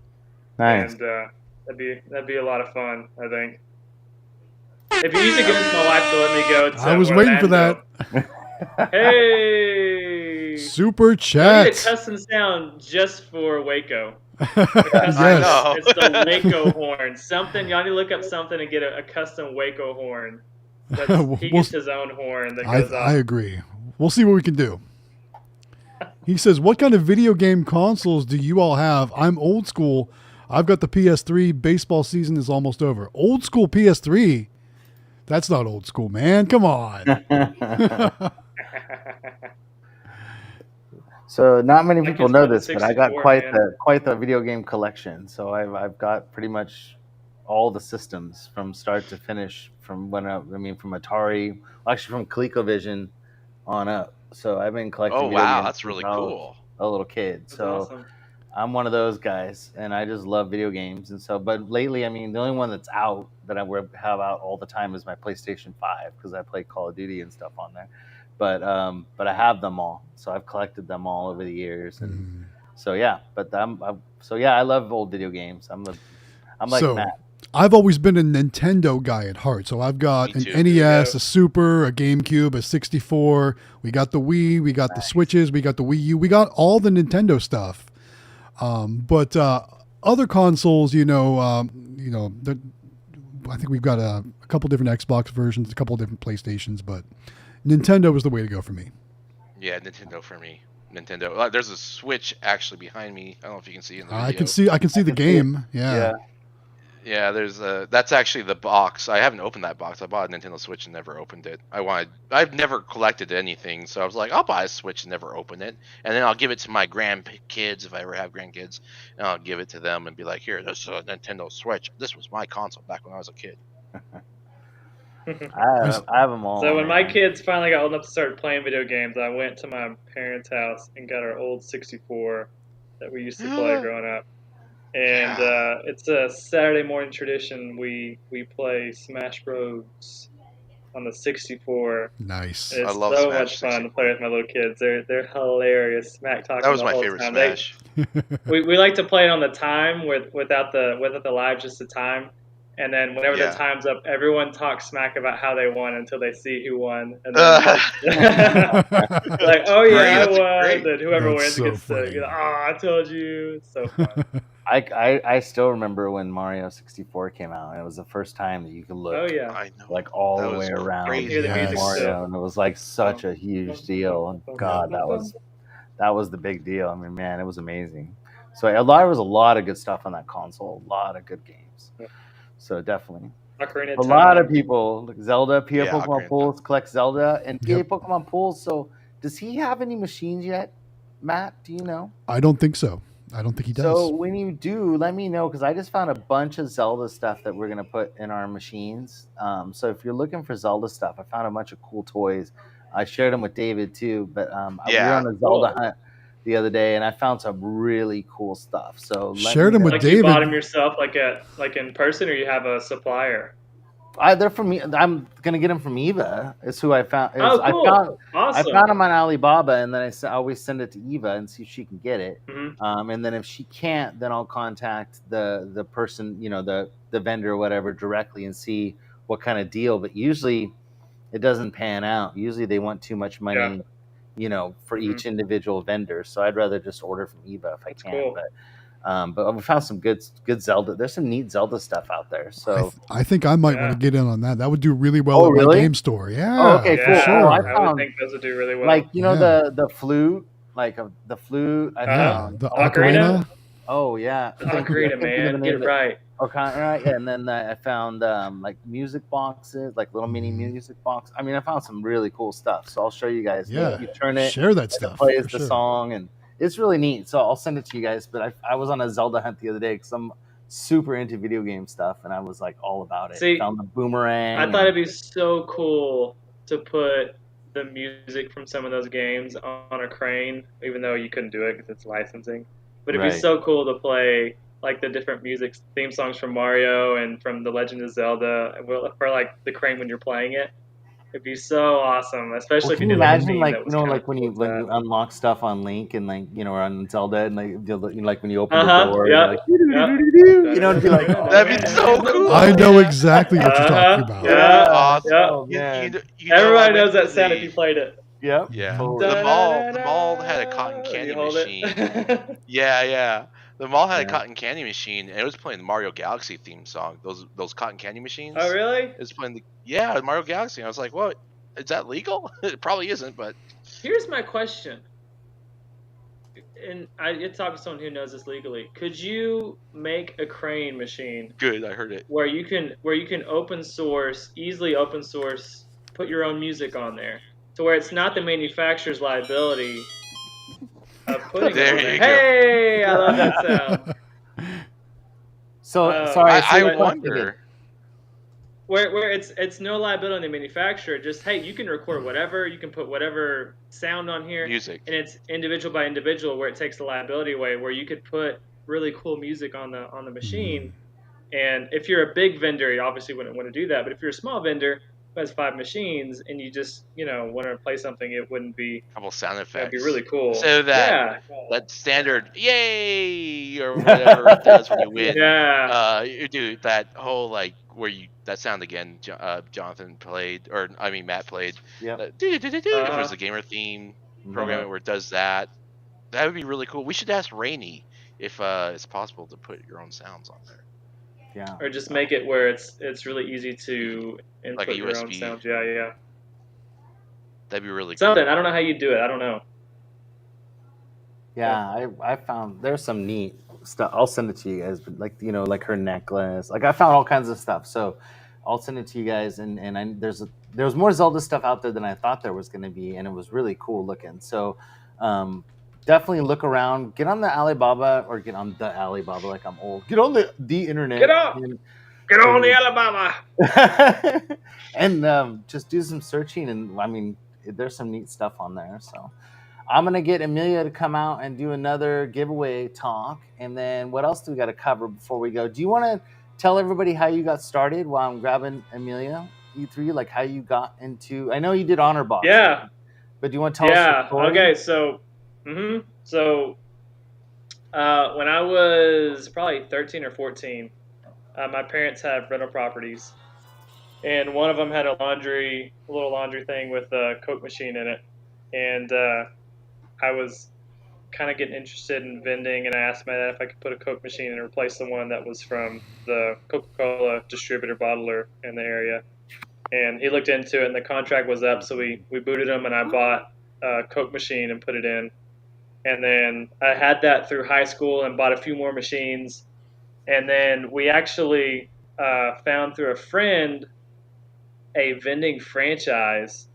Nice. And that'd be a lot of fun. I think. If you need to convince my wife to let me go, I was waiting for that. Hey. Super I chat. need a custom sound just for Waco. Yes. It's the Waco horn. Something y'all need to look up something and get a custom Waco horn. He gets his own horn that goes off. I agree. We'll see what we can do. He says, what kind of video game consoles do you all have? I'm old school. I've got the PS3. Baseball season is almost over. Old school PS3? That's not old school, man. Come on. So not many people know this, but I got 64, quite the video game collection. So I've got pretty much all the systems from start to finish. From from Atari, actually from ColecoVision on up. So I've been collecting. Oh video wow, games that's really since I was cool. a little kid. That's So awesome. I'm one of those guys, and I just love video games. And so, but lately, I mean, the only one that's out that I have out all the time is my PlayStation 5 because I play Call of Duty and stuff on there. But I have them all, so I've collected them all over the years, and so yeah. But I love old video games. I'm like Matt. I've always been a Nintendo guy at heart. So I've got an NES, a Super, a GameCube, a 64. We got the Wii, we got the Switches, we got the Wii U. We got all the Nintendo stuff. But other consoles, I think we've got a couple different Xbox versions, a couple different PlayStations, but Nintendo was the way to go for me. Yeah, Nintendo for me. Nintendo. There's a Switch actually behind me. I don't know if you can see in the video. I can see the game. Yeah. Yeah, there's that's actually the box. I haven't opened that box. I bought a Nintendo Switch and never opened it. I've never collected anything, so I was like, I'll buy a Switch and never open it, and then I'll give it to my grandkids if I ever have grandkids, and I'll give it to them and be like, here, this is a Nintendo Switch. This was my console back when I was a kid. I have them all. So when my kids finally got old enough to start playing video games, I went to my parents' house and got our old 64 that we used to play growing up. And it's a Saturday morning tradition. We play Smash Bros. On the 64. Nice. It's I love so Smash much fun 64. to play with my little kids. They're hilarious. Smack talking. That was the my whole favorite time. Smash. We like to play it on the time without the live, just the time. And then whenever the time's up, everyone talks smack about how they won until they see who won. And then like, oh yeah, I won. And whoever wins gets to, I told you. It's so fun. I still remember when Mario 64 came out. It was the first time that you could look I know. like all That the way was around crazy. Mario, and it was like such a huge deal. And God, that was the big deal. I mean, man, it was amazing. So there was a lot of good stuff on that console. A lot of good games. So definitely. A lot of people, like Zelda, PA Pokemon Pools, collect Zelda, and PA Pokemon Pools. So does he have any machines yet, Matt? Do you know? I don't think so. I don't think he does. So when you do, let me know, because I just found a bunch of Zelda stuff that we're going to put in our machines. So if you're looking for Zelda stuff, I found a bunch of cool toys. I shared them with David too, but we were on a Zelda hunt the other day, and I found some really cool stuff. So shared them with David. You bought them yourself, like in person, or you have a supplier? They're from me. I'm gonna get them from Eva. Is who I found. Oh, cool. I Awesome. found them on Alibaba, and then I always send it to Eva and see if she can get it. Mhm. And then if she can't, then I'll contact the person, the vendor or whatever directly and see what kind of deal. But usually it doesn't pan out. Usually they want too much money, for Mhm. each individual vendor. So I'd rather just order from Eva if I That's can. cool. But we found some good Zelda. There's some neat Zelda stuff out there. So I think I might want Yeah. to get in on that. That would do really well Oh, at my really? game store. Yeah. Oh, okay, cool. Yeah, Sure. Oh, I I would found think those would do really well. like Yeah. the flute, the flute. I Yeah. found. The Ocarina? ocarina. Oh yeah, The Thank you. I Ocarina, couldn't think of the man. name Get of it right. Okay, right. Yeah, and then I found like music boxes, like little mini Mhm. music box. I mean, I found some really cool stuff. So I'll show you guys. Yeah. You turn it, Share that and it stuff. plays for the sure. song, and it's really neat. So I'll send it to you guys. But I was on a Zelda hunt the other day because I'm super into video game stuff, and I was like all about it. See, Found the boomerang. I thought it'd be so cool to put the music from some of those games on a crane, even though you couldn't do it because it's licensing. But it'd be Right. so cool to play like the different music theme songs from Mario and from The Legend of Zelda for like the crane when you're playing it. It'd be so awesome, especially Well, if can you you did like a imagine, theme like that was kind of when cool you with when that. you unlock stuff on Link and or on Zelda and like when you open the Uh-huh, door, yeah, you're like, yeah. it'd be like, oh, That'd be so cool. I know exactly what you're talking about. Yeah, Awesome. yeah. Oh man, You know, I Everybody went knows that to sound the- if you played it. yep, Yeah, totally. the mall had a cotton You candy hold machine. it. Yeah. The mall had a Yeah. cotton candy machine, and it was playing the Mario Galaxy theme song. Those cotton candy machines. Oh, really? It was playing the Mario Galaxy. And I was like, what? Is that legal? It probably isn't, but Here's my question. And I did talk to someone who knows this legally. Could you make a crane machine good. I heard it. where you can easily open source, put your own music on there, to where it's not the manufacturer's liability of putting There it on you there. go. Hey, I love that sound. So sorry, I say the question wonder. again. Where it's no liability on the manufacturer. Just hey, you can record whatever, you can put whatever sound on here, Music. and it's individual by individual. Where it takes the liability away, where you could put really cool music on the machine. And if you're a big vendor, you obviously wouldn't want to do that. But if you're a small vendor who has 5 machines and you just want to play something, it wouldn't be. A couple sound effects. That'd be really cool. So that yeah, that standard yay or whatever it does when you win. yeah. You do that whole like where you that sound again. Jonathan played, or I mean Matt played. Yep. If there's a gamer theme program where it does that, that would be really cool. We should ask Rainey if it's possible to put your own sounds on there. Yeah. Or just make it where it's really easy to input Like a your own USB. sounds. Yeah. That'd be really Something. cool. I don't know how you do it. I don't know. Yeah, I found there's some neat stuff. I'll send it to you guys, but like her necklace. Like I found all kinds of stuff. So I'll send it to you guys. And there was more Zelda stuff out there than I thought there was going to be, and it was really cool looking. So definitely look around. Get on the Alibaba or get on the Alibaba. Like I'm old. Get on the internet. Get on the Alabama. And just do some searching. And I mean, there's some neat stuff on there. So. I'm going to get Amelia to come out and do another giveaway talk. And then what else do we got to cover before we go? Do you want to tell everybody how you got started while I'm grabbing Amelia, E3, like how you got into, I know you did Honor Box. Yeah. But do you want to tell us the story? Okay. So when I was probably 13 or 14, my parents had rental properties. And one of them had a little laundry thing with a Coke machine in it. And I was kind of getting interested in vending, and I asked my dad if I could put a Coke machine and replace the one that was from the Coca-Cola distributor bottler in the area. And he looked into it, and the contract was up, so we booted him, and I bought a Coke machine and put it in. And then I had that through high school and bought a few more machines. And then we actually found through a friend a vending franchise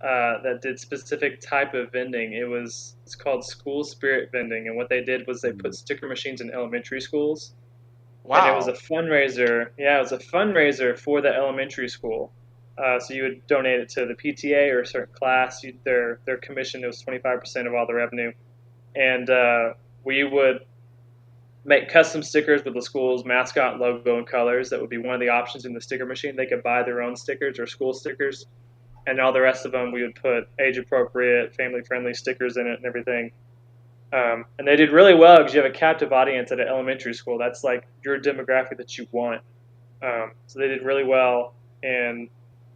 that did specific type of vending. It's called School Spirit Vending, and what they did was they put sticker machines in elementary schools. Wow. And it was a fundraiser. Yeah, it was a fundraiser for the elementary school. So you would donate it to the PTA or a certain class. Their commission was 25% of all the revenue, and we would make custom stickers with the school's mascot logo and colors. That would be one of the options in the sticker machine. They could buy their own stickers or school stickers, and all the rest of them we would put age-appropriate, family-friendly stickers in it and everything. And they did really well because you have a captive audience at an elementary school. That's like your demographic that you want. So they did really well. And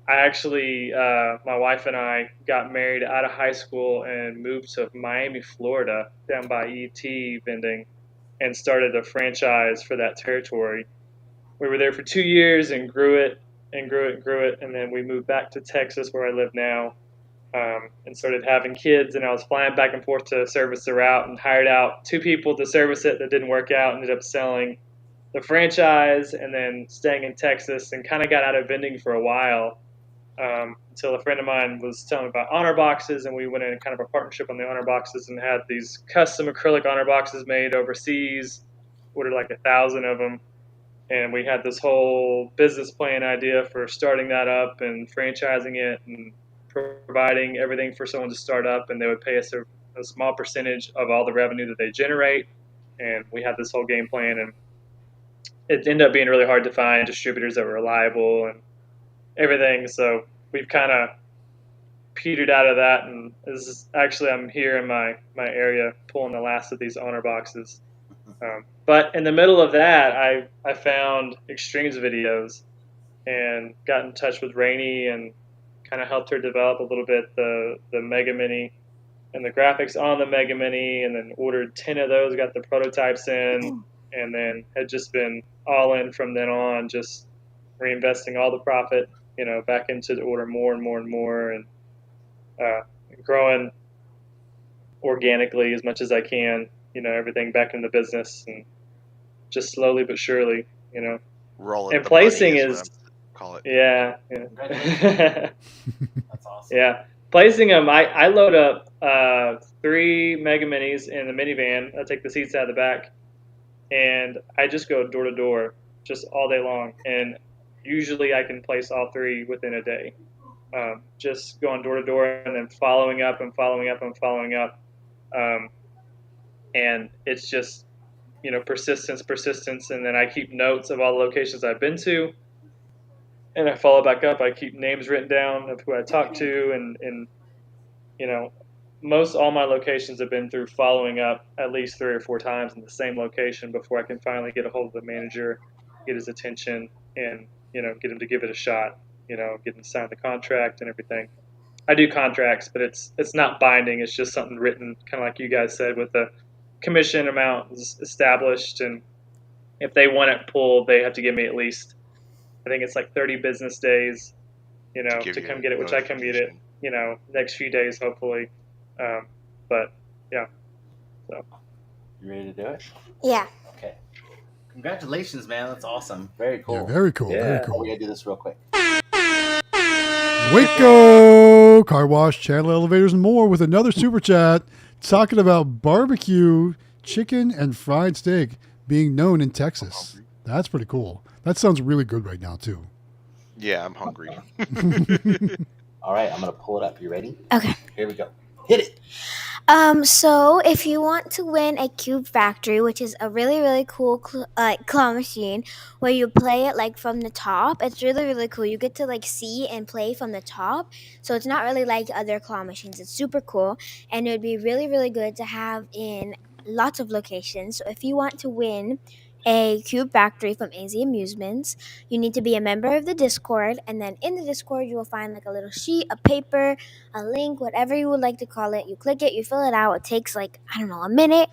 I actually, my wife and I got married out of high school and moved to Miami, Florida, down by ET Vending, and started a franchise for that territory. We were there for 2 years and grew it and grew it and grew it. And then we moved back to Texas where I live now. And started having kids, and I was flying back and forth to service the route and hired out 2 people to service it that didn't work out, ended up selling the franchise and then staying in Texas, and kind of got out of vending for a while until a friend of mine was telling me about honor boxes, and we went in kind of a partnership on the honor boxes and had these custom acrylic honor boxes made overseas, ordered like 1,000 of them. And we had this whole business plan idea for starting that up and franchising it and providing everything for someone to start up, and they would pay us a small percentage of all the revenue that they generate. And we had this whole game plan, and it ended up being really hard to find distributors that were reliable and everything. So we've kind of petered out of that, and actually I'm here in my area pulling the last of these honor boxes. But in the middle of that, I found Xtreme's videos and got in touch with Rainey and kind of helped her develop a little bit the Mega Mini and the graphics on the Mega Mini, and then ordered 10 of those, got the prototypes in, and then had just been all in from then on, just reinvesting all the profit, back into to order more and more and more, and growing organically as much as I can, everything back in the business, and just slowly but surely, Roll it. And placing is, call it. yeah. That's awesome. Yeah, placing them. I load up 3 Mega Minis in the minivan. I take the seats out of the back, and I just go door to door, just all day long. And usually I can place all 3 within a day. Just going door to door and then following up and following up and following up. And it's just, persistence. And then I keep notes of all the locations I've been to. And I follow back up. I keep names written down of who I talked to, and most all my locations have been through following up at least 3 or 4 times in the same location before I can finally get a hold of the manager, get his attention, and get him to give it a shot. Get him to sign the contract and everything. I do contracts, but it's not binding. It's just something written, kind of like you guys said, with the commission amount established, and if they want it pulled, they have to give me at least, I think it's like 30 business days, to come get it, which I come get it, next few days, hopefully. But yeah, so. You ready to do it? Yeah. Okay. Congratulations, man. That's awesome. Very cool. Yeah, very cool. Yeah. Very Oh, cool. we gotta do this real quick. Waco Car Wash, Channel Elevators, and more with another super chat talking about barbecue chicken and fried steak being known in Texas. That's pretty cool. That sounds really good right now too. Yeah, I'm hungry. All right, I'm gonna pull it up. You ready? Okay. Here we go. Hit it. So if you want to win a Cube Factory, which is a really, really cool claw machine where you play it like from the top, it's really, really cool. You get to like see and play from the top. So it's not really like other claw machines. It's super cool. And it would be really, really good to have in lots of locations. So if you want to win a Cube Factory from AZ Amusements, you need to be a member of the Discord, and then in the Discord you will find like a little sheet, a paper, a link, whatever you would like to call it. You click it, you fill it out. It takes like, I don't know, a minute,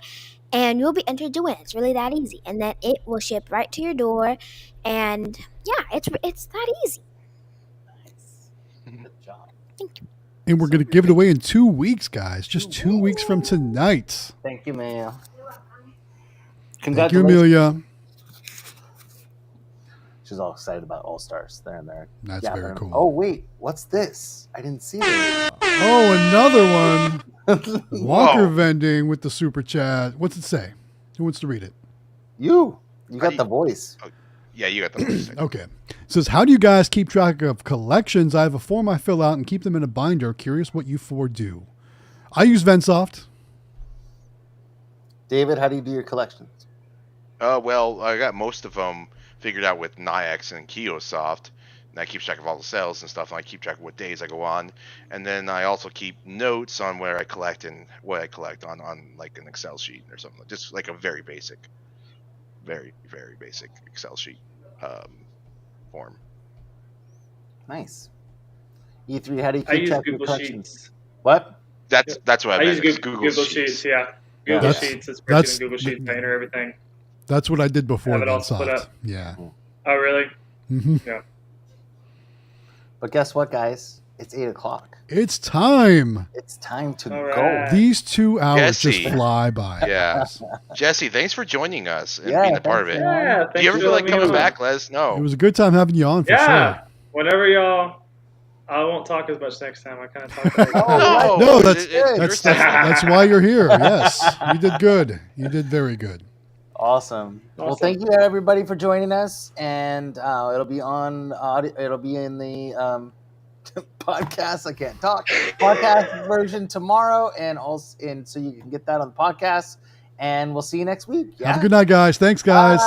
and you'll be entered to win. It's really that easy, and then it will ship right to your door, and yeah, it's that easy. Nice. Good job. And we're going to give it away in 2 weeks, guys. Just 2 weeks from tonight. Thank you, man. Thank you, Congratulations. Amelia. She's all excited about All Stars. They're in there. That's very they're- cool. Oh wait, what's this? I didn't see this. Oh, another one. Walker Whoa. Vending with the super chat. What's it say? Who wants to read it? You How got do the you- voice. Yeah, you got the mistake. Okay. It says, how do you guys keep track of collections? I have a form I fill out and keep them in a binder. Curious what you four do. I use Vensoft. David, how do you do your collections? Well, I got most of them figured out with Nayax and Kiosoft, and that keeps track of all the sales and stuff, and I keep track of what days I go on, and then I also keep notes on where I collect and what I collect on like an Excel sheet or something, just like a very basic Excel sheet form. Nice. E3, how do you I keep use track of your Google collections? Sheets. What? That's what I I meant. use is Google Sheets. Yeah, Yeah. Google That's- Sheets. It's that's- in Google Sheets. I enter everything. That's what I did before Have it all split Gensoft. up. Yeah. Oh, really? hmm Yeah. But guess what, guys? It's 8 o'clock. It's time. It's time to All go. right. These 2 hours Jesse. just fly by. Yeah. Jesse, thanks for joining us and Yeah, being a part of thanks, it. man. Yeah. Do Thanks you ever for feel like letting me coming on. back? Let us It know. was a good time having you on for Yeah. sure. Whenever y'all. I won't talk as much next time. I kind of talk. All the Oh, time. No, that's good. that's why you're here. Yes, you did good. You did very good. Awesome. Well, Awesome. thank you everybody for joining us, and it'll be on audio. It'll be in the podcast. I can't talk. Podcast version tomorrow, and also, and so you can get that on the podcast. And we'll see you next week. Yeah. Have a good night, guys. Thanks, guys. Bye.